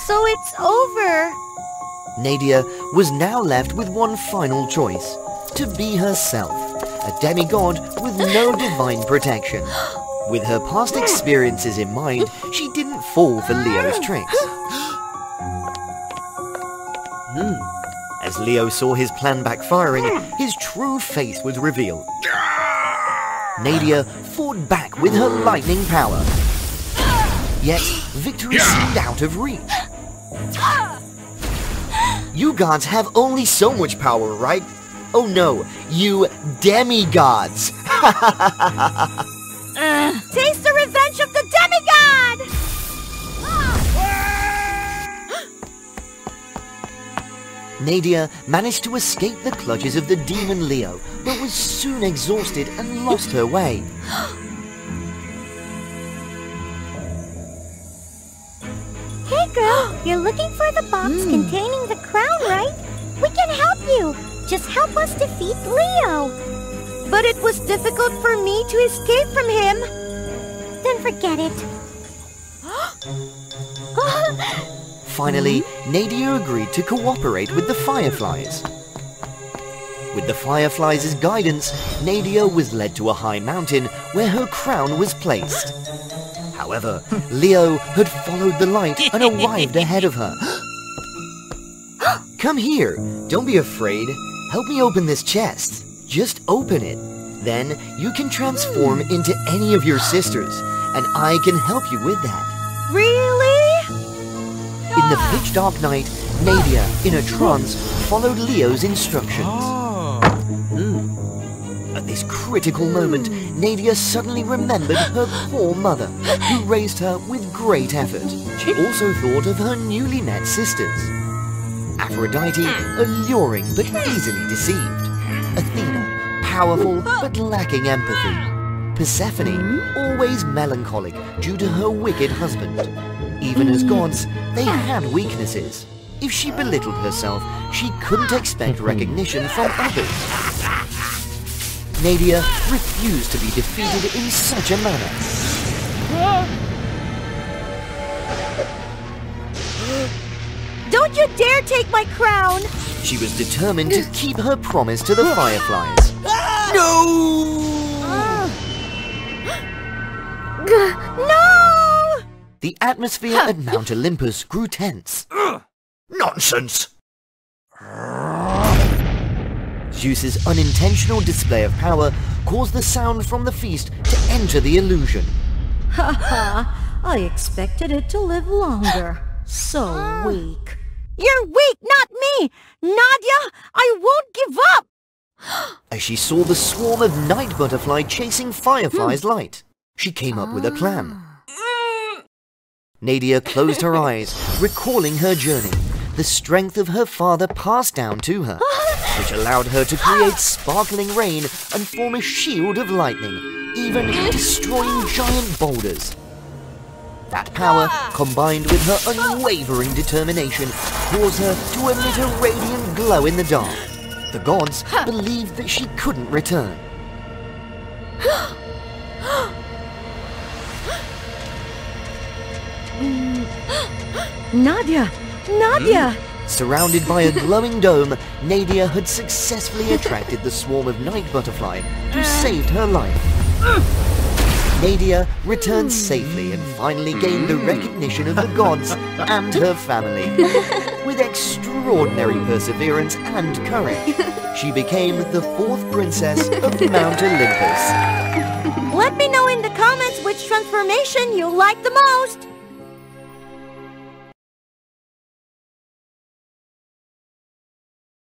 So it's over. Nadia was now left with one final choice, to be herself, a demigod with no divine protection. With her past experiences in mind, she didn't fall for Leo's tricks. As Leo saw his plan backfiring, his true face was revealed. Nadia fought back with her lightning power. Yet, victory seemed out of reach. You gods have only so much power, right? Oh no, you demigods! Taste the revenge of the demigod! Nadia managed to escape the clutches of the demon Leo, but was soon exhausted and lost her way. Hey girl, you're looking for the box containing the crown, right? We can help you. Just help us defeat Leo. But it was difficult for me to escape from him. Then forget it. Finally, Nadia agreed to cooperate with the Fireflies. With the Fireflies' guidance, Nadia was led to a high mountain where her crown was placed. However, Leo had followed the light and arrived ahead of her. Come here, don't be afraid. Help me open this chest. Just open it. Then you can transform into any of your sisters, and I can help you with that. Really? In the pitch dark night, Nadia, in a trance, followed Leo's instructions. At this critical moment, Nadia suddenly remembered her poor mother, who raised her with great effort. She also thought of her newly met sisters. Aphrodite, alluring but easily deceived. Athena, powerful but lacking empathy. Persephone, always melancholic due to her wicked husband. Even as gods, they had weaknesses. If she belittled herself, she couldn't expect recognition from others. Nadia refused to be defeated in such a manner. Don't you dare take my crown! She was determined to keep her promise to the Fireflies. No! No! The atmosphere at Mount Olympus grew tense. Nonsense! Zeus's unintentional display of power caused the sound from the feast to enter the illusion. Haha, I expected it to live longer. So weak. You're weak, not me! Nadia, I won't give up! As she saw the swarm of night butterfly chasing Firefly's light, she came up with a plan. Nadia closed her eyes, recalling her journey. The strength of her father passed down to her, which allowed her to create sparkling rain and form a shield of lightning, even destroying giant boulders. That power, combined with her unwavering determination, caused her to emit a radiant glow in the dark. The gods believed that she couldn't return. Nadia! Nadia! Surrounded by a glowing dome, Nadia had successfully attracted the swarm of night butterfly who saved her life. Nadia returned safely and finally gained the recognition of the gods and her family. With extraordinary perseverance and courage, she became the 4th princess of Mount Olympus. Let me know in the comments which transformation you like the most!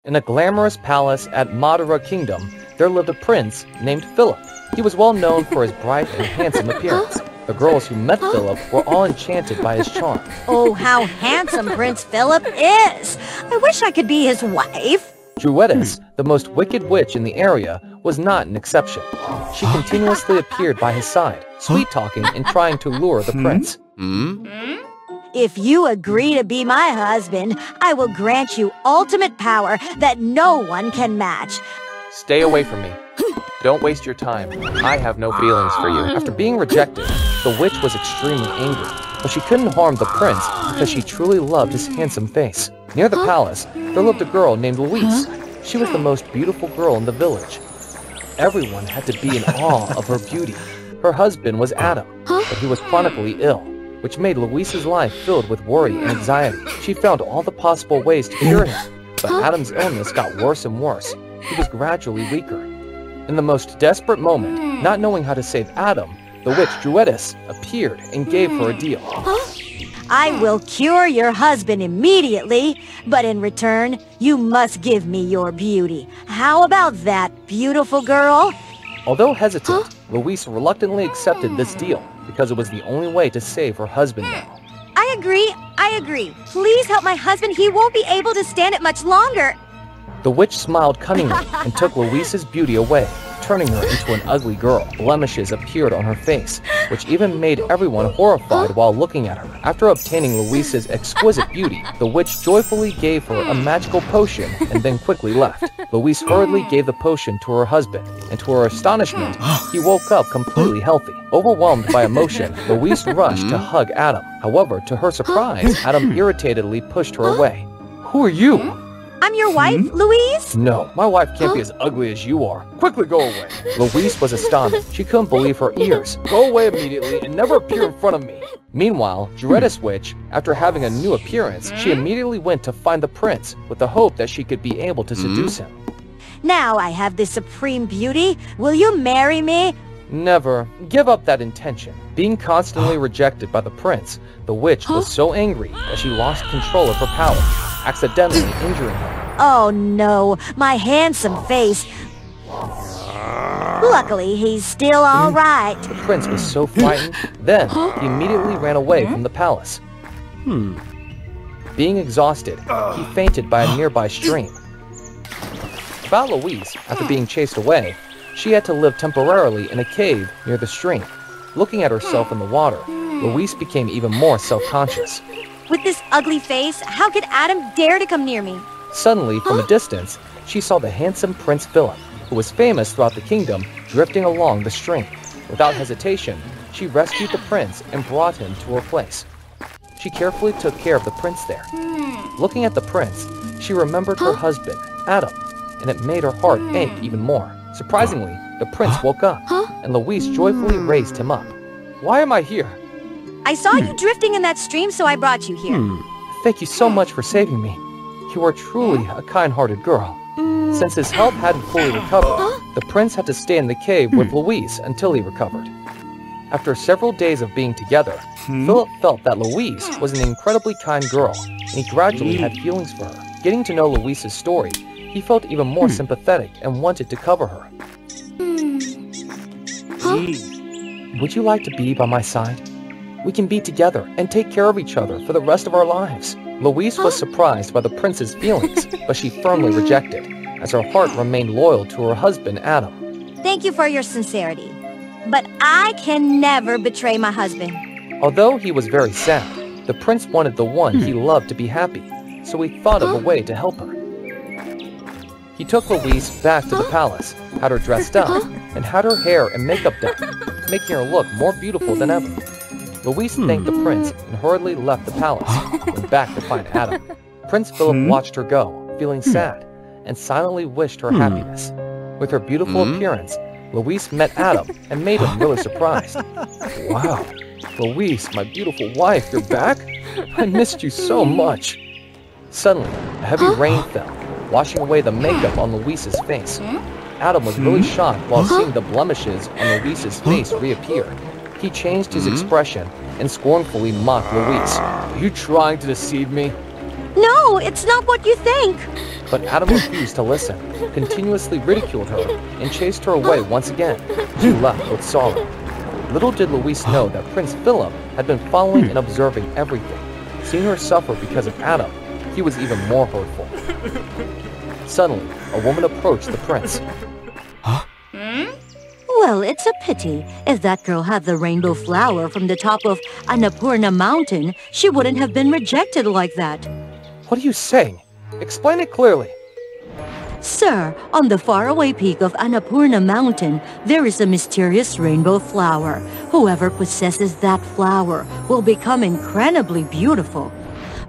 In a glamorous palace at Madara Kingdom, there lived a prince named Philip. He was well known for his bright and handsome appearance. The girls who met Philip were all enchanted by his charm. Oh, how handsome Prince Philip is! I wish I could be his wife. Druidess, the most wicked witch in the area, was not an exception. She continuously appeared by his side, sweet-talking and trying to lure the prince. If you agree to be my husband, I will grant you ultimate power that no one can match. Stay away from me. Don't waste your time. I have no feelings for you. After being rejected, the witch was extremely angry, but she couldn't harm the prince because she truly loved his handsome face. Near the palace, there lived a girl named Louise. She was the most beautiful girl in the village. Everyone had to be in awe of her beauty. Her husband was Adam, but he was chronically ill, which made Louise's life filled with worry and anxiety. She found all the possible ways to cure him, but Adam's illness got worse and worse. He was gradually weaker. In the most desperate moment, not knowing how to save Adam, the witch Druidess appeared and gave her a deal. I will cure your husband immediately, but in return, you must give me your beauty. How about that, beautiful girl? Although hesitant, Louise reluctantly accepted this deal because it was the only way to save her husband now. I agree. Please help my husband. He won't be able to stand it much longer. The witch smiled cunningly and took Louise's beauty away, turning her into an ugly girl. Blemishes appeared on her face, which even made everyone horrified while looking at her. After obtaining Louise's exquisite beauty, the witch joyfully gave her a magical potion and then quickly left. Louise hurriedly gave the potion to her husband, and to her astonishment, he woke up completely healthy. Overwhelmed by emotion, Louise rushed to hug Adam. However, to her surprise, Adam irritatedly pushed her away. Who are you? I'm your wife, Louise? No, my wife can't be as ugly as you are. Quickly go away. Louise was astonished. She couldn't believe her ears. Go away immediately and never appear in front of me. Meanwhile, Druidess Witch, after having a new appearance, she immediately went to find the prince with the hope that she could be able to seduce him. Now I have this supreme beauty. Will you marry me? Never. Give up that intention. Being constantly rejected by the prince, the witch was so angry that she lost control of her power, accidentally injuring him. Oh no, my handsome face. Luckily, he's still all right. The prince was so frightened, then he immediately ran away from the palace. Being exhausted, he fainted by a nearby stream. About Louise, after being chased away, she had to live temporarily in a cave near the stream. Looking at herself in the water, Louise became even more self-conscious. With this ugly face, how could Adam dare to come near me? Suddenly, from a distance, she saw the handsome Prince Philip, who was famous throughout the kingdom, drifting along the stream. Without hesitation, she rescued the prince and brought him to her place. She carefully took care of the prince there. Looking at the prince, she remembered her husband, Adam, and it made her heart ache even more. Surprisingly, the prince woke up, and Louise joyfully raised him up. Why am I here? I saw you drifting in that stream, so I brought you here. Thank you so much for saving me. You are truly a kind-hearted girl. Since his health hadn't fully recovered, the prince had to stay in the cave with Louise until he recovered. After several days of being together, Philip felt that Louise was an incredibly kind girl, and he gradually had feelings for her. Getting to know Louise's story, he felt even more sympathetic and wanted to cover her. Would you like to be by my side? We can be together and take care of each other for the rest of our lives. Louise was surprised by the prince's feelings, but she firmly rejected, as her heart remained loyal to her husband, Adam. Thank you for your sincerity, but I can never betray my husband. Although he was very sad, the prince wanted the one he loved to be happy, so he thought of a way to help her. He took Louise back to the palace, had her dressed up, and had her hair and makeup done, making her look more beautiful than ever. Louise thanked the prince and hurriedly left the palace, went back to find Adam. Prince Philip watched her go, feeling sad, and silently wished her happiness. With her beautiful appearance, Louise met Adam and made him really surprised. Wow, Louise, my beautiful wife, you're back? I missed you so much. Suddenly, a heavy rain fell, washing away the makeup on Louise's face. Adam was really shocked while seeing the blemishes on Louise's face reappear. He changed his expression and scornfully mocked Louise. Are you trying to deceive me? No, it's not what you think. But Adam refused to listen, continuously ridiculed her, and chased her away once again. She left with sorrow. Little did Louise know that Prince Philip had been following and observing everything. Seeing her suffer because of Adam, he was even more hurtful. Suddenly, a woman approached the prince. Well, it's a pity. If that girl had the rainbow flower from the top of Annapurna Mountain, she wouldn't have been rejected like that. What are you saying? Explain it clearly. Sir, on the faraway peak of Annapurna Mountain, there is a mysterious rainbow flower. Whoever possesses that flower will become incredibly beautiful.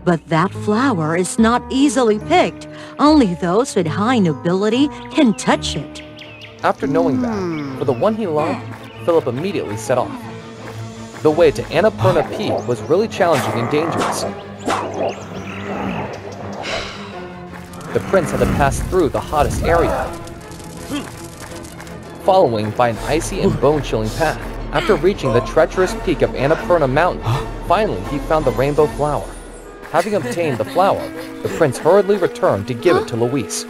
But that flower is not easily picked. Only those with high nobility can touch it. After knowing that, for the one he loved, Philip immediately set off. The way to Annapurna Peak was really challenging and dangerous. The prince had to pass through the hottest area, following by an icy and bone-chilling path. After reaching the treacherous peak of Annapurna Mountain, finally he found the rainbow flower. Having obtained the flower, the prince hurriedly returned to give it to Louise.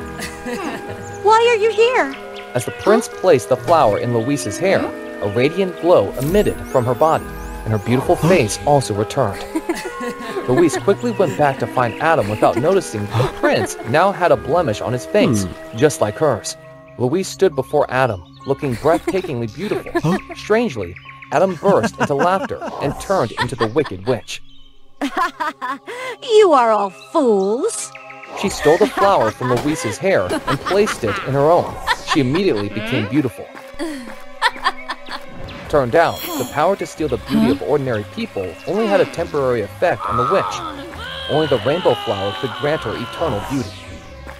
Why are you here? As the prince placed the flower in Louise's hair, a radiant glow emitted from her body, and her beautiful face also returned. Louise quickly went back to find Adam without noticing the prince now had a blemish on his face, just like hers. Louise stood before Adam, looking breathtakingly beautiful. Strangely, Adam burst into laughter and turned into the Wicked Witch. You are all fools. She stole the flower from Louise's hair and placed it in her own. She immediately became beautiful. Turned out, the power to steal the beauty of ordinary people only had a temporary effect on the witch. Only the rainbow flower could grant her eternal beauty.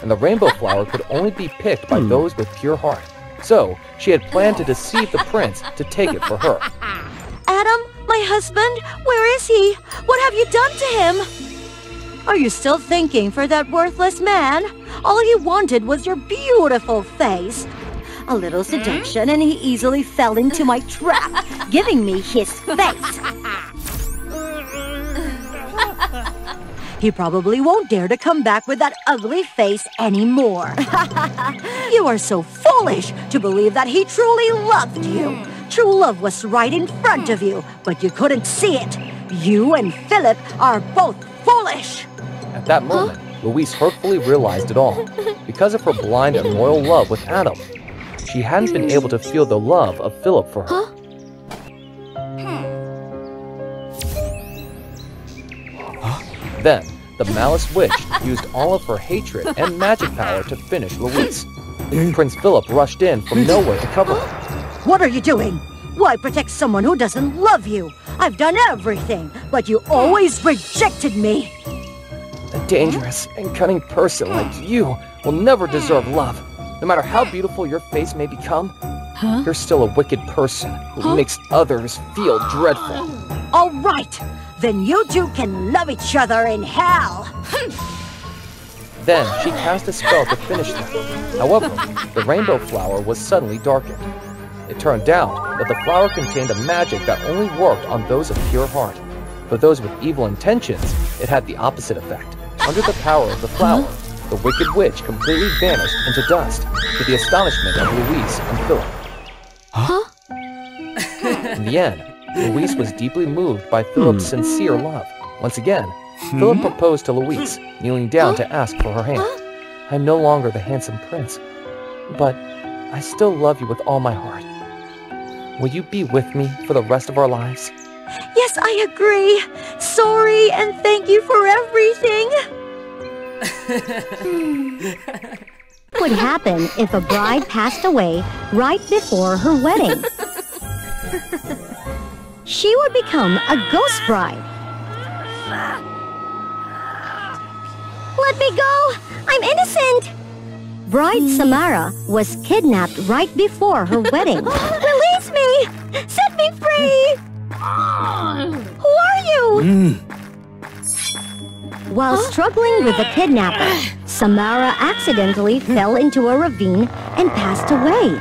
And the rainbow flower could only be picked by those with pure heart. So, she had planned to deceive the prince to take it for her. Adam, my husband, where is he? What have you done to him? Are you still thinking for that worthless man? All he wanted was your beautiful face. A little seduction and he easily fell into my trap, giving me his face. He probably won't dare to come back with that ugly face anymore. You are so foolish to believe that he truly loved you. True love was right in front of you, but you couldn't see it. You and Philip are both foolish. At that moment, Louise hurtfully realized it all. Because of her blind and loyal love with Adam, she hadn't been able to feel the love of Philip for her. Then, the Malice Witch used all of her hatred and magic power to finish Louise. Prince Philip rushed in from nowhere to cover her. What are you doing? Why protect someone who doesn't love you? I've done everything, but you always rejected me. A dangerous and cunning person like you will never deserve love. No matter how beautiful your face may become, you're still a wicked person who makes others feel dreadful. All right, then you two can love each other in hell. Then she cast a spell to finish them. However, the rainbow flower was suddenly darkened. It turned out that the flower contained a magic that only worked on those of pure heart. For those with evil intentions, it had the opposite effect. Under the power of the flower, the wicked witch completely vanished into dust, to the astonishment of Louise and Philip. In the end, Louise was deeply moved by Philip's sincere love. Once again, Philip proposed to Louise, kneeling down to ask for her hand. I'm no longer the handsome prince, but I still love you with all my heart. Will you be with me for the rest of our lives? Yes, I agree. Sorry, and thank you for everything. What would happen if a bride passed away right before her wedding? She would become a ghost bride. Let me go! I'm innocent! Bride Samara was kidnapped right before her wedding. Release me! Set me free! Who are you? While struggling with the kidnapper, Samara accidentally fell into a ravine and passed away.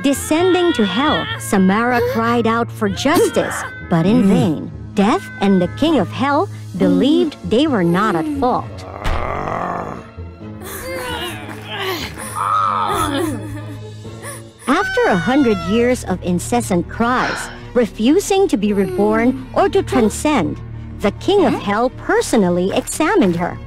Descending to hell, Samara cried out for justice, but in vain. Death and the king of hell believed they were not at fault. After 100 years of incessant cries, refusing to be reborn or to transcend, the king of hell personally examined her.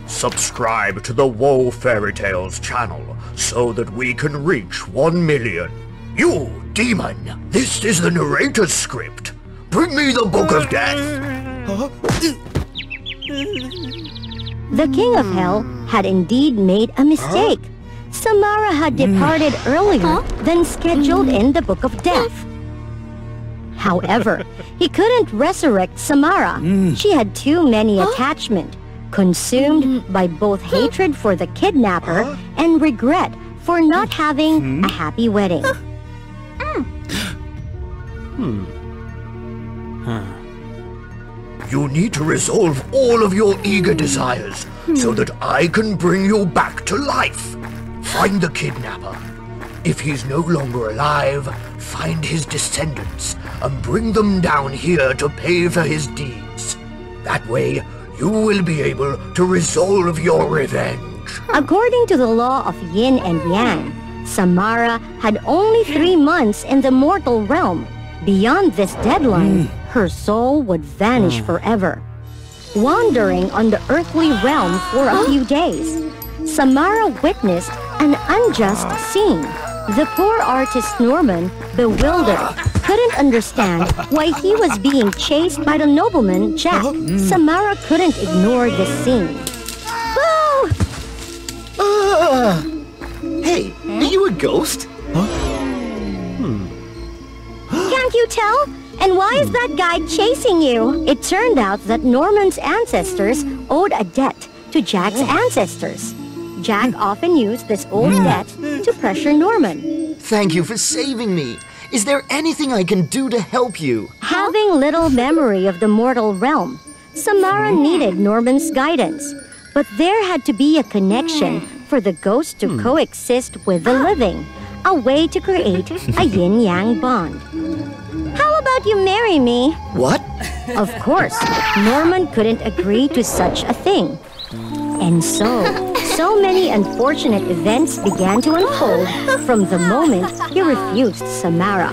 Subscribe to the WOA Fairy Tales channel so that we can reach 1 million. You, demon! This is the narrator's script. Bring me the Book of Death! The king of hell had indeed made a mistake. Samara had departed earlier than scheduled in the Book of Death. However, he couldn't resurrect Samara. She had too many attachments, consumed by both hatred for the kidnapper and regret for not having a happy wedding. You need to resolve all of your eager desires so that I can bring you back to life. Find the kidnapper. If he's no longer alive, find his descendants and bring them down here to pay for his deeds. That way, you will be able to resolve your revenge. According to the law of yin and yang, Samara had only 3 months in the mortal realm. Beyond this deadline, her soul would vanish forever. Wandering on the earthly realm for a few days, Samara witnessed an unjust scene. The poor artist Norman, bewildered, couldn't understand why he was being chased by the nobleman Jack. Samara couldn't ignore this scene. Hey, are you a ghost? Can't you tell? And why is that guy chasing you? It turned out that Norman's ancestors owed a debt to Jack's ancestors. Jack often used this old debt to pressure Norman. Thank you for saving me. Is there anything I can do to help you? Having little memory of the mortal realm, Samara needed Norman's guidance. But there had to be a connection for the ghost to coexist with the living, a way to create a yin-yang bond. How about you marry me? What? Of course, Norman couldn't agree to such a thing. And so many unfortunate events began to unfold from the moment he refused Samara.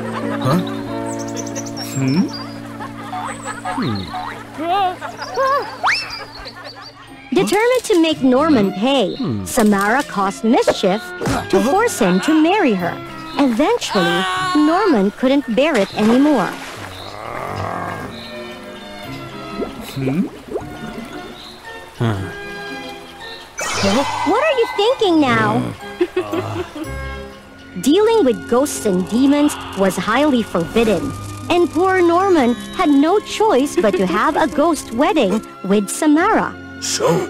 Determined to make Norman pay, Samara caused mischief to force him to marry her. Eventually, Norman couldn't bear it anymore. What are you thinking now? Dealing with ghosts and demons was highly forbidden, and poor Norman had no choice but to have a ghost wedding with Samara. So,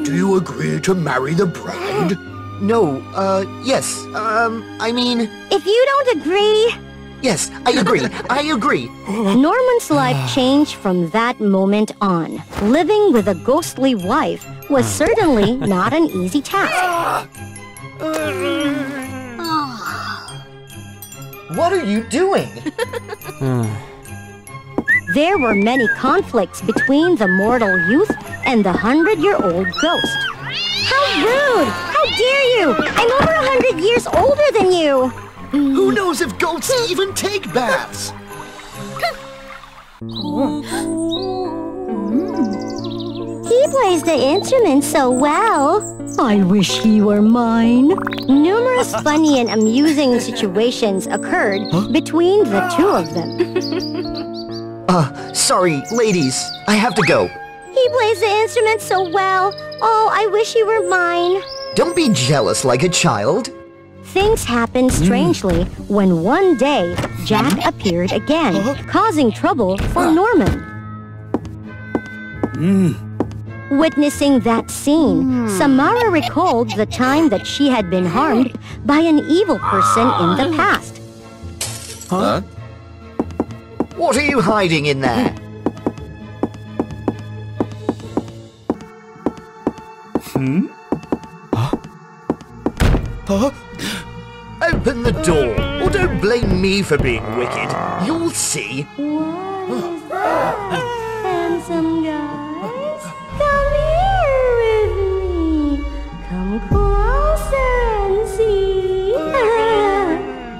do you agree to marry the bride? No, yes, I mean... If you don't agree... Yes, I agree, I agree. Norman's life changed from that moment on. Living with a ghostly wife was certainly not an easy task. What are you doing? There were many conflicts between the mortal youth and the 100-year-old ghost. How rude! How dare you! I'm over 100 years older than you! Who knows if goats even take baths? He plays the instrument so well. I wish he were mine. Numerous funny and amusing situations occurred between the two of them. Sorry, ladies. I have to go. He plays the instrument so well. Oh, I wish he were mine. Don't be jealous like a child. Things happened strangely when one day Jack appeared again, causing trouble for Norman. Witnessing that scene, Samara recalled the time that she had been harmed by an evil person in the past. Huh? What are you hiding in there? Open the door, or don't blame me for being wicked. You'll see. Handsome guys, come here with me. Come closer and see.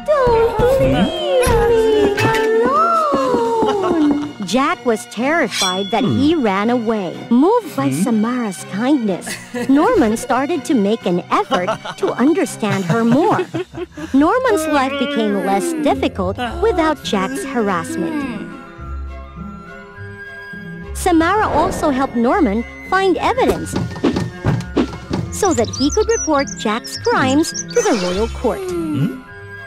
Don't leave me alone. Jack was terrified that he ran away. Moved by Samara's kindness, Norman started to make an effort to understand her more. Norman's life became less difficult without Jack's harassment. Samara also helped Norman find evidence so that he could report Jack's crimes to the royal court.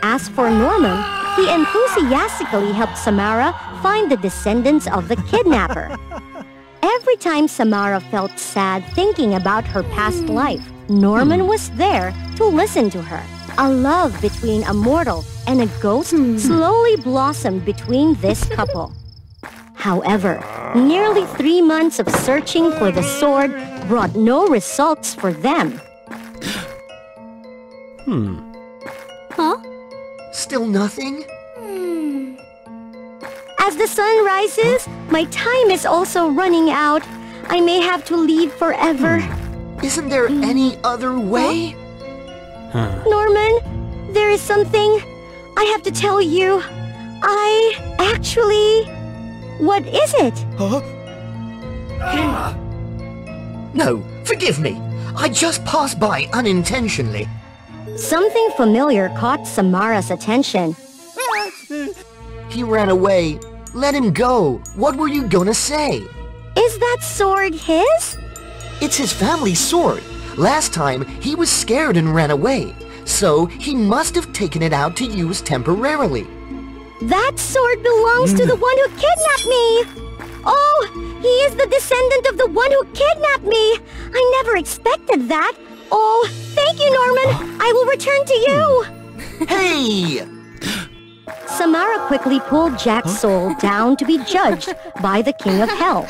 As for Norman, he enthusiastically helped Samara find the descendants of the kidnapper. Every time Samara felt sad thinking about her past life, Norman was there to listen to her. A love between a mortal and a ghost slowly blossomed between this couple. However, nearly 3 months of searching for the sword brought no results for them. Still nothing? As the sun rises, my time is also running out. I may have to leave forever. Isn't there any other way? Norman, there is something I have to tell you. What is it? No, forgive me. I just passed by unintentionally. Something familiar caught Samara's attention. He ran away. Let him go. What were you gonna say? Is that sword his? It's his family's sword. Last time, he was scared and ran away. So, he must have taken it out to use temporarily. That sword belongs to the one who kidnapped me! Oh, he is the descendant of the one who kidnapped me! I never expected that! Oh, thank you, Norman! I will return to you! Hey! Samara quickly pulled Jack's soul down to be judged by the King of Hell.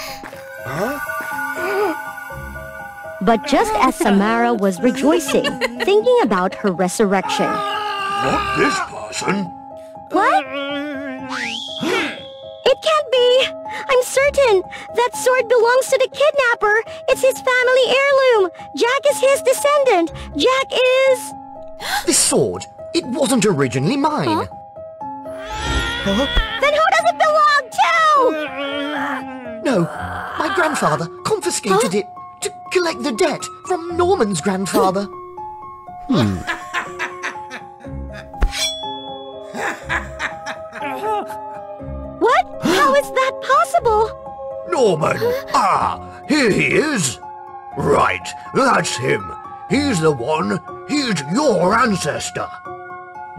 But just as Samara was rejoicing, thinking about her resurrection. Not this person. What? It can't be! I'm certain! That sword belongs to the kidnapper! It's his family heirloom! Jack is his descendant! Jack is... This sword, it wasn't originally mine. Then who does it belong to? no! My grandfather confiscated it to collect the debt from Norman's grandfather. What? How is that possible? Norman! Ah, here he is! Right, that's him. He's the one. He's your ancestor.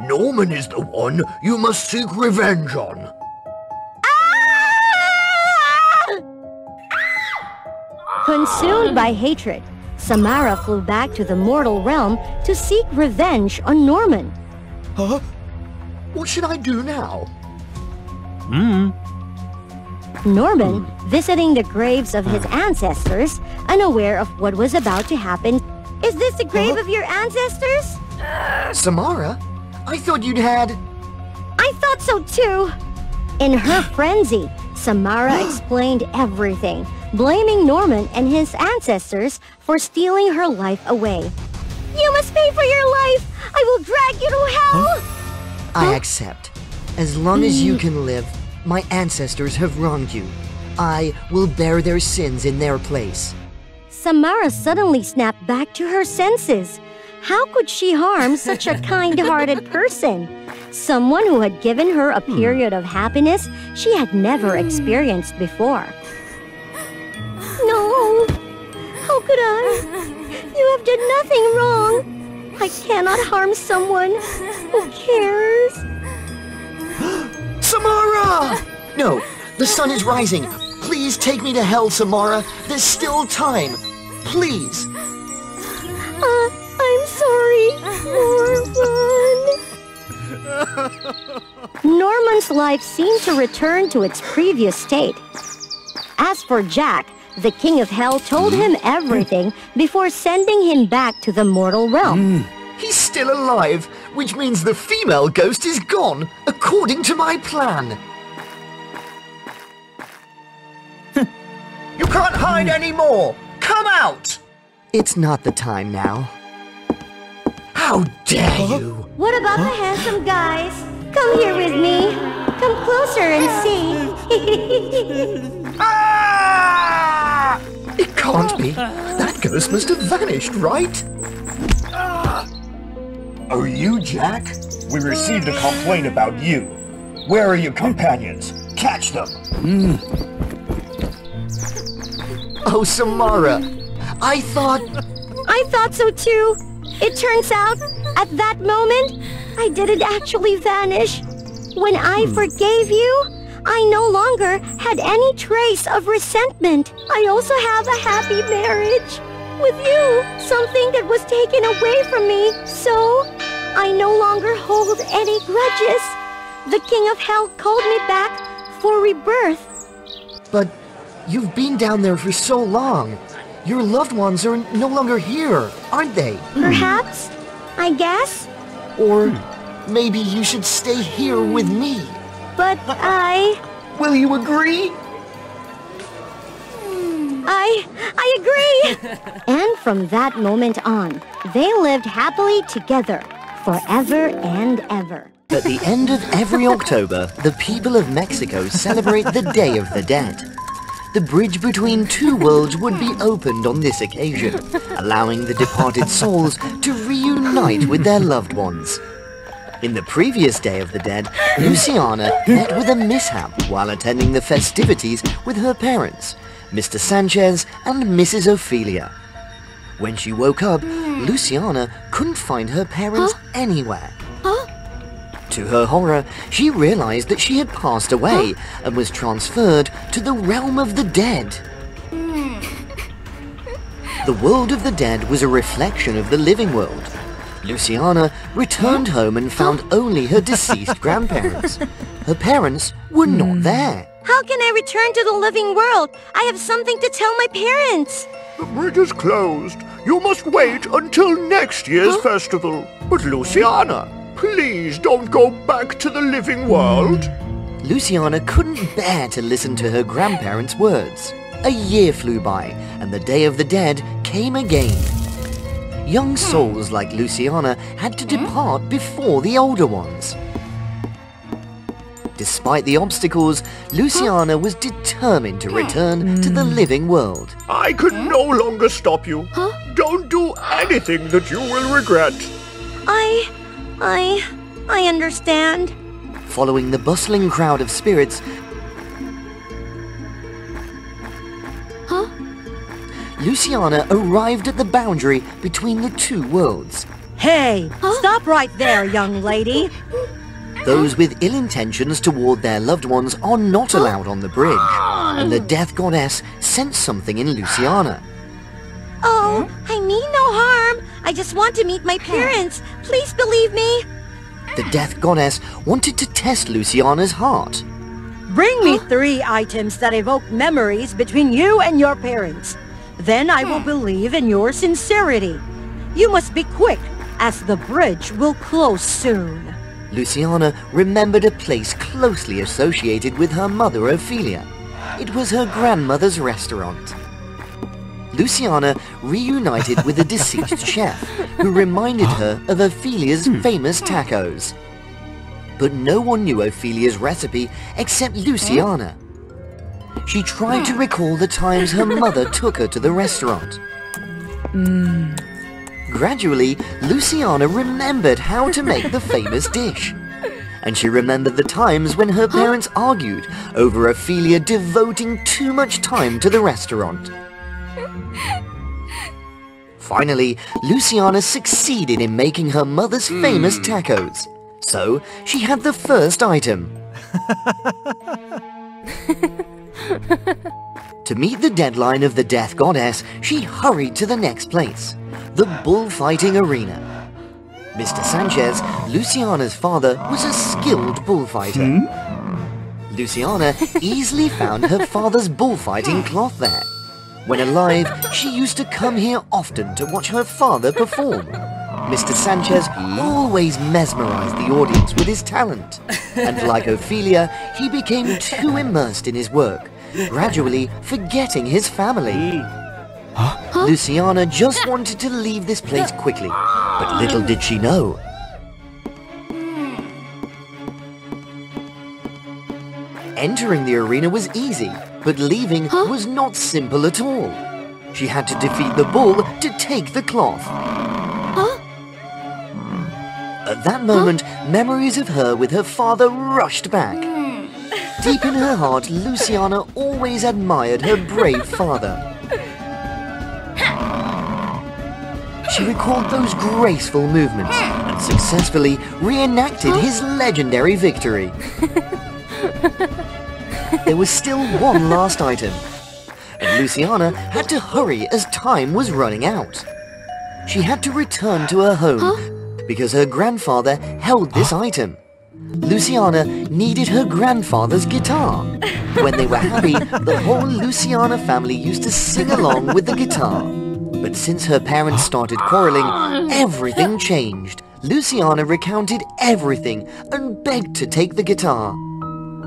Norman is the one you must seek revenge on. Consumed by hatred, Samara flew back to the mortal realm to seek revenge on Norman. Huh? What should I do now? Norman, visiting the graves of his ancestors, unaware of what was about to happen. Is this the grave of your ancestors? Samara? I thought you'd had... I thought so too. In her frenzy, Samara explained everything, blaming Norman and his ancestors for stealing her life away. You must pay for your life! I will drag you to hell! I accept. As long as you can live, my ancestors have wronged you. I will bear their sins in their place. Samara suddenly snapped back to her senses. How could she harm such a kind-hearted person? Someone who had given her a period of happiness she had never experienced before. No! How could I? You have done nothing wrong. I cannot harm someone who cares. Samara! No, the sun is rising. Please take me to hell, Samara. There's still time. Please. I'm sorry, Norman. Norman's life seemed to return to its previous state. As for Jack, the King of Hell told him everything before sending him back to the mortal realm. He's still alive, which means the female ghost is gone, according to my plan. You can't hide anymore! Come out! It's not the time now. How dare you! What about the handsome guys? Come here with me. Come closer and see. Ah! It can't be. That ghost must have vanished, right? Oh, you, Jack? We received a complaint about you. Where are your companions? Catch them! Oh, Samara, I thought so too. It turns out, at that moment, I didn't actually vanish. When I forgave you, I no longer had any trace of resentment. I also have a happy marriage with you, something that was taken away from me, so I no longer hold any grudges. The King of Hell called me back for rebirth. But you've been down there for so long. Your loved ones are no longer here, aren't they? Perhaps, I guess. Or maybe you should stay here with me. But Will you agree? I agree! And from that moment on, they lived happily together, forever and ever. At the end of every October, the people of Mexico celebrate the Day of the Dead. The bridge between two worlds would be opened on this occasion, allowing the departed souls to reunite with their loved ones. In the previous Day of the Dead, Luciana met with a mishap while attending the festivities with her parents, Mr. Sanchez and Mrs. Ophelia. When she woke up, Luciana couldn't find her parents anywhere. To her horror, she realized that she had passed away and was transferred to the realm of the dead. The world of the dead was a reflection of the living world. Luciana returned home and found only her deceased grandparents. Her parents were not there. How can I return to the living world? I have something to tell my parents. The bridge is closed. You must wait until next year's festival. But Luciana, please don't go back to the living world. Luciana couldn't bear to listen to her grandparents' words. A year flew by, and the Day of the Dead came again. Young souls like Luciana had to depart before the older ones. Despite the obstacles, Luciana was determined to return to the living world. I can no longer stop you. Don't do anything that you will regret. I understand. Following the bustling crowd of spirits, Luciana arrived at the boundary between the two worlds. Hey, stop right there, young lady. Those with ill intentions toward their loved ones are not allowed on the bridge, and the death goddess sensed something in Luciana. Oh, I mean no harm. I just want to meet my parents. Please believe me. The death goddess wanted to test Luciana's heart. Bring me 3 items that evoke memories between you and your parents. Then I will believe in your sincerity. You must be quick, as the bridge will close soon. Luciana remembered a place closely associated with her mother Ophelia. It was her grandmother's restaurant. Luciana reunited with a deceased chef who reminded her of Ophelia's famous tacos. But no one knew Ophelia's recipe except Luciana. She tried to recall the times her mother took her to the restaurant. Gradually, Luciana remembered how to make the famous dish. And she remembered the times when her parents argued over Ophelia devoting too much time to the restaurant. Finally, Luciana succeeded in making her mother's famous tacos. So, she had the first item. To meet the deadline of the death goddess, she hurried to the next place, the bullfighting arena. Mr. Sanchez, Luciana's father, was a skilled bullfighter. Luciana easily found her father's bullfighting cloth there. When alive, she used to come here often to watch her father perform. Mr. Sanchez always mesmerized the audience with his talent. And like Ophelia, he became too immersed in his work, gradually forgetting his family. Luciana just wanted to leave this place quickly, but little did she know. Entering the arena was easy, but leaving was not simple at all. She had to defeat the bull to take the cloth. At that moment, memories of her with her father rushed back. Deep in her heart, Luciana always admired her brave father. She recalled those graceful movements and successfully reenacted his legendary victory. There was still one last item, and Luciana had to hurry as time was running out. She had to return to her home because her grandfather held this item. Luciana needed her grandfather's guitar. When they were happy, the whole Luciana family used to sing along with the guitar. But since her parents started quarreling, everything changed. Luciana recounted everything and begged to take the guitar.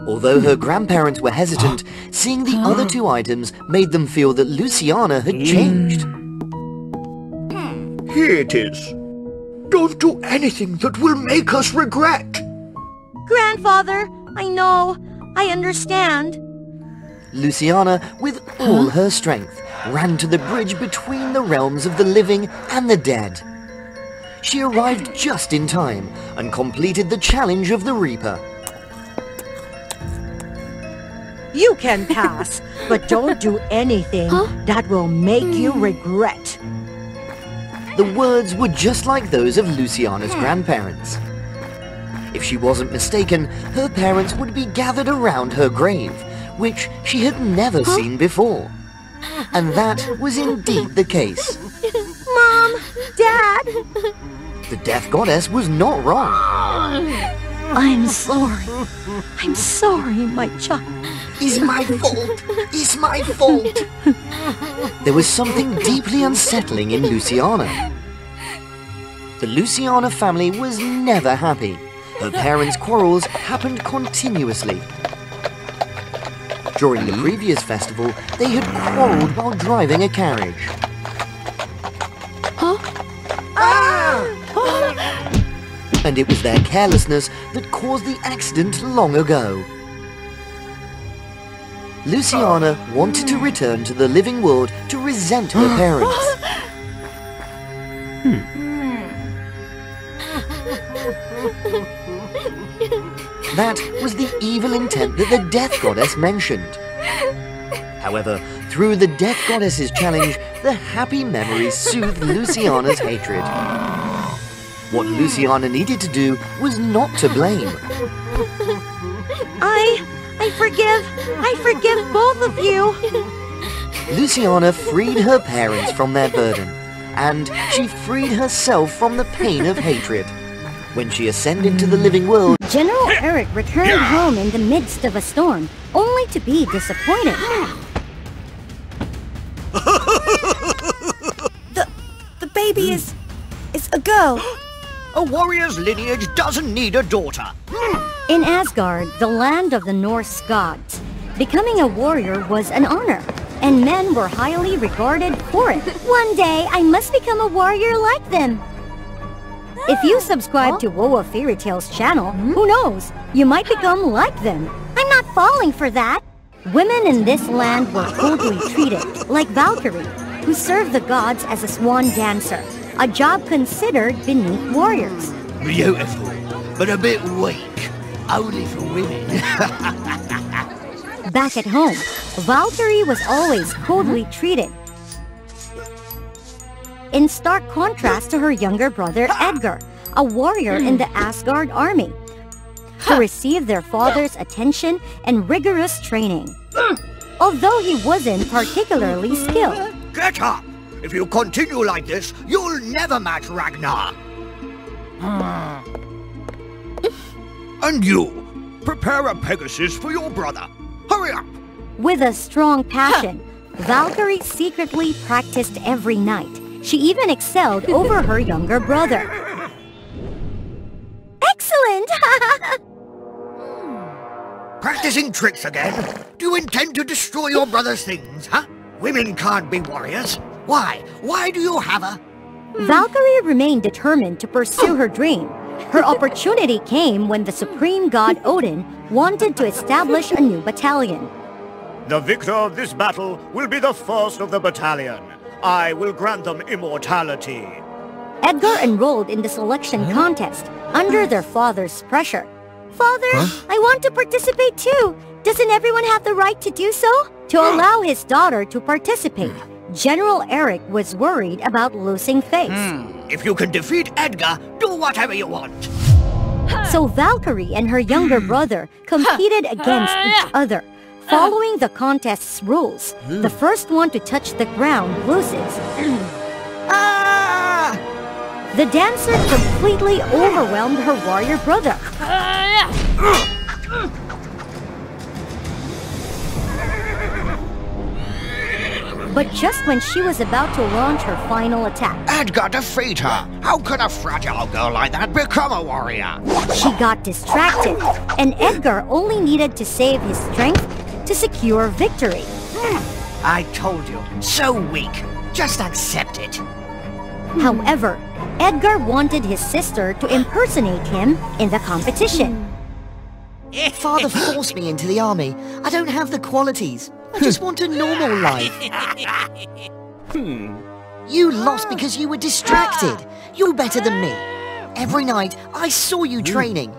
Although her grandparents were hesitant, seeing the other 2 items made them feel that Luciana had changed. Here it is. Don't do anything that will make us regret. Grandfather, I know. I understand. Luciana, with all her strength, ran to the bridge between the realms of the living and the dead. She arrived just in time and completed the challenge of the Reaper. You can pass, but don't do anything that will make you regret. The words were just like those of Luciana's grandparents. If she wasn't mistaken, her parents would be gathered around her grave, which she had never seen before. And that was indeed the case. Mom! Dad! The death goddess was not wrong. I'm sorry. I'm sorry, my child. It's my fault. It's my fault. There was something deeply unsettling in Luciana. The Luciana family was never happy. Her parents' quarrels happened continuously. During the previous festival, they had quarreled while driving a carriage. and it was their carelessness that caused the accident long ago. Luciana wanted to return to the living world to resent her parents. That was the evil intent that the Death Goddess mentioned. However, through the Death Goddess's challenge, the happy memories soothed Luciana's hatred. What Luciana needed to do was not to blame. I forgive both of you. Luciana freed her parents from their burden, and she freed herself from the pain of hatred. When she ascended to the living world, General Eric returned home in the midst of a storm, only to be disappointed. The baby is a girl. A warrior's lineage doesn't need a daughter. In Asgard, the land of the Norse gods, becoming a warrior was an honor, and men were highly regarded for it. One day, I must become a warrior like them. If you subscribe to WOA Fairy Tales channel, who knows, you might become like them. I'm not falling for that. Women in this land were coldly treated, like Valkyrie, who served the gods as a swan dancer, a job considered beneath warriors. Beautiful, but a bit weak. Only for women. Back at home, Valkyrie was always coldly treated, in stark contrast to her younger brother Edgar, a warrior in the Asgard army, who received their father's attention and rigorous training. Although he wasn't particularly skilled. Get up! If you continue like this, you'll never match Ragnar. And you, prepare a Pegasus for your brother. Hurry up! With a strong passion, Valkyrie secretly practiced every night. She even excelled over her younger brother. Excellent! Practicing tricks again? Do you intend to destroy your brother's things, huh? Women can't be warriors. Why? Why do you have a... Valkyrie remained determined to pursue her dream. Her opportunity came when the supreme god Odin wanted to establish a new battalion. The victor of this battle will be the first of the battalion. I will grant them immortality. Edgar enrolled in the selection contest under their father's pressure. Father, I want to participate too. Doesn't everyone have the right to do so? To allow his daughter to participate, General Eric was worried about losing face. If you can defeat Edgar, do whatever you want. So Valkyrie and her younger brother competed against each other. Following the contest's rules, the first one to touch the ground loses. The dancer completely overwhelmed her warrior brother. But just when she was about to launch her final attack, Edgar, defeat her! How can a fragile girl like that become a warrior? She got distracted, and Edgar only needed to save his strength to secure victory. I told you, so weak. Just accept it. However, Edgar wanted his sister to impersonate him in the competition. Father forced me into the army. I don't have the qualities. I just want a normal life. You lost because you were distracted. You're better than me. Every night, I saw you training.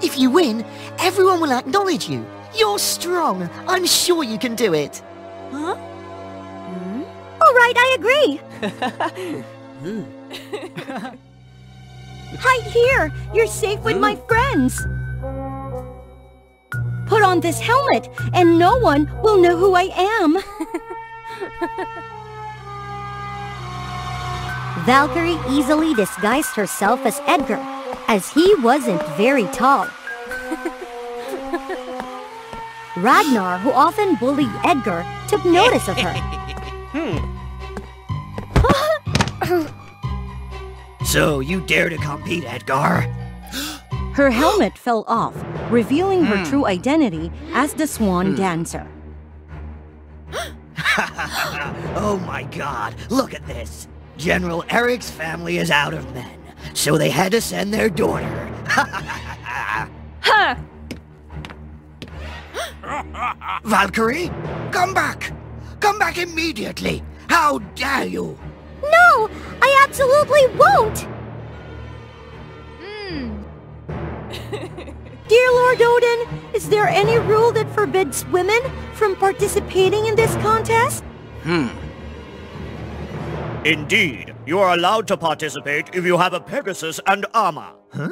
If you win, everyone will acknowledge you. You're strong. I'm sure you can do it. Huh? All right, I agree. Hide here. You're safe with my friends. Put on this helmet, and no one will know who I am. Valkyrie easily disguised herself as Edgar, as he wasn't very tall. Ragnar, who often bullied Edgar, took notice of her. So, you dare to compete, Edgar? Her helmet fell off, revealing her true identity as the swan dancer. Oh my god, look at this! General Eric's family is out of men, so they had to send their daughter. Huh! Valkyrie, come back! Come back immediately! How dare you! No! I absolutely won't! Dear Lord Odin, is there any rule that forbids women from participating in this contest? Indeed, you are allowed to participate if you have a Pegasus and armor. Huh?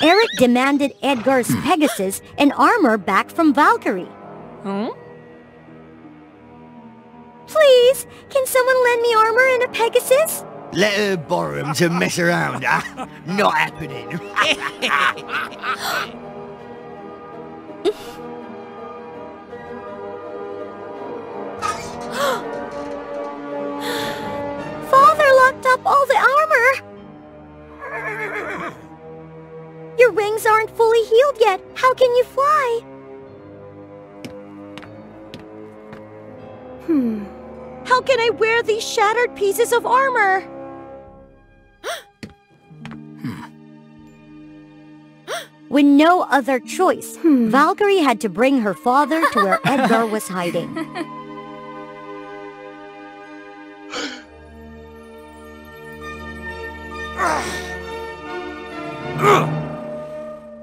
Eric demanded Edgar's Pegasus and armor back from Valkyrie. Please, can someone lend me armor and a Pegasus? Let her borrow him to mess around, huh? Not happening. Father locked up all the armor! Your wings aren't fully healed yet. How can you fly? How can I wear these shattered pieces of armor? With no other choice, Valkyrie had to bring her father to where Edgar was hiding.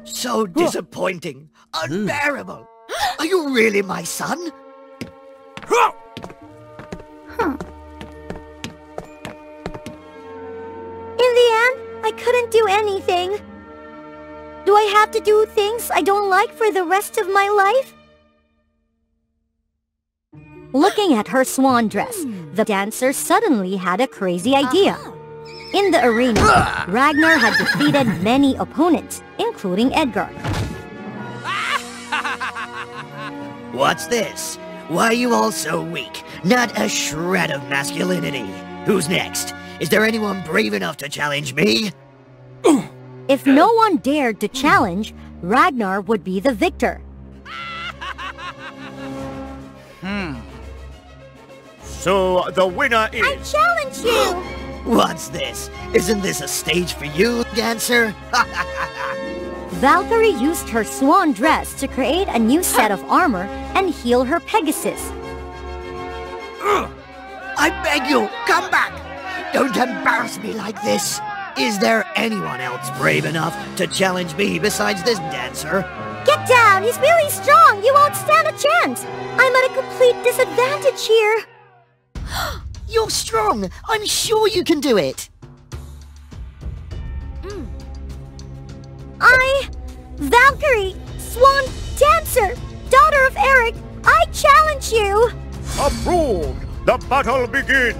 So disappointing. Unbearable. Are you really my son? In the end, I couldn't do anything. Do I have to do things I don't like for the rest of my life? Looking at her swan dress, the dancer suddenly had a crazy idea. In the arena, Ragnar had defeated many opponents, including Edgar. What's this? Why are you all so weak? Not a shred of masculinity. Who's next? Is there anyone brave enough to challenge me? If no one dared to challenge, Ragnar would be the victor. So the winner is... I challenge you! What's this? Isn't this a stage for you, dancer? Valkyrie used her swan dress to create a new set of armor and heal her Pegasus. I beg you, come back! Don't embarrass me like this! Is there anyone else brave enough to challenge me besides this dancer? Get down! He's really strong! You won't stand a chance! I'm at a complete disadvantage here! You're strong! I'm sure you can do it! Valkyrie, Swan Dancer, daughter of Eric, I challenge you! Approved! The battle begins!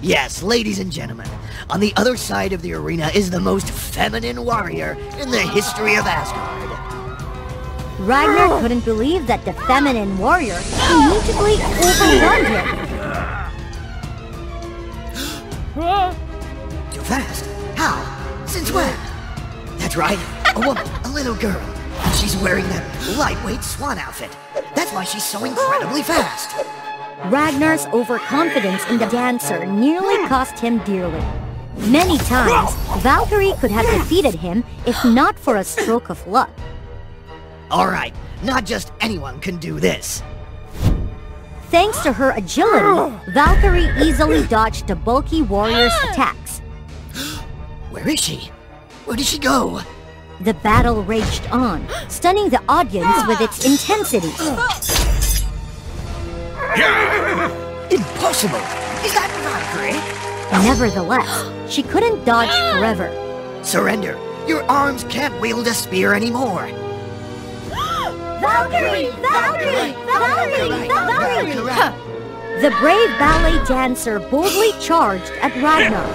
Yes, ladies and gentlemen, on the other side of the arena is the most feminine warrior in the history of Asgard. Ragnar couldn't believe that the feminine warrior immediately overwhelmed him. Too fast? How? Since when? That's right, a woman, a little girl. She's wearing that lightweight swan outfit. That's why she's so incredibly fast. Ragnar's overconfidence in the dancer nearly cost him dearly. Many times, Valkyrie could have defeated him if not for a stroke of luck. Alright, not just anyone can do this. Thanks to her agility, Valkyrie easily dodged the bulky warrior's attacks. Where is she? Where did she go? The battle raged on, stunning the audience with its intensity. Impossible! Is that Valkyrie? Nevertheless, she couldn't dodge forever. Surrender! Your arms can't wield a spear anymore! Valkyrie! Valkyrie! Valkyrie! Valkyrie! The brave ballet dancer boldly charged at Ragnar,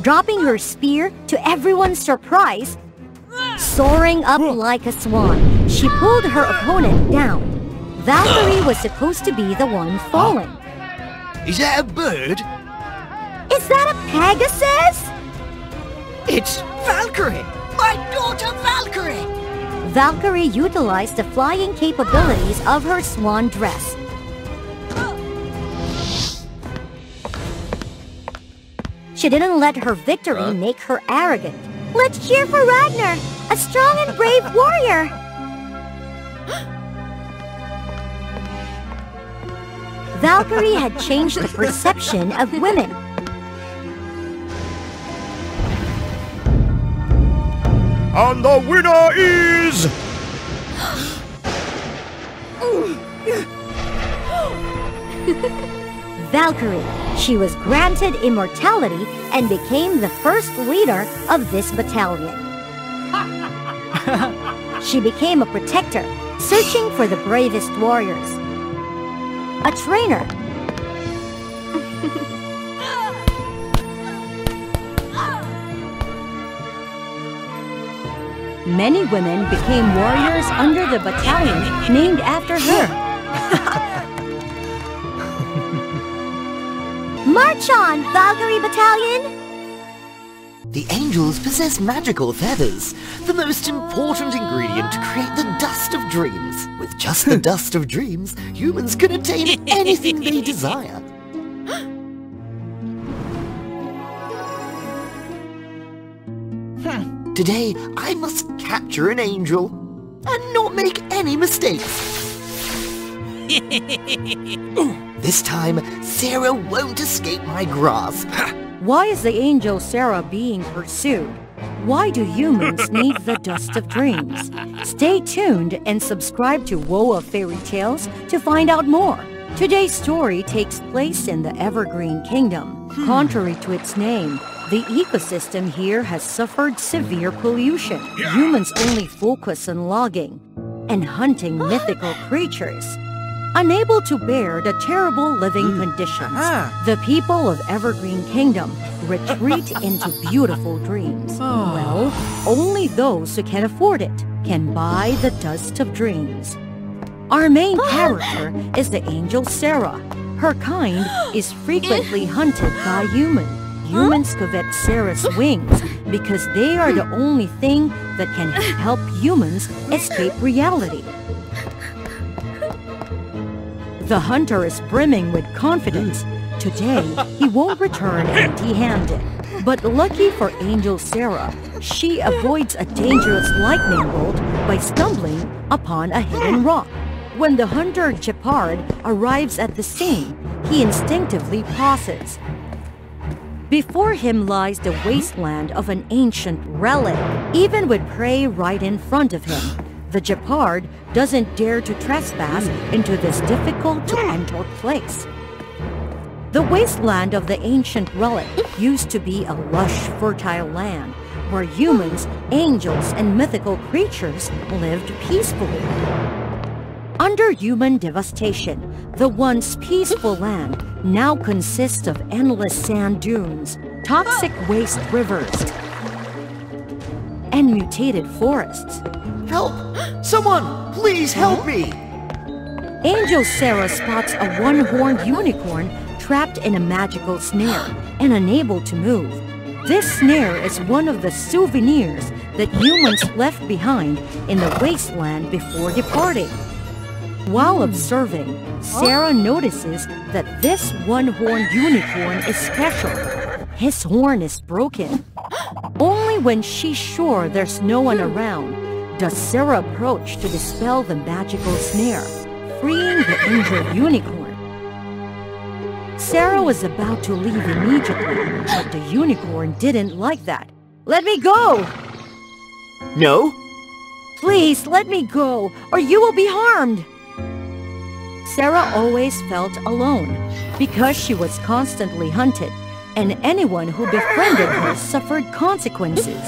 dropping her spear to everyone's surprise. Soaring up like a swan, she pulled her opponent down. Valkyrie was supposed to be the one falling. Is that a bird? Is that a Pegasus? It's Valkyrie! My daughter Valkyrie! Valkyrie utilized the flying capabilities of her swan dress. She didn't let her victory make her arrogant. Let's cheer for Ragnar, a strong and brave warrior! Valkyrie had changed the perception of women. And the winner is... Valkyrie. She was granted immortality and became the first leader of this battalion. She became a protector, searching for the bravest warriors. A trainer. Many women became warriors under the battalion named after her. March on, Valkyrie Battalion! The angels possess magical feathers, the most important ingredient to create the dust of dreams. With just the dust of dreams, humans can attain anything they desire. Today, I must capture an angel and not make any mistakes. This time, Sarah won't escape my grasp. Why is the angel Sarah being pursued? Why do humans need the dust of dreams? Stay tuned and subscribe to WOA Fairy Tales to find out more. Today's story takes place in the Evergreen Kingdom. Contrary to its name, the ecosystem here has suffered severe pollution. Humans only focus on logging and hunting mythical creatures. Unable to bear the terrible living conditions, the people of Evergreen Kingdom retreat into beautiful dreams. Well, only those who can afford it can buy the dust of dreams. Our main character is the angel Sarah. Her kind is frequently hunted by humans. Humans covet Sarah's wings because they are the only thing that can help humans escape reality. The hunter is brimming with confidence. Today, he won't return empty-handed. But lucky for Angel Sarah, she avoids a dangerous lightning bolt by stumbling upon a hidden rock. When the hunter Jeopard arrives at the scene, he instinctively pauses. Before him lies the wasteland of an ancient relic, even with prey right in front of him. The Jeopard doesn't dare to trespass into this difficult-to-enter place. The wasteland of the ancient relic used to be a lush, fertile land where humans, angels, and mythical creatures lived peacefully. Under human devastation, the once peaceful land now consists of endless sand dunes, toxic waste rivers, and mutated forests. Help! Someone, please help me! Angel Sarah spots a one-horned unicorn trapped in a magical snare and unable to move. This snare is one of the souvenirs that humans left behind in the wasteland before departing. While observing, Sarah notices that this one-horned unicorn is special. His horn is broken. Only when she's sure there's no one around does Sarah approach to dispel the magical snare, freeing the injured unicorn. Sarah was about to leave immediately, but the unicorn didn't like that. Let me go! No? Please, let me go, or you will be harmed! Sarah always felt alone, because she was constantly hunted, and anyone who befriended her suffered consequences.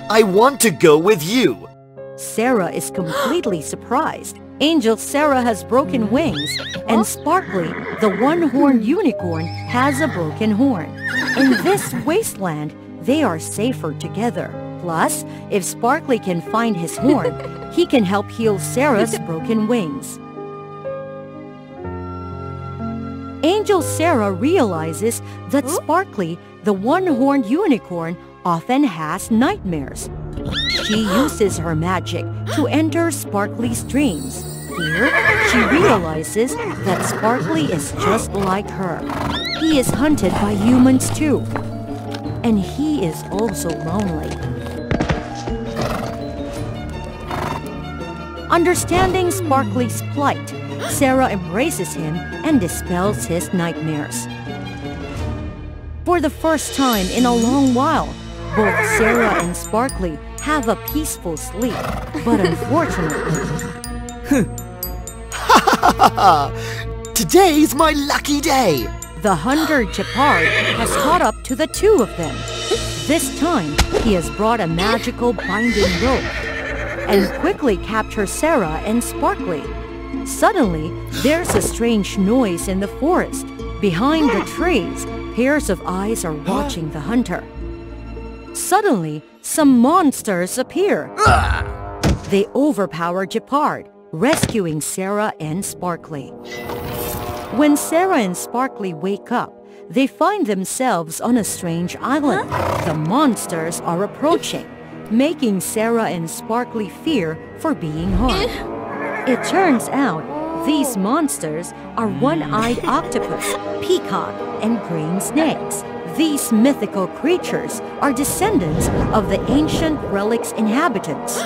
I want to go with you! Sarah is completely surprised. Angel Sarah has broken wings, and Sparkly, the one-horned unicorn, has a broken horn. In this wasteland, they are safer together. Plus, if Sparkly can find his horn, he can help heal Sarah's broken wings. Angel Sarah realizes that Sparkly, the one-horned unicorn, often has nightmares. she uses her magic to enter Sparkly's dreams. Here, she realizes that Sparkly is just like her. He is hunted by humans too. And he is also lonely. Understanding Sparkly's plight, Sarah embraces him and dispels his nightmares. For the first time in a long while, both Sarah and Sparkly have a peaceful sleep, but unfortunately... Today's my lucky day! The hunter Jeopard has caught up to the two of them. This time, he has brought a magical binding rope and quickly captures Sarah and Sparkly. Suddenly, there's a strange noise in the forest. Behind the trees, pairs of eyes are watching the hunter. Suddenly, some monsters appear. They overpower Jeopard, rescuing Sarah and Sparkly. When Sarah and Sparkly wake up, they find themselves on a strange island. The monsters are approaching, making Sarah and Sparkly fear for being harmed. It turns out these monsters are one-eyed octopus, peacock, and green snakes. These mythical creatures are descendants of the ancient relic's inhabitants.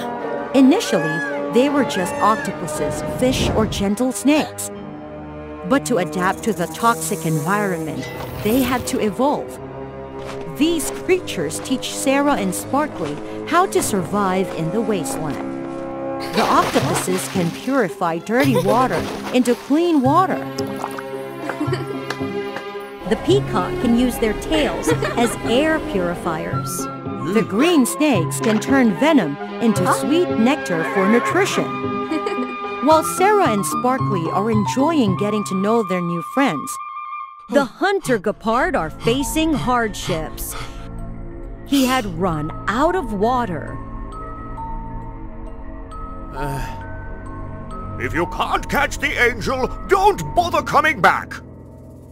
Initially, they were just octopuses, fish, or gentle snakes. But to adapt to the toxic environment, they had to evolve. These creatures teach Sarah and Sparkly how to survive in the wasteland. The octopuses can purify dirty water into clean water. The peacock can use their tails as air purifiers. The green snakes can turn venom into sweet nectar for nutrition. While Sarah and Sparkly are enjoying getting to know their new friends, the hunter Jeopard are facing hardships. He had run out of water. If you can't catch the angel, don't bother coming back!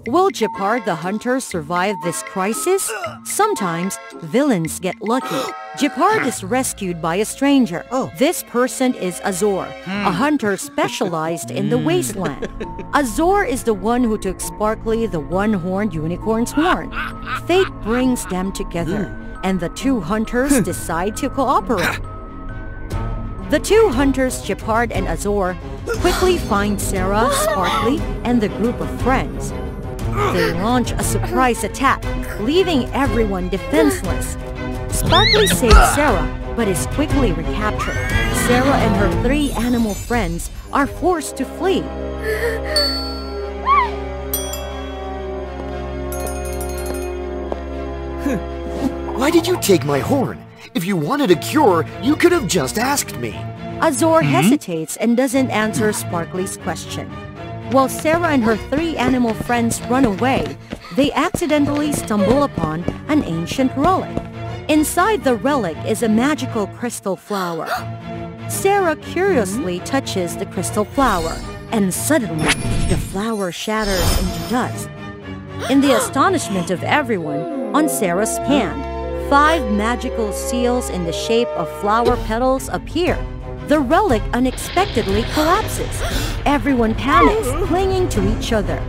Will Jeopard the hunter survive this crisis? Sometimes, villains get lucky. Jeopard is rescued by a stranger. This person is Azor, a hunter specialized in the wasteland. Azor is the one who took Sparkly the one-horned unicorn's horn. Fate brings them together, and the two hunters decide to cooperate. The two hunters, Jeopard and Azor, quickly find Sarah, Sparkly, and the group of friends. They launch a surprise attack, leaving everyone defenseless. Sparkly saves Sarah, but is quickly recaptured. Sarah and her three animal friends are forced to flee. Why did you take my horn? If you wanted a cure, you could have just asked me. Azor hesitates and doesn't answer Sparkly's question. While Sarah and her three animal friends run away, they accidentally stumble upon an ancient relic. Inside the relic is a magical crystal flower. Sarah curiously touches the crystal flower, and suddenly, the flower shatters into dust. In the astonishment of everyone, on Sarah's hand, 5 magical seals in the shape of flower petals appear. The relic unexpectedly collapses. Everyone panics, clinging to each other.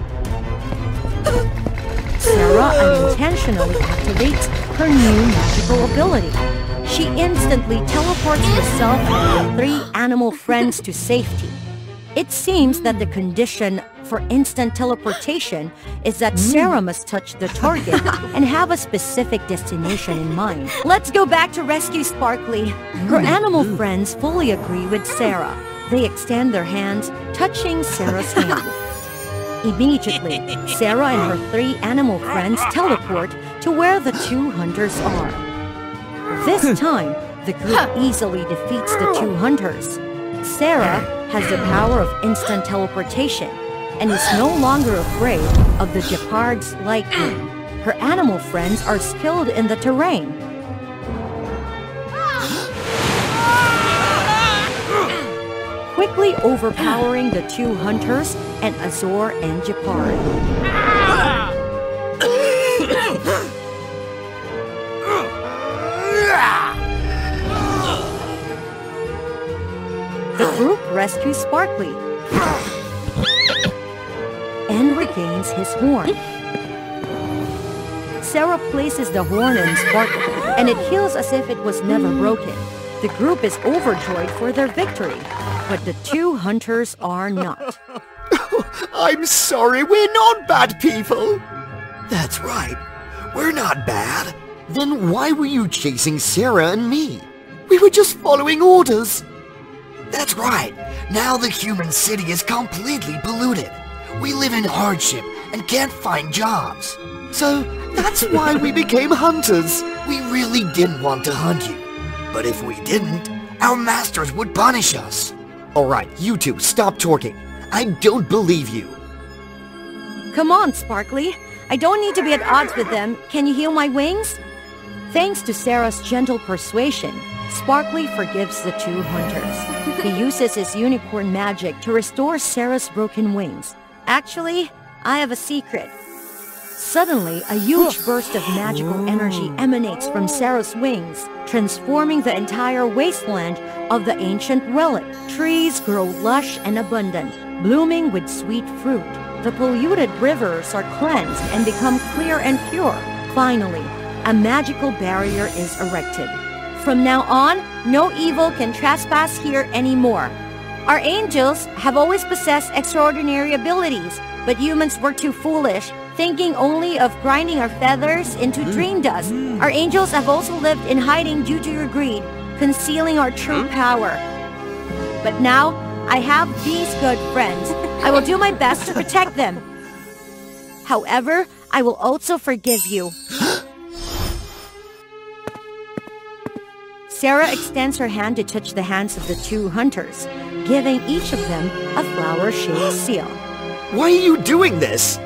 Sarah unintentionally activates her new magical ability. She instantly teleports herself and her 3 animal friends to safety. It seems that the condition for instant teleportation is that Sarah must touch the target and have a specific destination in mind. Let's go back to rescue Sparkly. Her animal friends fully agree with Sarah. They extend their hands, touching Sarah's hand. Immediately, Sarah and her 3 animal friends teleport to where the 2 hunters are. This time, the group easily defeats the 2 hunters. Sarah has the power of instant teleportation and is no longer afraid of the Jeopard's lightning. Her animal friends are skilled in the terrain. Quickly overpowering the 2 hunters and Azor and Jeopard. rescues Sparkly and regains his horn. Sarah places the horn in Sparkly, and it heals as if it was never broken. The group is overjoyed for their victory, but the two hunters are not. I'm sorry, we're not bad people. That's right, we're not bad. Then why were you chasing Sarah and me? We were just following orders. That's right, now the human city is completely polluted. We live in hardship and can't find jobs. So that's why we became hunters. We really didn't want to hunt you. But if we didn't, our masters would punish us. Alright, you two, stop talking. I don't believe you. Come on, Sparkly. I don't need to be at odds with them. Can you heal my wings? Thanks to Sarah's gentle persuasion, Sparkly forgives the two hunters. He uses his unicorn magic to restore Sarah's broken wings. Actually, I have a secret. Suddenly, a huge burst of magical energy emanates from Sarah's wings, transforming the entire wasteland of the ancient relic. Trees grow lush and abundant, blooming with sweet fruit. The polluted rivers are cleansed and become clear and pure. Finally, a magical barrier is erected. From now on, no evil can trespass here anymore. Our angels have always possessed extraordinary abilities, but humans were too foolish, thinking only of grinding our feathers into dream dust. Our angels have also lived in hiding due to your greed, concealing our true power. But now, I have these good friends. I will do my best to protect them. However, I will also forgive you. Sarah extends her hand to touch the hands of the two hunters, giving each of them a flower-shaped seal. Why are you doing this?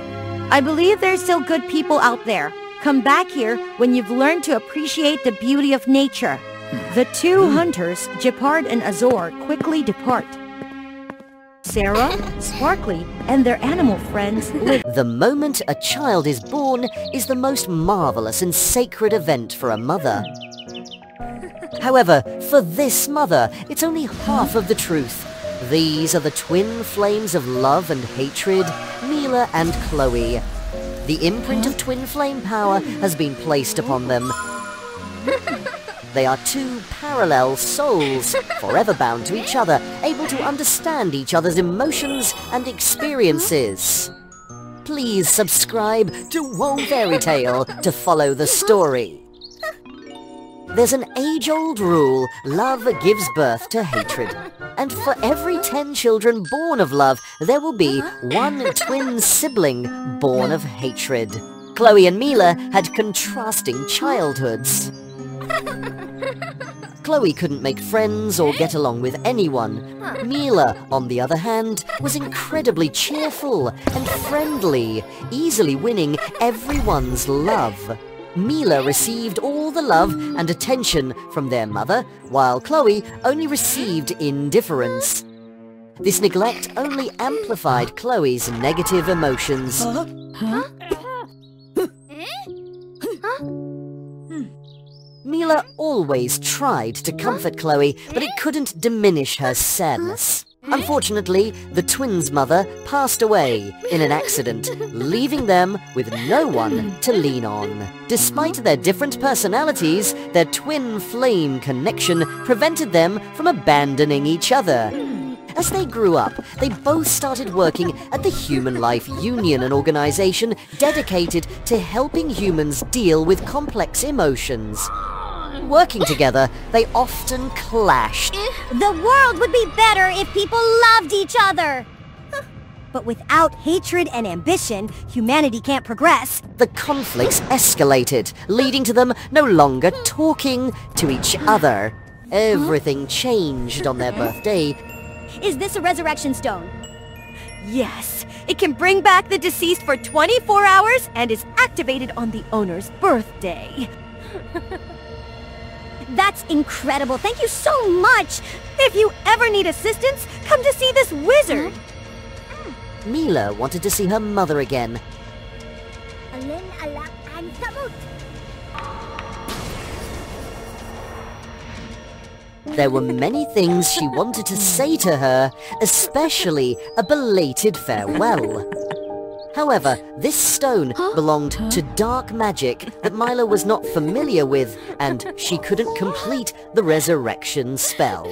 I believe there's still good people out there. Come back here when you've learned to appreciate the beauty of nature. The two hunters, Gepard and Azor, quickly depart. Sarah, Sparkly, and their animal friends live. The moment a child is born is the most marvelous and sacred event for a mother. However, for this mother, it's only half of the truth. These are the twin flames of love and hatred, Mila and Chloe. The imprint of twin flame power has been placed upon them. They are two parallel souls, forever bound to each other, able to understand each other's emotions and experiences. Please subscribe to WOA Fairy Tale to follow the story. There's an age-old rule: love gives birth to hatred. And for every 10 children born of love, there will be one twin sibling born of hatred. Chloe and Mila had contrasting childhoods. Chloe couldn't make friends or get along with anyone. Mila, on the other hand, was incredibly cheerful and friendly, easily winning everyone's love. Mila received all the love and attention from their mother, while Chloe only received indifference. This neglect only amplified Chloe's negative emotions. Mila always tried to comfort Chloe, but it couldn't diminish her sadness. Unfortunately, the twins' mother passed away in an accident, leaving them with no one to lean on. Despite their different personalities, their twin flame connection prevented them from abandoning each other. As they grew up, they both started working at the Human Life Union, an organization dedicated to helping humans deal with complex emotions. Working together, they often clashed. The world would be better if people loved each other. But without hatred and ambition, humanity can't progress. The conflicts escalated, leading to them no longer talking to each other. Everything changed on their birthday. Is this a resurrection stone? Yes, it can bring back the deceased for 24 hours and is activated on the owner's birthday. That's incredible. Thank you so much. If you ever need assistance, come to see this wizard. Mila wanted to see her mother again. There were many things she wanted to say to her, especially a belated farewell. However, this stone belonged to dark magic that Mila was not familiar with, and she couldn't complete the resurrection spell.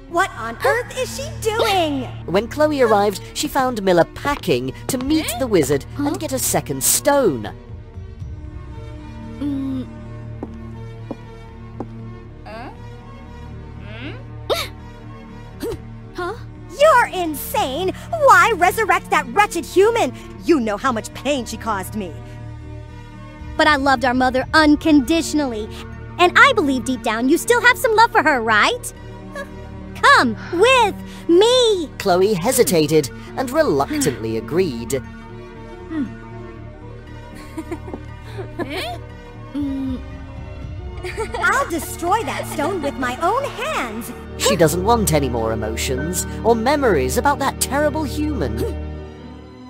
What on earth is she doing? When Chloe arrived, she found Mila packing to meet the wizard and get a second stone. You're insane! Why resurrect that wretched human? You know how much pain she caused me. But I loved our mother unconditionally. And I believe deep down you still have some love for her, right? Come with me! Chloe hesitated and reluctantly agreed. I'll destroy that stone with my own hands! She doesn't want any more emotions or memories about that terrible human.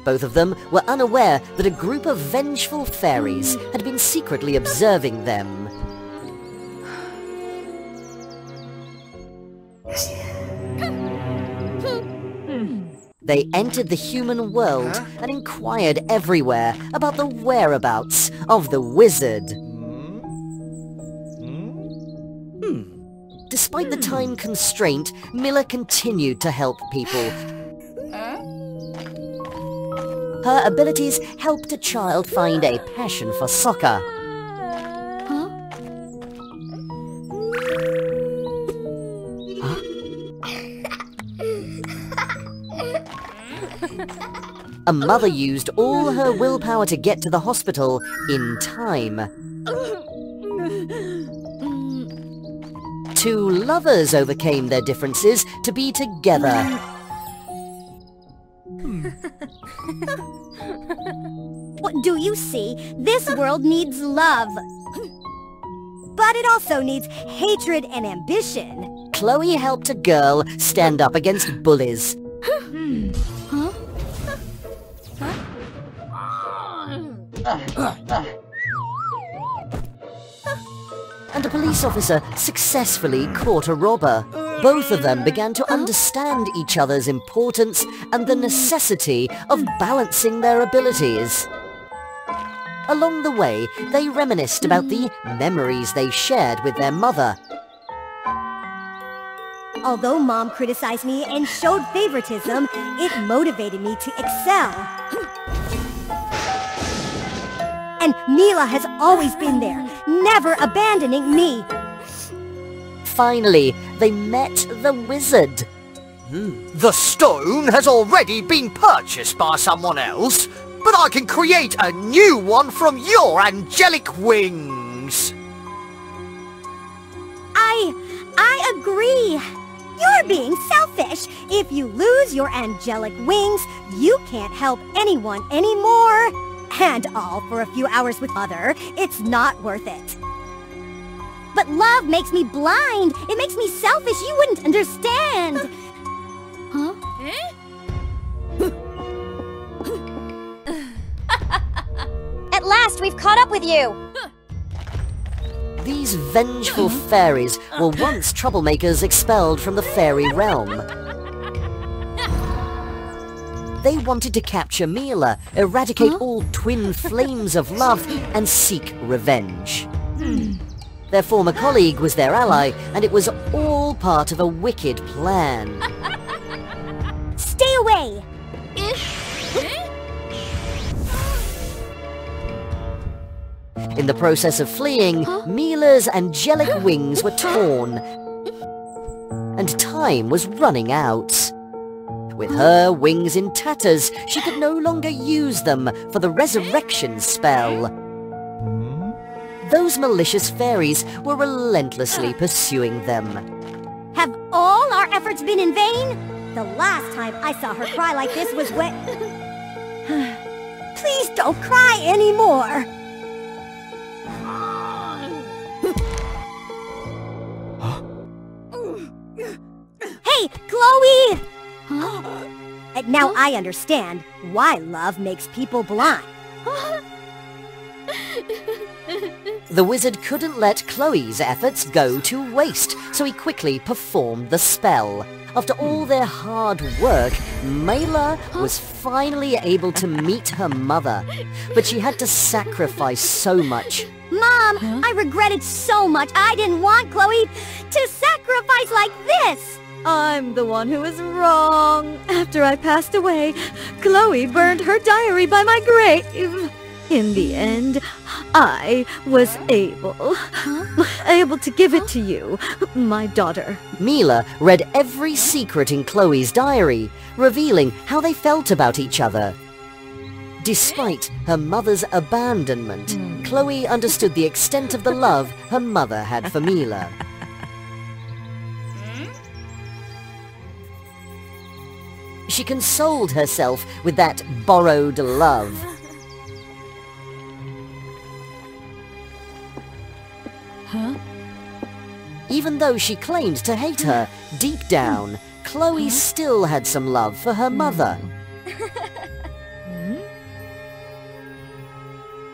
Both of them were unaware that a group of vengeful fairies had been secretly observing them. They entered the human world and inquired everywhere about the whereabouts of the wizard. Despite the time constraint, Mila continued to help people. Her abilities helped a child find a passion for soccer. A mother used all her willpower to get to the hospital in time. Two lovers overcame their differences to be together. What do you see? This world needs love. But it also needs hatred and ambition. Chloe helped a girl stand up against bullies. And a police officer successfully caught a robber. Both of them began to understand each other's importance and the necessity of balancing their abilities. Along the way, they reminisced about the memories they shared with their mother. Although Mom criticized me and showed favoritism, it motivated me to excel. And Mila has always been there, never abandoning me. Finally, they met the wizard. The stone has already been purchased by someone else, but I can create a new one from your angelic wings. I agree. You're being selfish. If you lose your angelic wings, you can't help anyone anymore. And all for a few hours with Mother. It's not worth it. But love makes me blind. It makes me selfish. You wouldn't understand. Huh? At last, we've caught up with you. These vengeful fairies were once troublemakers expelled from the fairy realm. They wanted to capture Mila, eradicate all twin flames of love, and seek revenge. Their former colleague was their ally, and it was all part of a wicked plan. Stay away! In the process of fleeing, Mila's angelic wings were torn, and time was running out. With her wings in tatters, she could no longer use them for the resurrection spell. Those malicious fairies were relentlessly pursuing them. Have all our efforts been in vain? The last time I saw her cry like this was when... Please don't cry anymore! Hey, Chloe! Alright, now I understand why love makes people blind. The wizard couldn't let Chloe's efforts go to waste, so he quickly performed the spell. After all their hard work, Mela was finally able to meet her mother, but she had to sacrifice so much. Mom, I regretted so much. I didn't want Chloe to sacrifice like this. I'm the one who is wrong. After I passed away, Chloe burned her diary by my grave. In the end, I was able to give it to you, my daughter. Mila read every secret in Chloe's diary, revealing how they felt about each other. Despite her mother's abandonment, Chloe understood the extent of the love her mother had for Mila. She consoled herself with that borrowed love. Even though she claimed to hate her, deep down, Chloe still had some love for her mother.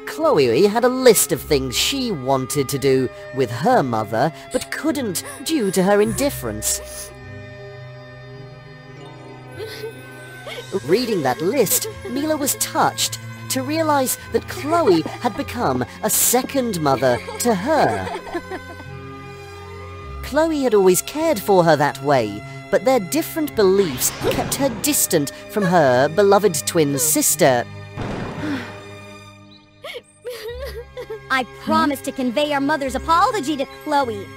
Chloe had a list of things she wanted to do with her mother, but couldn't due to her indifference. Reading that list, Mila was touched to realize that Chloe had become a second mother to her. Chloe had always cared for her that way, but their different beliefs kept her distant from her beloved twin sister. I promised to convey our mother's apology to Chloe.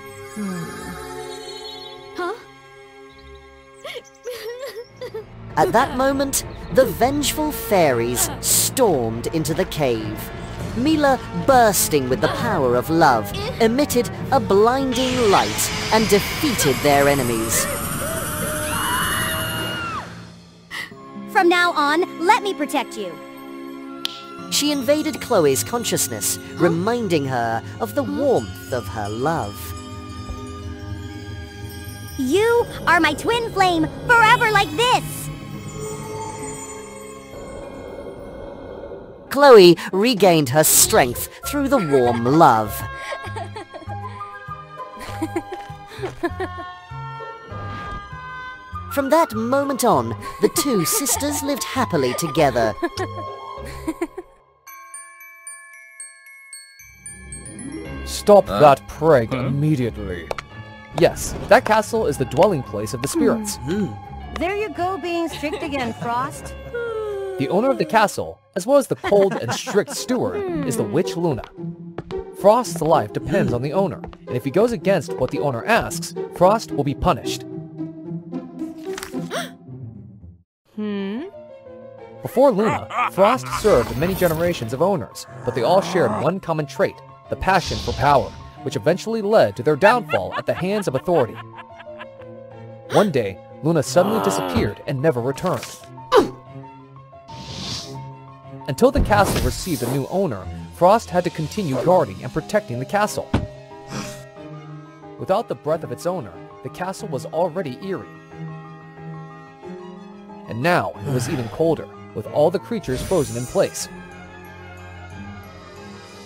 At that moment, the vengeful fairies stormed into the cave. Mila, bursting with the power of love, emitted a blinding light and defeated their enemies. From now on, let me protect you. She invaded Chloe's consciousness, reminding her of the warmth of her love. You are my twin flame, forever like this! Chloe regained her strength through the warm love. From that moment on, the two sisters lived happily together. Stop that prank immediately. Yes, that castle is the dwelling place of the spirits. There you go being strict again, Frost. The owner of the castle, as well as the cold and strict steward, is the witch Luna. Frost's life depends on the owner, and if he goes against what the owner asks, Frost will be punished. Before Luna, Frost served many generations of owners, but they all shared one common trait, the passion for power, which eventually led to their downfall at the hands of authority. One day, Luna suddenly disappeared and never returned. Until the castle received a new owner, Frost had to continue guarding and protecting the castle. Without the breath of its owner, the castle was already eerie. And now it was even colder, with all the creatures frozen in place.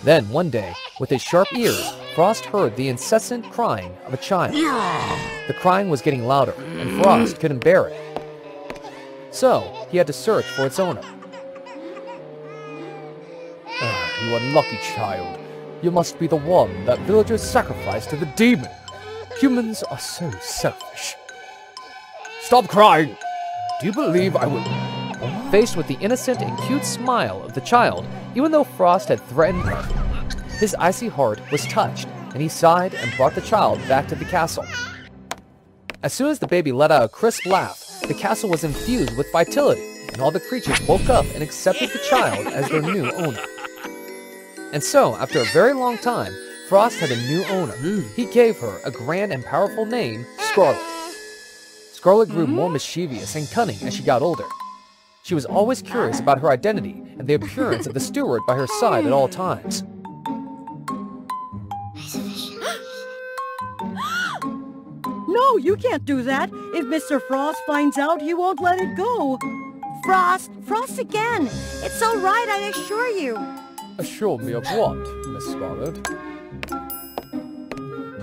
Then one day, with his sharp ears, Frost heard the incessant crying of a child. The crying was getting louder, and Frost couldn't bear it. So, he had to search for its owner. You unlucky child. You must be the one that villagers sacrificed to the demon. Humans are so selfish. Stop crying! Do you believe I would... Faced with the innocent and cute smile of the child, even though Frost had threatened her, his icy heart was touched, and he sighed and brought the child back to the castle. As soon as the baby let out a crisp laugh, the castle was infused with vitality, and all the creatures woke up and accepted the child as their new owner. And so, after a very long time, Frost had a new owner. He gave her a grand and powerful name, Scarlet. Scarlet grew more mischievous and cunning as she got older. She was always curious about her identity and the appearance of the steward by her side at all times. No, you can't do that. If Mr. Frost finds out, he won't let it go. Frost! Frost again! It's all right, I assure you. Assure me of what, Miss Scarlet?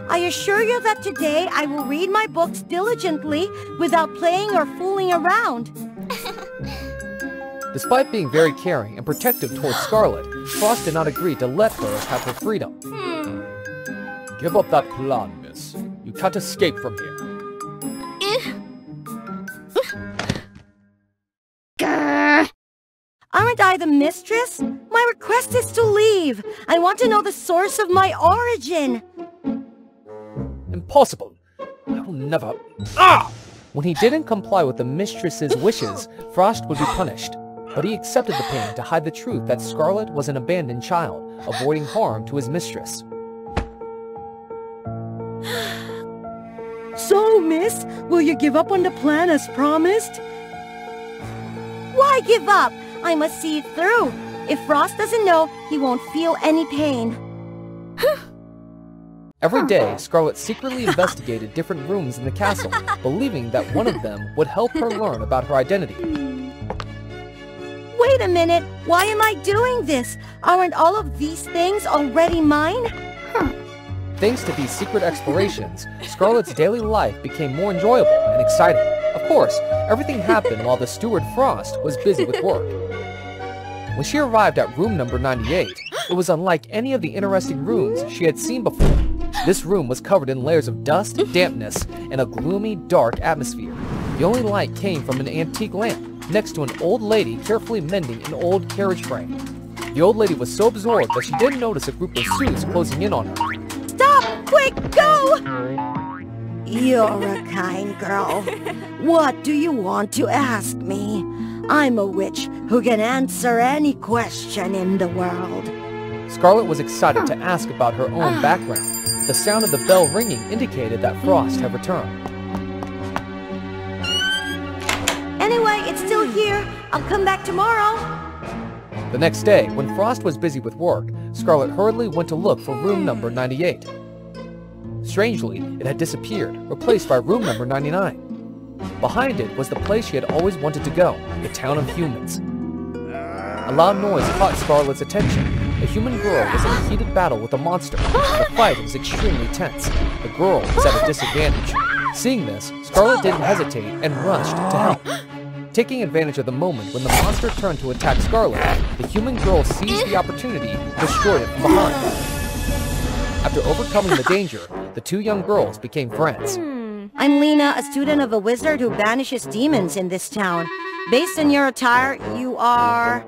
I assure you that today I will read my books diligently without playing or fooling around. Despite being very caring and protective towards Scarlet, Frost did not agree to let her have her freedom. Give up that plan, miss. You can't escape from here. Aren't I the mistress? My request is to leave. I want to know the source of my origin. Impossible. I will never... Ah! When he didn't comply with the mistress's wishes, Frost would be punished. But he accepted the pain to hide the truth that Scarlet was an abandoned child, avoiding harm to his mistress. So, miss, will you give up on the plan as promised? Why give up? I must see it through. If Frost doesn't know, he won't feel any pain. Every day, Scarlet secretly investigated different rooms in the castle, believing that one of them would help her learn about her identity. Wait a minute, why am I doing this? Aren't all of these things already mine? Thanks to these secret explorations, Scarlet's daily life became more enjoyable and exciting. Of course, everything happened while the steward Frost was busy with work. When she arrived at room number 98, it was unlike any of the interesting rooms she had seen before. This room was covered in layers of dust, dampness, and a gloomy, dark atmosphere. The only light came from an antique lamp next to an old lady carefully mending an old carriage frame. The old lady was so absorbed that she didn't notice a group of suits closing in on her. Stop! Quick, go! You're a kind girl. What do you want to ask me? I'm a witch who can answer any question in the world. Scarlet was excited to ask about her own background. The sound of the bell ringing indicated that Frost had returned. Anyway, it's still here. I'll come back tomorrow. The next day, when Frost was busy with work, Scarlet hurriedly went to look for room number 98. Strangely, it had disappeared, replaced by room number 99. Behind it was the place she had always wanted to go, the town of humans. A loud noise caught Scarlet's attention. A human girl was in a heated battle with a monster. The fight was extremely tense. The girl was at a disadvantage. Seeing this, Scarlet didn't hesitate and rushed to help. Taking advantage of the moment when the monster turned to attack Scarlet, the human girl seized the opportunity and destroyed it from behind. After overcoming the danger, the two young girls became friends. I'm Lena, a student of a wizard who banishes demons in this town. Based on your attire, you are...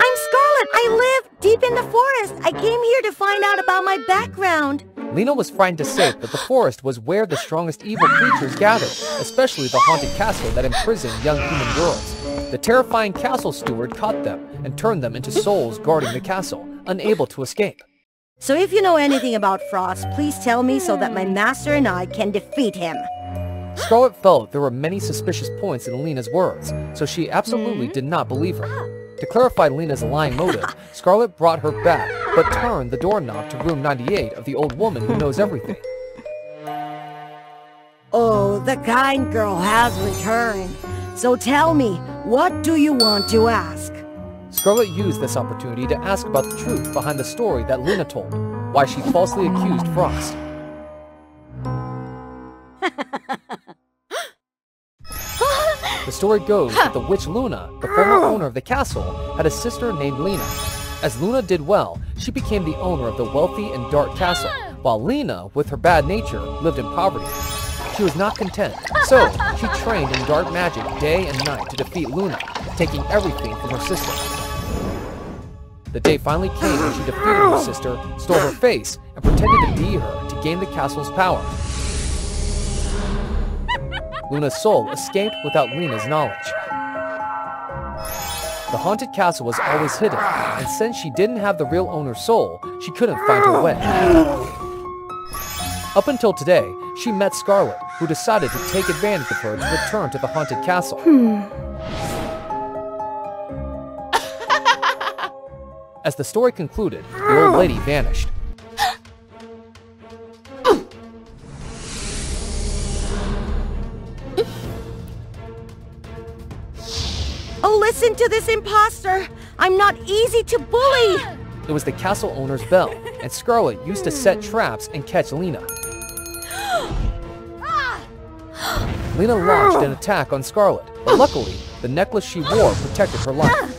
I'm Scarlet! I live deep in the forest! I came here to find out about my background. Lena was frightened to say that the forest was where the strongest evil creatures gathered, especially the haunted castle that imprisoned young human girls. The terrifying castle steward caught them and turned them into souls guarding the castle, unable to escape. So if you know anything about Frost, please tell me so that my master and I can defeat him. Scarlet felt there were many suspicious points in Lena's words, so she absolutely did not believe her. To clarify Lena's lying motive, Scarlet brought her back, but turned the doorknob to room 98 of the old woman who knows everything. Oh, the kind girl has returned. So tell me, what do you want to ask? Scarlet used this opportunity to ask about the truth behind the story that Lena told, why she falsely accused Frost. The story goes that the witch Luna, the former owner of the castle, had a sister named Lena. As Luna did well, she became the owner of the wealthy and dark castle, while Lena, with her bad nature, lived in poverty. She was not content, so she trained in dark magic day and night to defeat Luna, taking everything from her sister. The day finally came when she defeated her sister, stole her face, and pretended to be her to gain the castle's power. Luna's soul escaped without Lena's knowledge. The haunted castle was always hidden, and since she didn't have the real owner's soul, she couldn't find her way. Up until today, she met Scarlet, who decided to take advantage of her to return to the haunted castle. As the story concluded, the old lady vanished. Oh, listen to this imposter. I'm not easy to bully. It was the castle owner's bell, and Scarlet used to set traps and catch Lena. Lena launched an attack on Scarlet, but luckily, the necklace she wore protected her life.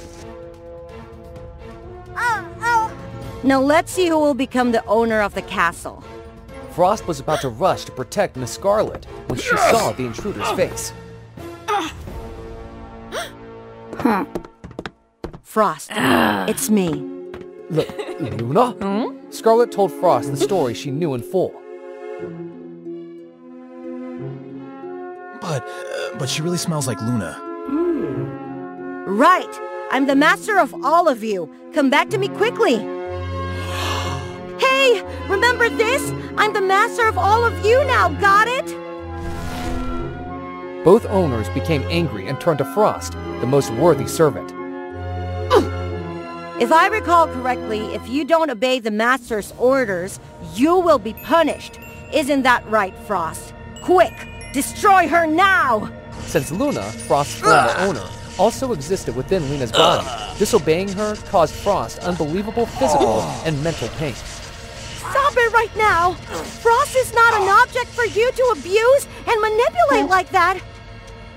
Now let's see who will become the owner of the castle. Frost was about to rush to protect Miss Scarlet when she saw the intruder's face. Frost, it's me. Luna? Scarlet told Frost the story she knew in full. But she really smells like Luna. Right! I'm the master of all of you. Come back to me quickly. Hey! Remember this? I'm the master of all of you now, got it? Both owners became angry and turned to Frost, the most worthy servant. If I recall correctly, if you don't obey the master's orders, you will be punished. Isn't that right, Frost? Quick! Destroy her now! Since Luna, Frost's former owner, also existed within Lena's body, disobeying her caused Frost unbelievable physical and mental pain. Stop it right now! Frost is not an object for you to abuse and manipulate like that!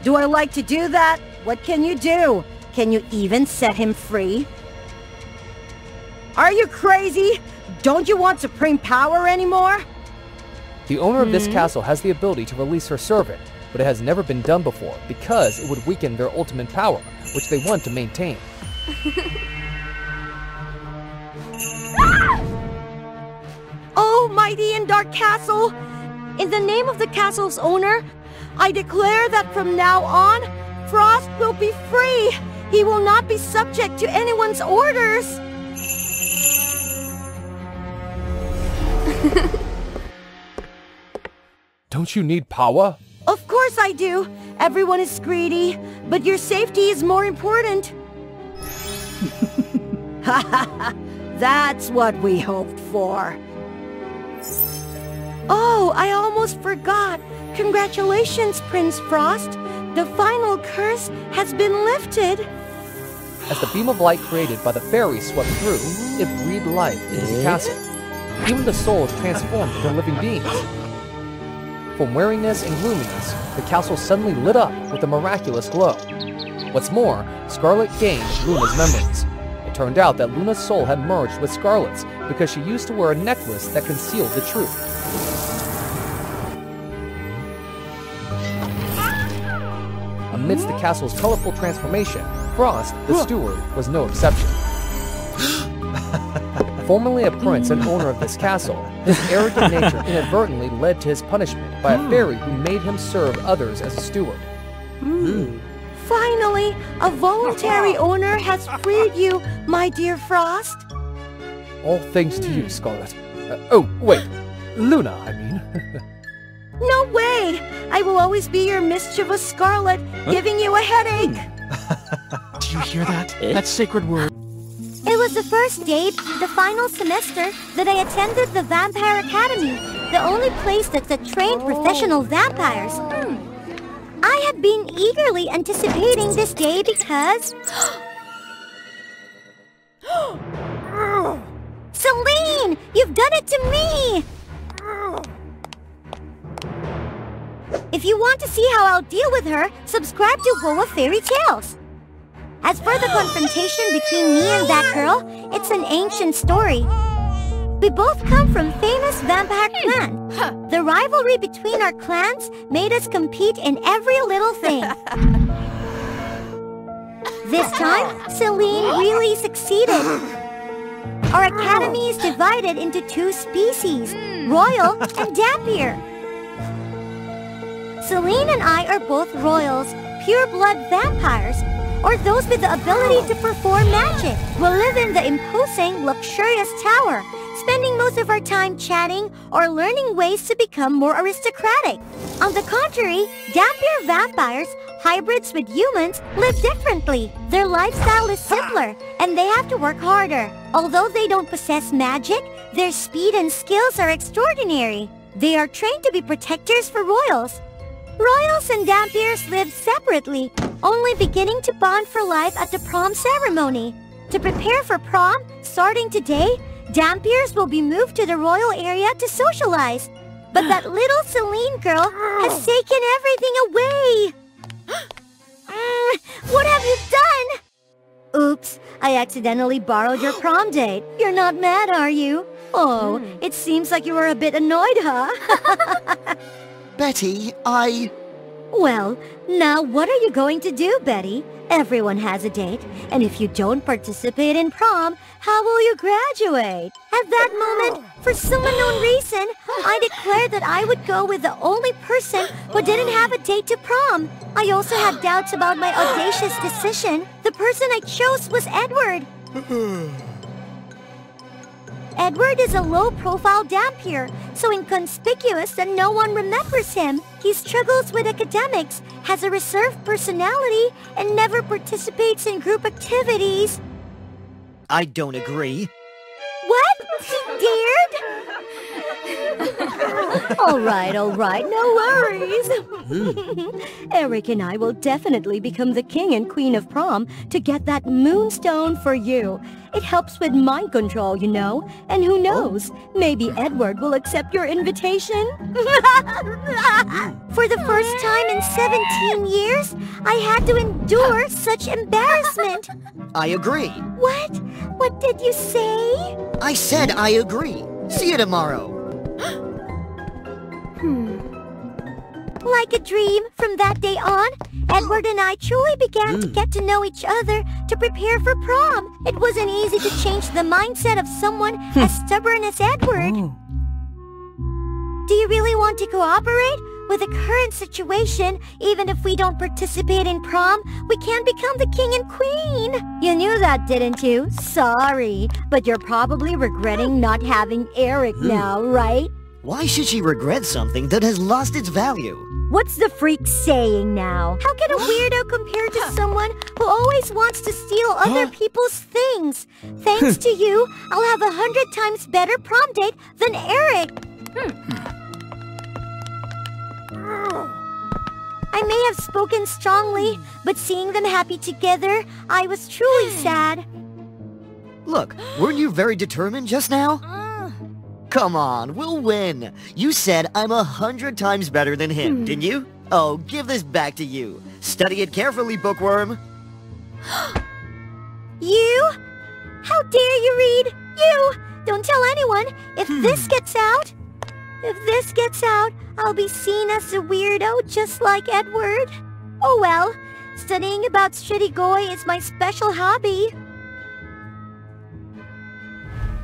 Do I like to do that? What can you do? Can you even set him free? Are you crazy? Don't you want supreme power anymore? The owner of this castle has the ability to release her servant, but it has never been done before because it would weaken their ultimate power, which they want to maintain. Oh, mighty and dark castle! In the name of the castle's owner, I declare that from now on, Frost will be free! He will not be subject to anyone's orders! Don't you need power? Of course I do! Everyone is greedy, but your safety is more important. That's what we hoped for. Oh, I almost forgot. Congratulations, Prince Frost. The final curse has been lifted. As the beam of light created by the fairies swept through, it breathed life into the castle. Even the souls transformed into living beings. From weariness and gloominess, the castle suddenly lit up with a miraculous glow. What's more, Scarlet gained Luna's memories. It turned out that Luna's soul had merged with Scarlet's because she used to wear a necklace that concealed the truth. Amidst the castle's colorful transformation, Frost, the steward, was no exception. Formerly a prince and owner of this castle, his arrogant nature inadvertently led to his punishment by a fairy who made him serve others as a steward. Finally, a voluntary owner has freed you, my dear Frost. All thanks to you, Scarlet. Oh, wait. Luna, I mean. No way! I will always be your mischievous Scarlet, giving you a headache. Do you hear that? That sacred word. It was the first day, the final semester, that I attended the Vampire Academy, the only place that's a trained professional vampires. I had been eagerly anticipating this day because... Celine! You've done it to me! If you want to see how I'll deal with her, subscribe to WOA Fairy Tales. As for the confrontation between me and that girl, it's an ancient story. We both come from famous vampire clan. The rivalry between our clans made us compete in every little thing. This time, Celine really succeeded. Our academy is divided into two species, Royal and Dampier. Celine and I are both Royals, pure-blood vampires, or those with the ability to perform magic. We'll live in the imposing, luxurious tower, spending most of our time chatting or learning ways to become more aristocratic. On the contrary, Dampier vampires, hybrids with humans, live differently. Their lifestyle is simpler, and they have to work harder. Although they don't possess magic, their speed and skills are extraordinary. They are trained to be protectors for royals. Royals and Dampiers lived separately, only beginning to bond for life at the prom ceremony. To prepare for prom, starting today, Dampiers will be moved to the royal area to socialize. But that little Celine girl has taken everything away. What have you done? Oops, I accidentally borrowed your prom date. You're not mad, are you? Oh, it seems like you were a bit annoyed, huh? Betty, Well, now what are you going to do, Betty? Everyone has a date, and if you don't participate in prom, how will you graduate? At that moment, for some unknown reason, I declared that I would go with the only person who didn't have a date to prom. I also had doubts about my audacious decision. The person I chose was Edward. Edward is a low-profile Dampier, so inconspicuous that no one remembers him. He struggles with academics, has a reserved personality, and never participates in group activities. I don't agree. What? He dared? All right, no worries. Eric and I will definitely become the king and queen of prom to get that moonstone for you. It helps with mind control, you know. And who knows, maybe Edward will accept your invitation. For the first time in 17 years, I had to endure such embarrassment. I agree. What? What did you say? I said I agree. See you tomorrow. Like a dream, from that day on, Edward and I truly began to get to know each other to prepare for prom. It wasn't easy to change the mindset of someone as stubborn as Edward. Do you really want to cooperate? With the current situation, even if we don't participate in prom, we can't become the king and queen. You knew that, didn't you? Sorry, but you're probably regretting not having Eric now, right? Why should she regret something that has lost its value? What's the freak saying now? How can a weirdo compare to someone who always wants to steal other people's things? Thanks to you, I'll have 100 times better prom date than Eric. I may have spoken strongly, but seeing them happy together, I was truly sad. Look, weren't you very determined just now? Come on, we'll win. You said I'm 100 times better than him, didn't you? Oh, give this back to you. Study it carefully, bookworm. You? How dare you read? You! Don't tell anyone. If this gets out, I'll be seen as a weirdo just like Edward. Oh well, studying about Strigoi is my special hobby.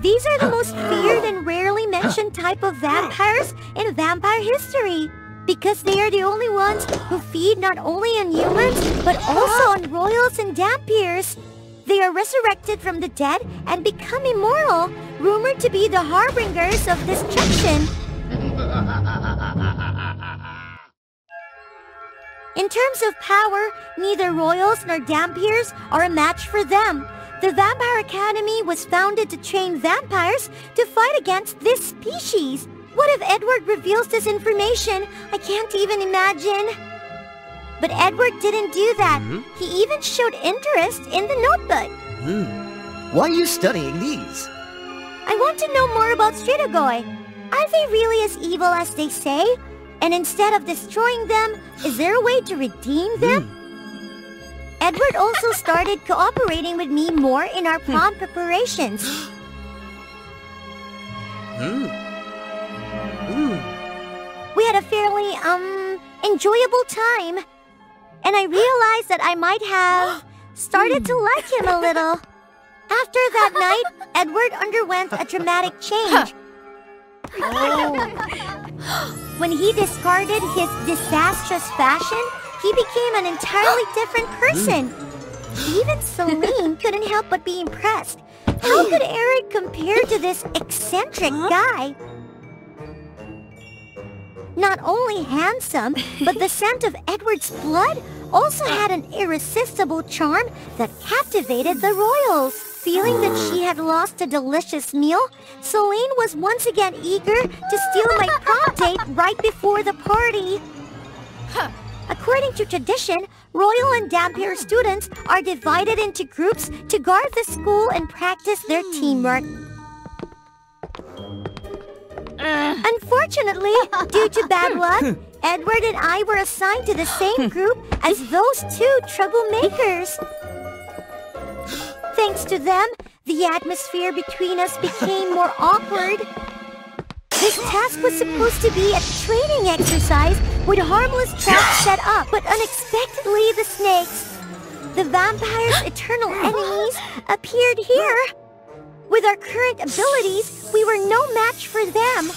These are the most feared and rarely mentioned type of vampires in vampire history, because they are the only ones who feed not only on humans, but also on royals and Dampiers. They are resurrected from the dead and become immortal, rumored to be the harbingers of destruction. In terms of power, neither royals nor Dampiers are a match for them. The Vampire Academy was founded to train vampires to fight against this species. What if Edward reveals this information? I can't even imagine. But Edward didn't do that. He even showed interest in the notebook. Why are you studying these? I want to know more about Strigoi. Are they really as evil as they say? And instead of destroying them, is there a way to redeem them? Edward also started cooperating with me more in our prom preparations. We had a fairly, enjoyable time. And I realized that I might have started to like him a little. After that night, Edward underwent a dramatic change. When he discarded his disastrous fashion, he became an entirely different person. Even Celine couldn't help but be impressed. How could Eric compare to this eccentric guy? Not only handsome, but the scent of Edward's blood also had an irresistible charm that captivated the royals. Feeling that she had lost a delicious meal, Celine was once again eager to steal my prom date right before the party. According to tradition, Royal and Dampier students are divided into groups to guard the school and practice their teamwork. Unfortunately, due to bad luck, Edward and I were assigned to the same group as those two troublemakers. Thanks to them, the atmosphere between us became more awkward. This task was supposed to be a training exercise with harmless traps set up, but unexpectedly the snakes, the vampire's eternal enemies, appeared here. With our current abilities, we were no match for them.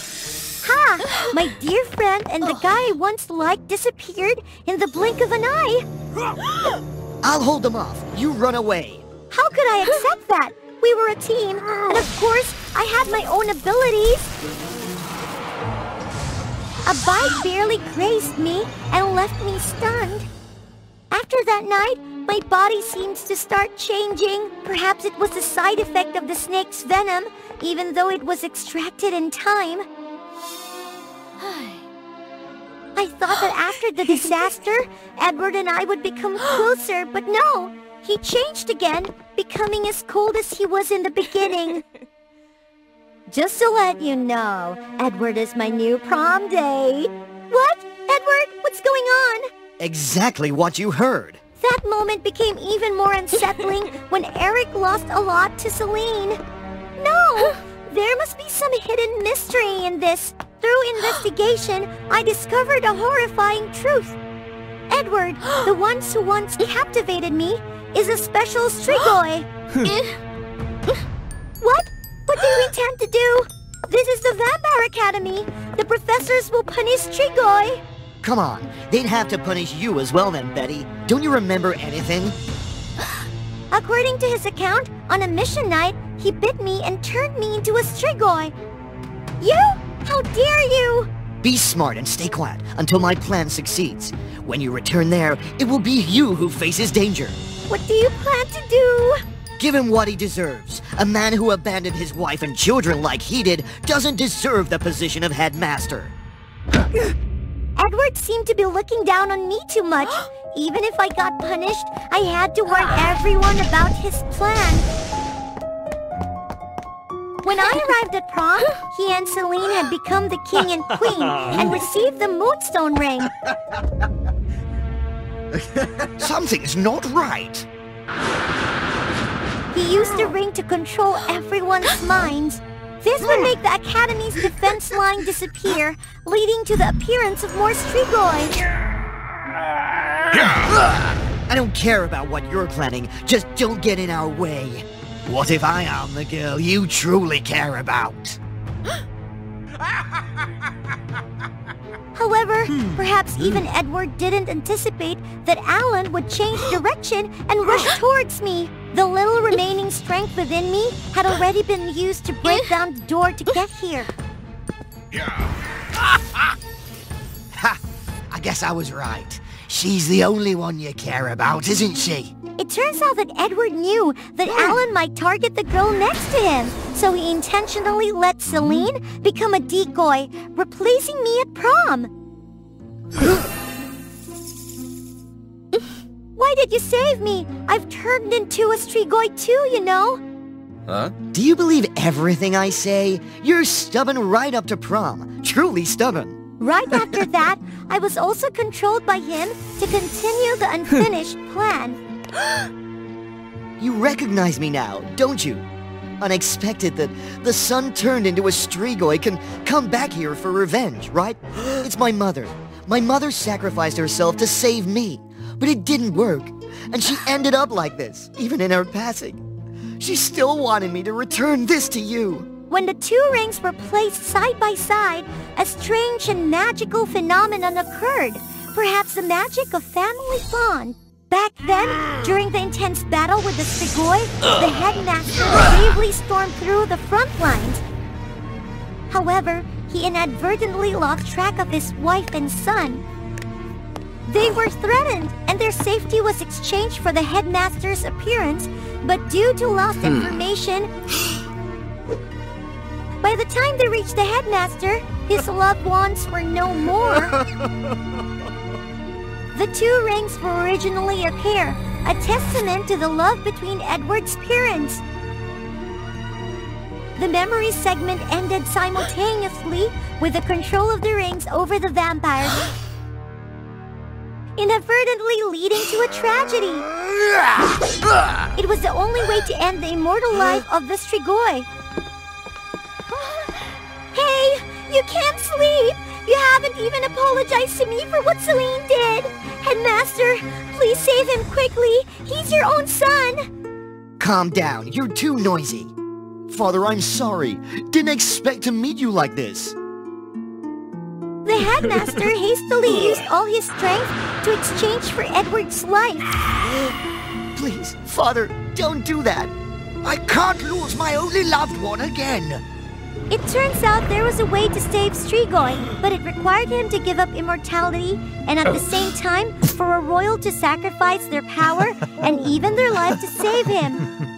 Ha! My dear friend and the guy I once liked disappeared in the blink of an eye. I'll hold them off. You run away. How could I accept that? We were a team, and of course, I had my own abilities. A bite barely grazed me and left me stunned. After that night, my body seems to start changing. Perhaps it was the side effect of the snake's venom, even though it was extracted in time. I thought that after the disaster, Edward and I would become closer, but no. He changed again, becoming as cold as he was in the beginning. Just to let you know, Edward is my new prom date. What? Edward, what's going on? Exactly what you heard. That moment became even more unsettling when Eric lost a lot to Celine. No! There must be some hidden mystery in this. Through investigation, I discovered a horrifying truth. Edward, the one who once captivated me, is a special Strigoi. What? What do you intend to do? This is the Vampire Academy. The professors will punish Strigoi. Come on, they'd have to punish you as well then, Betty. Don't you remember anything? According to his account, on a mission night, he bit me and turned me into a Strigoi. You? How dare you? Be smart and stay quiet until my plan succeeds. When you return there, it will be you who faces danger. What do you plan to do? Give him what he deserves. A man who abandoned his wife and children like he did doesn't deserve the position of headmaster. Edward seemed to be looking down on me too much. Even if I got punished, I had to warn everyone about his plan. When I arrived at prom, he and Celine had become the king and queen and received the Moonstone ring. Something's not right. He used the ring to control everyone's minds. This would make the Academy's defense line disappear, leading to the appearance of more Strigoi. I don't care about what you're planning, just don't get in our way. What if I am the girl you truly care about? However, perhaps even Edward didn't anticipate that Alan would change direction and rush towards me. The little remaining strength within me had already been used to break down the door to get here. Ha! I guess I was right. She's the only one you care about, isn't she? It turns out that Edward knew that Alan might target the girl next to him, so he intentionally let Celine become a decoy, replacing me at prom. Why did you save me? I've turned into a Strigoi too, you know. Huh? Do you believe everything I say? You're stubborn right up to prom. Truly stubborn. Right after that, I was also controlled by him to continue the unfinished plan. You recognize me now, don't you? Unexpected that the son turned into a Strigoi can come back here for revenge, right? It's my mother. My mother sacrificed herself to save me, but it didn't work. And she ended up like this, even in her passing. She still wanted me to return this to you. When the two rings were placed side by side, a strange and magical phenomenon occurred. Perhaps the magic of family bond. Back then, during the intense battle with the Strigoi, the headmaster bravely stormed through the front lines. However, he inadvertently lost track of his wife and son. They were threatened, and their safety was exchanged for the headmaster's appearance, but due to lost information, by the time they reached the headmaster, his loved ones were no more. The two rings were originally a pair, a testament to the love between Edward's parents. The memory segment ended simultaneously with the control of the rings over the vampires, inadvertently leading to a tragedy. It was the only way to end the immortal life of the Strigoi. Hey, you can't sleep! You haven't even apologized to me for what Celine did! Headmaster, please save him quickly! He's your own son! Calm down, you're too noisy. Father, I'm sorry. Didn't expect to meet you like this. The headmaster hastily used all his strength to exchange for Edward's life. Please, Father, don't do that. I can't lose my only loved one again. It turns out there was a way to save Strigoi, but it required him to give up immortality and at the same time for a royal to sacrifice their power and even their life to save him.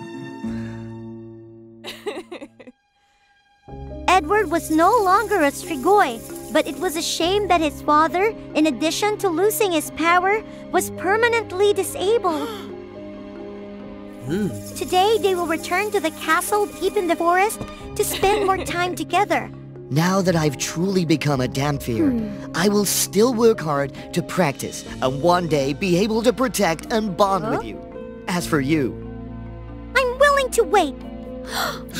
Edward was no longer a Strigoi, but it was a shame that his father, in addition to losing his power, was permanently disabled. Today, they will return to the castle deep in the forest to spend more time together. Now that I've truly become a Dhampir, I will still work hard to practice and one day be able to protect and bond with you. As for you... I'm willing to wait.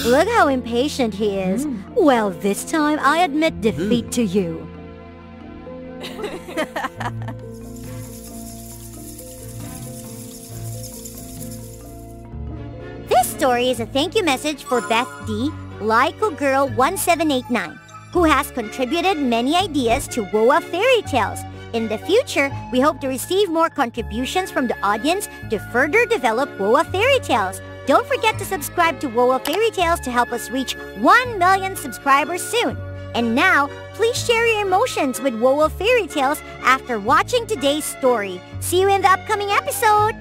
Look how impatient he is. Well, this time I admit defeat to you. This story is a thank you message for Beth D, Lyco Girl 1789, who has contributed many ideas to WOA Fairy Tales. In the future, we hope to receive more contributions from the audience to further develop WOA Fairy Tales. Don't forget to subscribe to WOA Fairy Tales to help us reach 1 million subscribers soon. And now, please share your emotions with WOA Fairy Tales after watching today's story. See you in the upcoming episode!